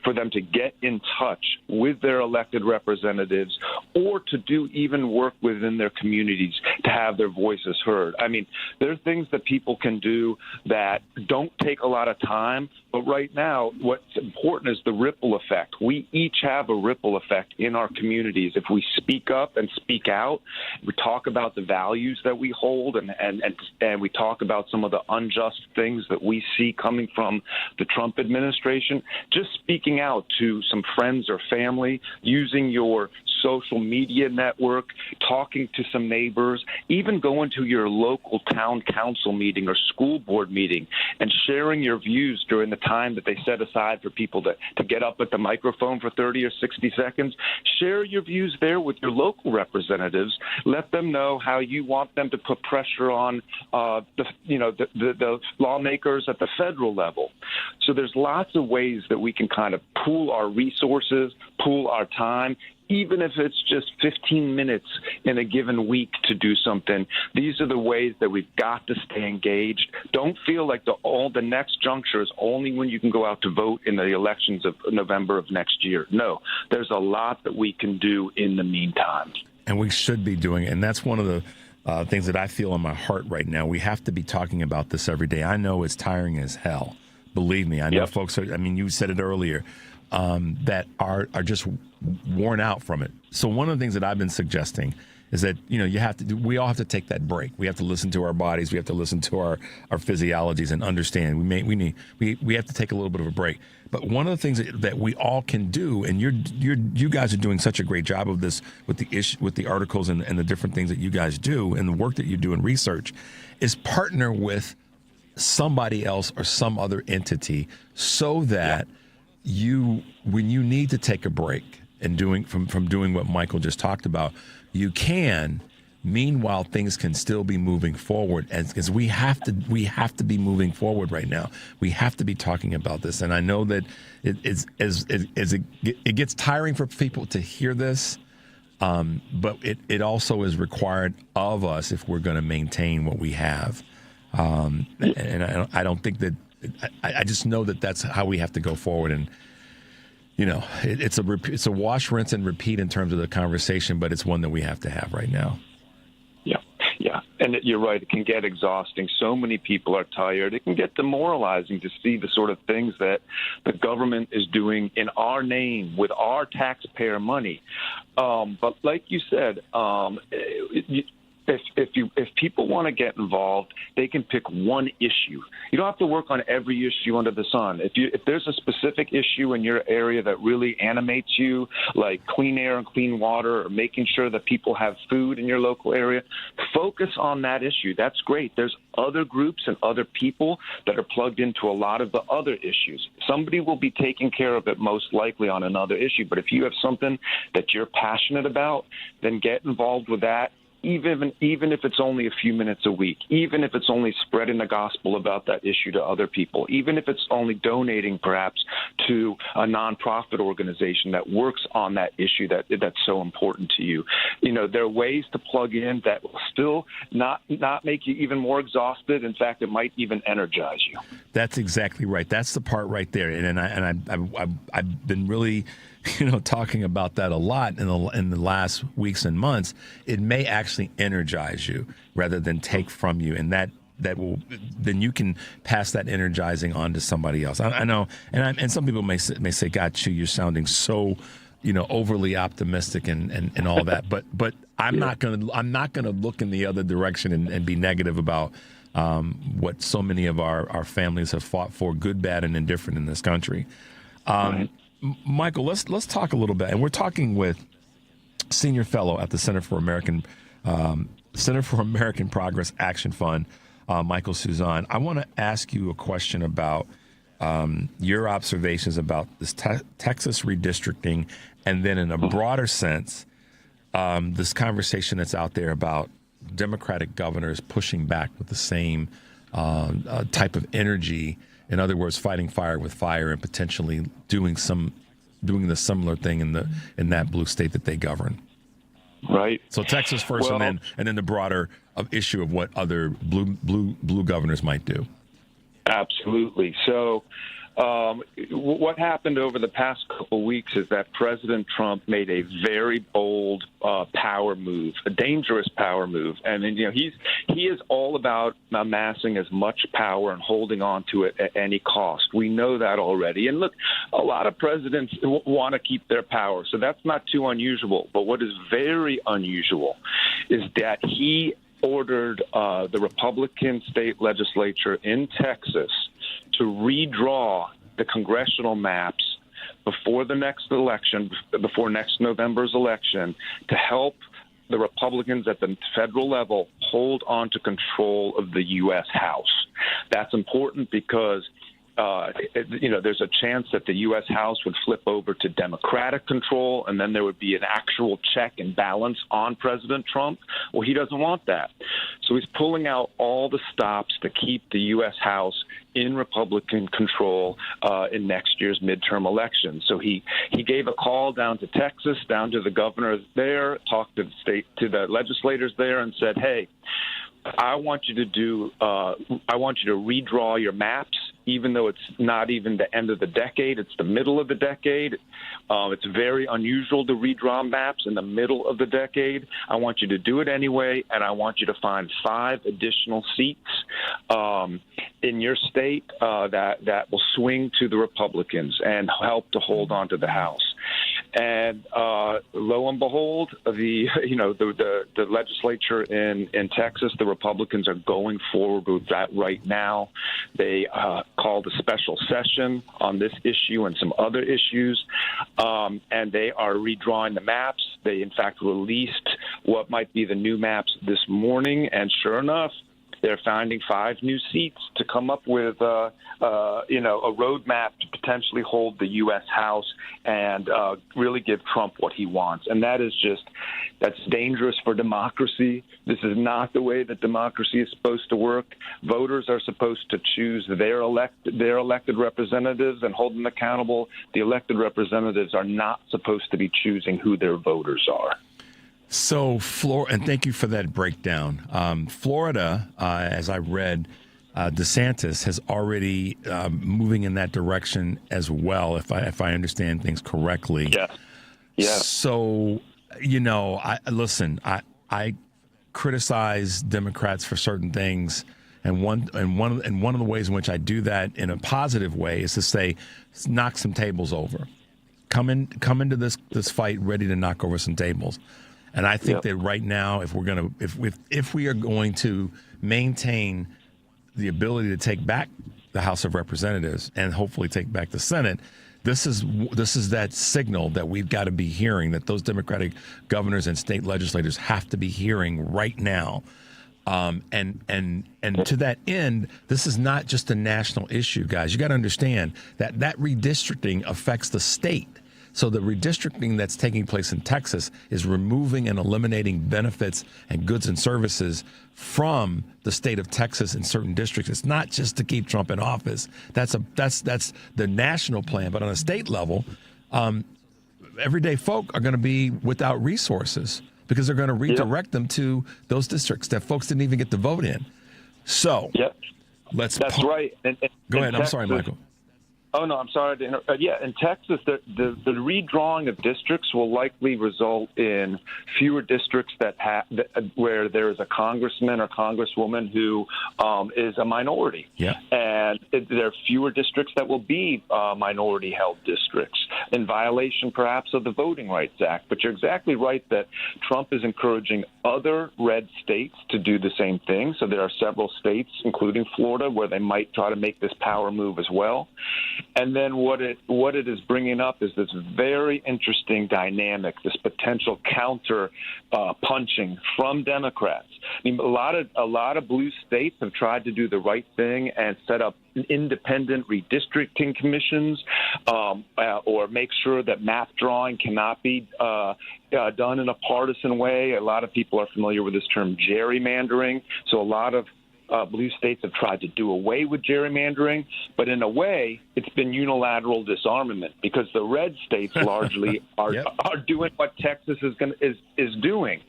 for them to get in touch with their elected representatives or to do even work within their communities to have their voices heard. I mean, there are things that people can do that don't take a lot of time, but right now what's important is the ripple effect. We each have a ripple effect in our communities. If we speak up and speak out, we talk about the values that we hold and we talk about some of the unjust things that we see coming from the Trump administration, just speaking out to some friends or family, using your social media network, talking to some neighbors, even going to your local town council meeting or school board meeting and sharing your views during the time that they set aside for people to get up at the microphone for 30 or 60 seconds. Share your views there with your local representatives. Let them know how you want them to put pressure on the lawmakers at the federal level. So there's lots of ways that we can kind of pool our resources, pool our time, even if it's just 15 minutes in a given week to do something. These are the ways that we've got to stay engaged. Don't feel like the next juncture is only when you can go out to vote in the elections of November of next year. No, there's a lot that we can do in the meantime. And we should be doing it. And that's one of the things that I feel in my heart right now. We have to be talking about this every day. I know it's tiring as hell. Believe me. I know folks are, you said it earlier, that are just worn out from it. So one of the things that I've been suggesting is that, we all have to take that break. We have to listen to our bodies. We have to listen to our physiologies and understand. We have to take a little bit of a break. But one of the things that we all can do, and you guys are doing such a great job of this with the articles and the different things that you guys do and the work that you do in research, is partner with somebody else or some other entity so that when you need to take a break and from doing what Michael just talked about, you can. Meanwhile, things can still be moving forward, because we have to be moving forward right now. We have to be talking about this, and I know that it gets tiring for people to hear this, but it also is required of us if we're going to maintain what we have. And I don't think that. I just know that that's how we have to go forward, and it's a wash, rinse, and repeat in terms of the conversation, but it's one that we have to have right now. Yeah, and you're right. It can get exhausting. So many people are tired. It can get demoralizing to see the sort of things that the government is doing in our name with our taxpayer money. But like you said, if people want to get involved, they can pick one issue. You don't have to work on every issue under the sun. If there's a specific issue in your area that really animates you, like clean air and clean water, or making sure that people have food in your local area, focus on that issue. That's great. There's other groups and other people that are plugged into a lot of the other issues. Somebody will be taking care of it most likely on another issue. But if you have something that you're passionate about, then get involved with that. even if it's only a few minutes a week, even if it's only spreading the gospel about that issue to other people, even if it's only donating perhaps to a nonprofit organization that works on that issue that's so important to you. You know, there are ways to plug in that will still not make you even more exhausted. In fact, it might even energize you. That's exactly right. That's the part right there. And I've been really, talking about that a lot in the last weeks and months. It may actually energize you rather than take from you, and that will, then you can pass that energizing on to somebody else. I know, and some people may say, "God, Chew, you're sounding so, overly optimistic and all that." But I'm not gonna look in the other direction and be negative about what so many of our families have fought for, good, bad, and indifferent in this country. Michael, let's talk a little bit, and we're talking with senior fellow at the Center for American Progress Action Fund, Michael Sozan. I want to ask you a question about your observations about this Texas redistricting, and then in a broader sense, this conversation that's out there about Democratic governors pushing back with the same type of energy. In other words, fighting fire with fire and potentially doing the similar thing in that blue state that they govern. Right. So Texas first, and then the broader issue of what other blue governors might do. Absolutely. So what happened over the past couple of weeks is that President Trump made a very bold power move, a dangerous power move. And he is all about amassing as much power and holding on to it at any cost. We know that already. And look, a lot of presidents want to keep their power, so that's not too unusual. But what is very unusual is that he ordered the Republican state legislature in Texas to redraw the congressional maps before the next election, before next November's election, to help the Republicans at the federal level hold on to control of the U.S. House. That's important because there's a chance that the U.S. House would flip over to Democratic control, and then there would be an actual check and balance on President Trump. Well, he doesn't want that. So he's pulling out all the stops to keep the U.S. House in Republican control in next year's midterm elections. So he gave a call down to Texas, down to the governor there, talked to the legislators there, and said, "Hey, I want you to redraw your maps, even though it's not even the end of the decade, it's the middle of the decade. It's very unusual to redraw maps in the middle of the decade. I want you to do it anyway, and I want you to find 5 additional seats in your state that will swing to the Republicans and help to hold on to the House." And lo and behold, the legislature in Texas, the Republicans are going forward with that right now. They called a special session on this issue and some other issues, and they are redrawing the maps. They, in fact, released what might be the new maps this morning, and sure enough, they're finding 5 new seats to come up with, a roadmap to potentially hold the U.S. House and really give Trump what he wants. And that's dangerous for democracy. This is not the way that democracy is supposed to work. Voters are supposed to choose their elected representatives and hold them accountable. The elected representatives are not supposed to be choosing who their voters are. So, and thank you for that breakdown. Florida, as I read, DeSantis has already moving in that direction as well, if I understand things correctly. Yeah. So, I criticize Democrats for certain things, and one of the ways in which I do that in a positive way is to say, knock some tables over. Come into this fight ready to knock over some tables. And I think that right now, if we are going to maintain the ability to take back the House of Representatives and hopefully take back the Senate, this is that signal that we've got to be hearing, that those Democratic governors and state legislators have to be hearing right now. And to that end, this is not just a national issue, guys. You got to understand that redistricting affects the state. So the redistricting that's taking place in Texas is removing and eliminating benefits and goods and services from the state of Texas in certain districts. It's not just to keep Trump in office. That's the national plan. But on a state level, everyday folk are going to be without resources because they're going to redirect them to those districts that folks didn't even get to vote in. So that's right. And go ahead. Texas, I'm sorry, Michael. Oh, no, I'm sorry to interrupt. In Texas, the redrawing of districts will likely result in fewer districts where there is a congressman or congresswoman who is a minority. Yeah. And there are fewer districts that will be minority-held districts in violation, perhaps, of the Voting Rights Act. But you're exactly right that Trump is encouraging other red states to do the same thing. So there are several states, including Florida, where they might try to make this power move as well. And then what it is bringing up is this very interesting dynamic, this potential counter punching from Democrats. I mean, a lot of blue states have tried to do the right thing and set up independent redistricting commissions or make sure that map drawing cannot be done in a partisan way. A lot of people are familiar with this term gerrymandering. So a lot of blue states have tried to do away with gerrymandering, but in a way, it's been unilateral disarmament because the red states largely are doing what Texas is doing.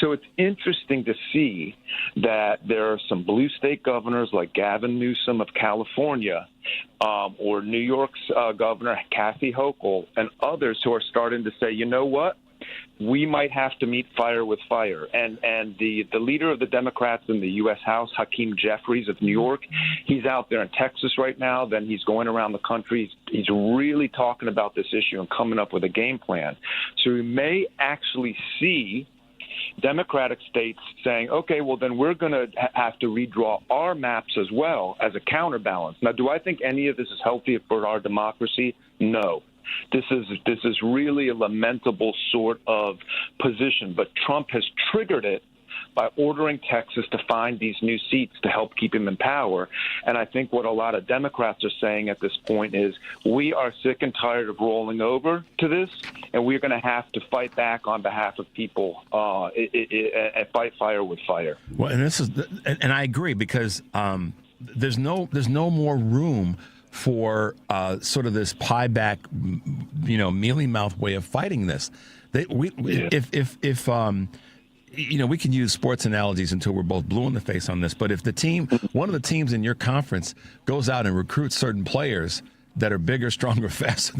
So it's interesting to see that there are some blue state governors like Gavin Newsom of California, or New York's Governor Kathy Hochul, and others who are starting to say, you know what? We might have to meet fire with fire. And the leader of the Democrats in the U.S. House, Hakeem Jeffries of New York, he's out there in Texas right now. Then he's going around the country. He's really talking about this issue and coming up with a game plan. So we may actually see Democratic states saying, okay, well, then we're going to have to redraw our maps as well as a counterbalance. Now, do I think any of this is healthy for our democracy? No. This is really a lamentable sort of position, but Trump has triggered it by ordering Texas to find these new seats to help keep him in power. And I think what a lot of Democrats are saying at this point is we are sick and tired of rolling over to this, and we're going to have to fight back on behalf of people and fight fire with fire. Well, and I agree because there's no more room for sort of this pie back, mealy mouth way of fighting this. We can use sports analogies until we're both blue in the face on this. But if one of the teams in your conference goes out and recruits certain players that are bigger, stronger, faster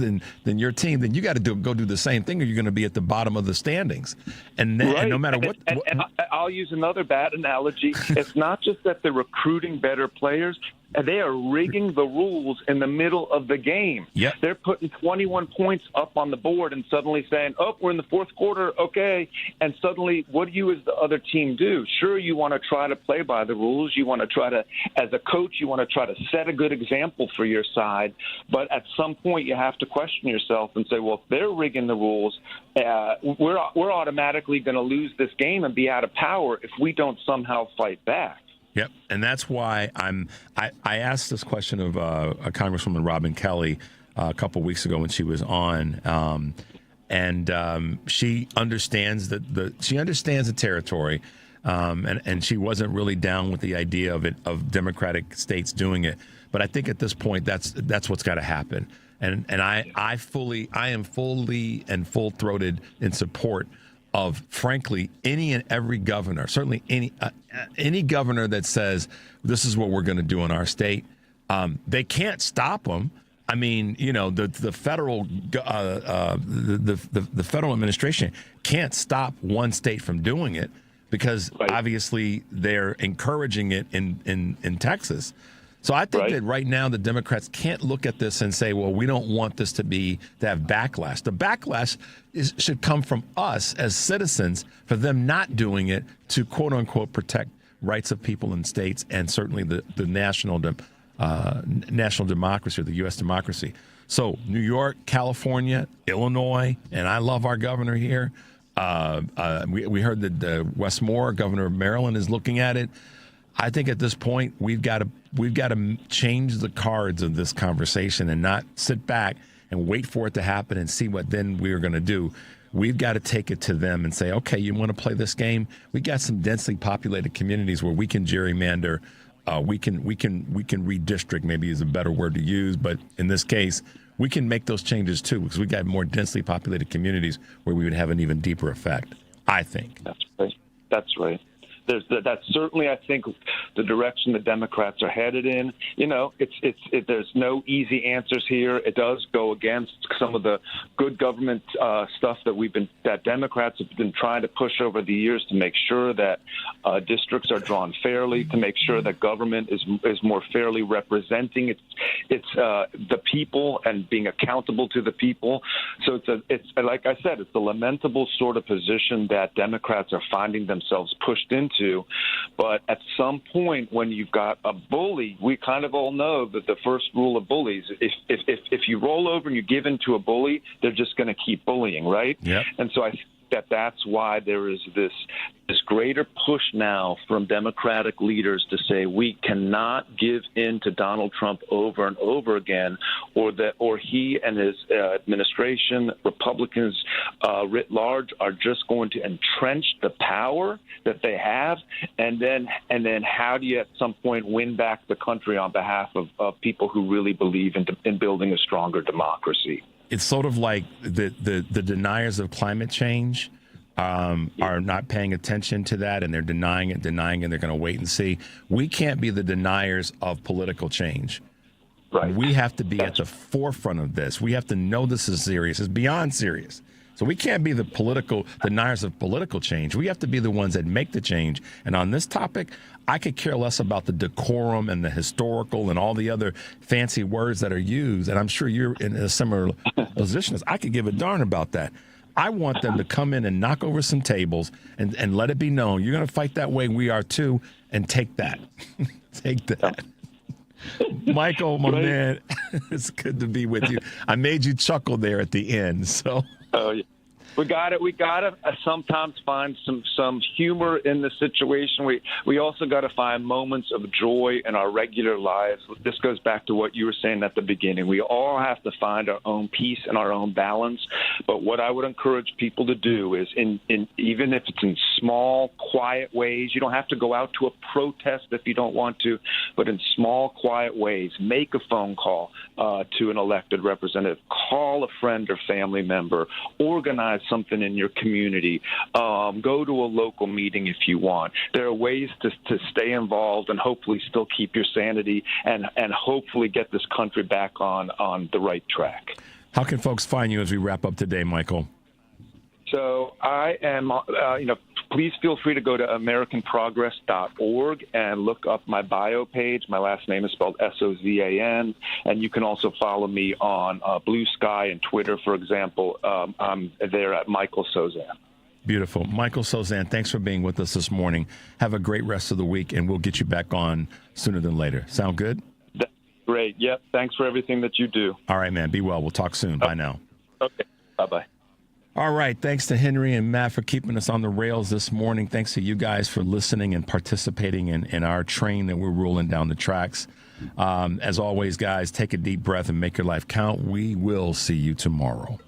than your team, then you got to go do the same thing, or you're going to be at the bottom of the standings. And no matter what. And I'll use another bad analogy. It's not just that they're recruiting better players. They are rigging the rules in the middle of the game. Yep. They're putting 21 points up on the board and suddenly saying, oh, we're in the fourth quarter, okay. And suddenly, what do you as the other team do? Sure, you want to try to play by the rules. You want to try to, as a coach, you want to try to set a good example for your side. But at some point, you have to question yourself and say, well, if they're rigging the rules, we're automatically going to lose this game and be out of power if we don't somehow fight back. Yep, and that's why I asked this question of a Congresswoman Robin Kelly a couple weeks ago when she was on, and she understands the territory, and she wasn't really down with the idea of Democratic states doing it. But I think at this point that's what's got to happen, and I am fully and full-throated in support of, frankly, any and every governor, certainly any governor that says this is what we're going to do in our state. They can't stop them. I mean, the federal the federal administration can't stop one state from doing it because obviously they're encouraging it in Texas. So I think that right now the Democrats can't look at this and say, well, we don't want this to have backlash. The backlash should come from us as citizens for them not doing it to, quote unquote, protect rights of people in states and certainly the national democracy or the U.S. democracy. So New York, California, Illinois, and I love our governor here. We heard that Wes Moore, governor of Maryland, is looking at it. I think at this point we've got to change the cards of this conversation and not sit back and wait for it to happen and see what then we're going to do. We've got to take it to them and say, okay, you want to play this game? We got some densely populated communities where we can gerrymander. We can redistrict, maybe is a better word to use, but in this case, we can make those changes too, because we got more densely populated communities where we would have an even deeper effect, I think. That's right. That's certainly, I think, the direction the Democrats are headed in. There's no easy answers here. It does go against some of the good government stuff that Democrats have been trying to push over the years to make sure that districts are drawn fairly, to make sure that government is more fairly representing it's the people and being accountable to the people. So it's like I said, it's a lamentable sort of position that Democrats are finding themselves pushed into. But at some point, when you've got a bully, we kind of all know that the first rule of bullies, if you roll over and you give in to a bully, they're just going to keep bullying, right? Yep. And so I think that's why there is this greater push now from Democratic leaders to say we cannot give in to Donald Trump over and over again, or he and his administration, Republicans writ large, are just going to entrench the power that they have, and then how do you at some point win back the country on behalf of people who really believe in building a stronger democracy? It's sort of like the deniers of climate change are not paying attention to that, and they're denying it, and they're going to wait and see. We can't be the deniers of political change. Right. We have to be at the forefront of this. We have to know this is serious. It's beyond serious. So we can't be the deniers of political change. We have to be the ones that make the change. And on this topic, I could care less about the decorum and the historical and all the other fancy words that are used. And I'm sure you're in a similar position as I could give a darn about that. I want them to come in and knock over some tables and let it be known you're going to fight that way. We are too. And take that. Take that. Michael, my man, it's good to be with you. I made you chuckle there at the end. So. Oh, yeah. We got to sometimes find some humor in the situation. We also got to find moments of joy in our regular lives. This goes back to what you were saying at the beginning. We all have to find our own peace and our own balance. But what I would encourage people to do is, even if it's in small, quiet ways, you don't have to go out to a protest if you don't want to, but in small, quiet ways, make a phone call to an elected representative, call a friend or family member, organize something in your community, go to a local meeting if you want. There are ways to stay involved and hopefully still keep your sanity and hopefully get this country back on the right track. How can folks find you as we wrap up today, Michael? So I am, please feel free to go to AmericanProgress.org and look up my bio page. My last name is spelled Sozan, and you can also follow me on Blue Sky and Twitter, for example. I'm there at Michael Sozan. Beautiful. Michael Sozan, thanks for being with us this morning. Have a great rest of the week, and we'll get you back on sooner than later. Sound good? Great. Yep. Thanks for everything that you do. All right, man. Be well. We'll talk soon. Bye now. Okay. Bye-bye. All right. Thanks to Henry and Matt for keeping us on the rails this morning. Thanks to you guys for listening and participating in our train that we're rolling down the tracks. As always, guys, take a deep breath and make your life count. We will see you tomorrow.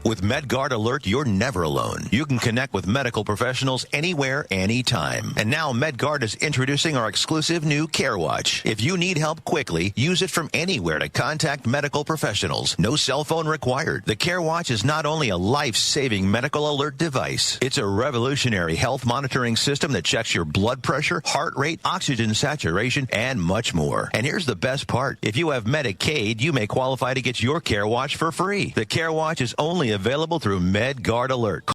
With MedGuard Alert, you're never alone. You can connect with medical professionals anywhere, anytime. And now MedGuard is introducing our exclusive new Care Watch. If you need help quickly, use it from anywhere to contact medical professionals. No cell phone required. The Care Watch is not only a life-saving medical alert device, it's a revolutionary health monitoring system that checks your blood pressure, heart rate, oxygen saturation, and much more. And here's the best part. If you have Medicaid, you may qualify to get your Care Watch for free. The Care Watch is only available through MedGuard Alert.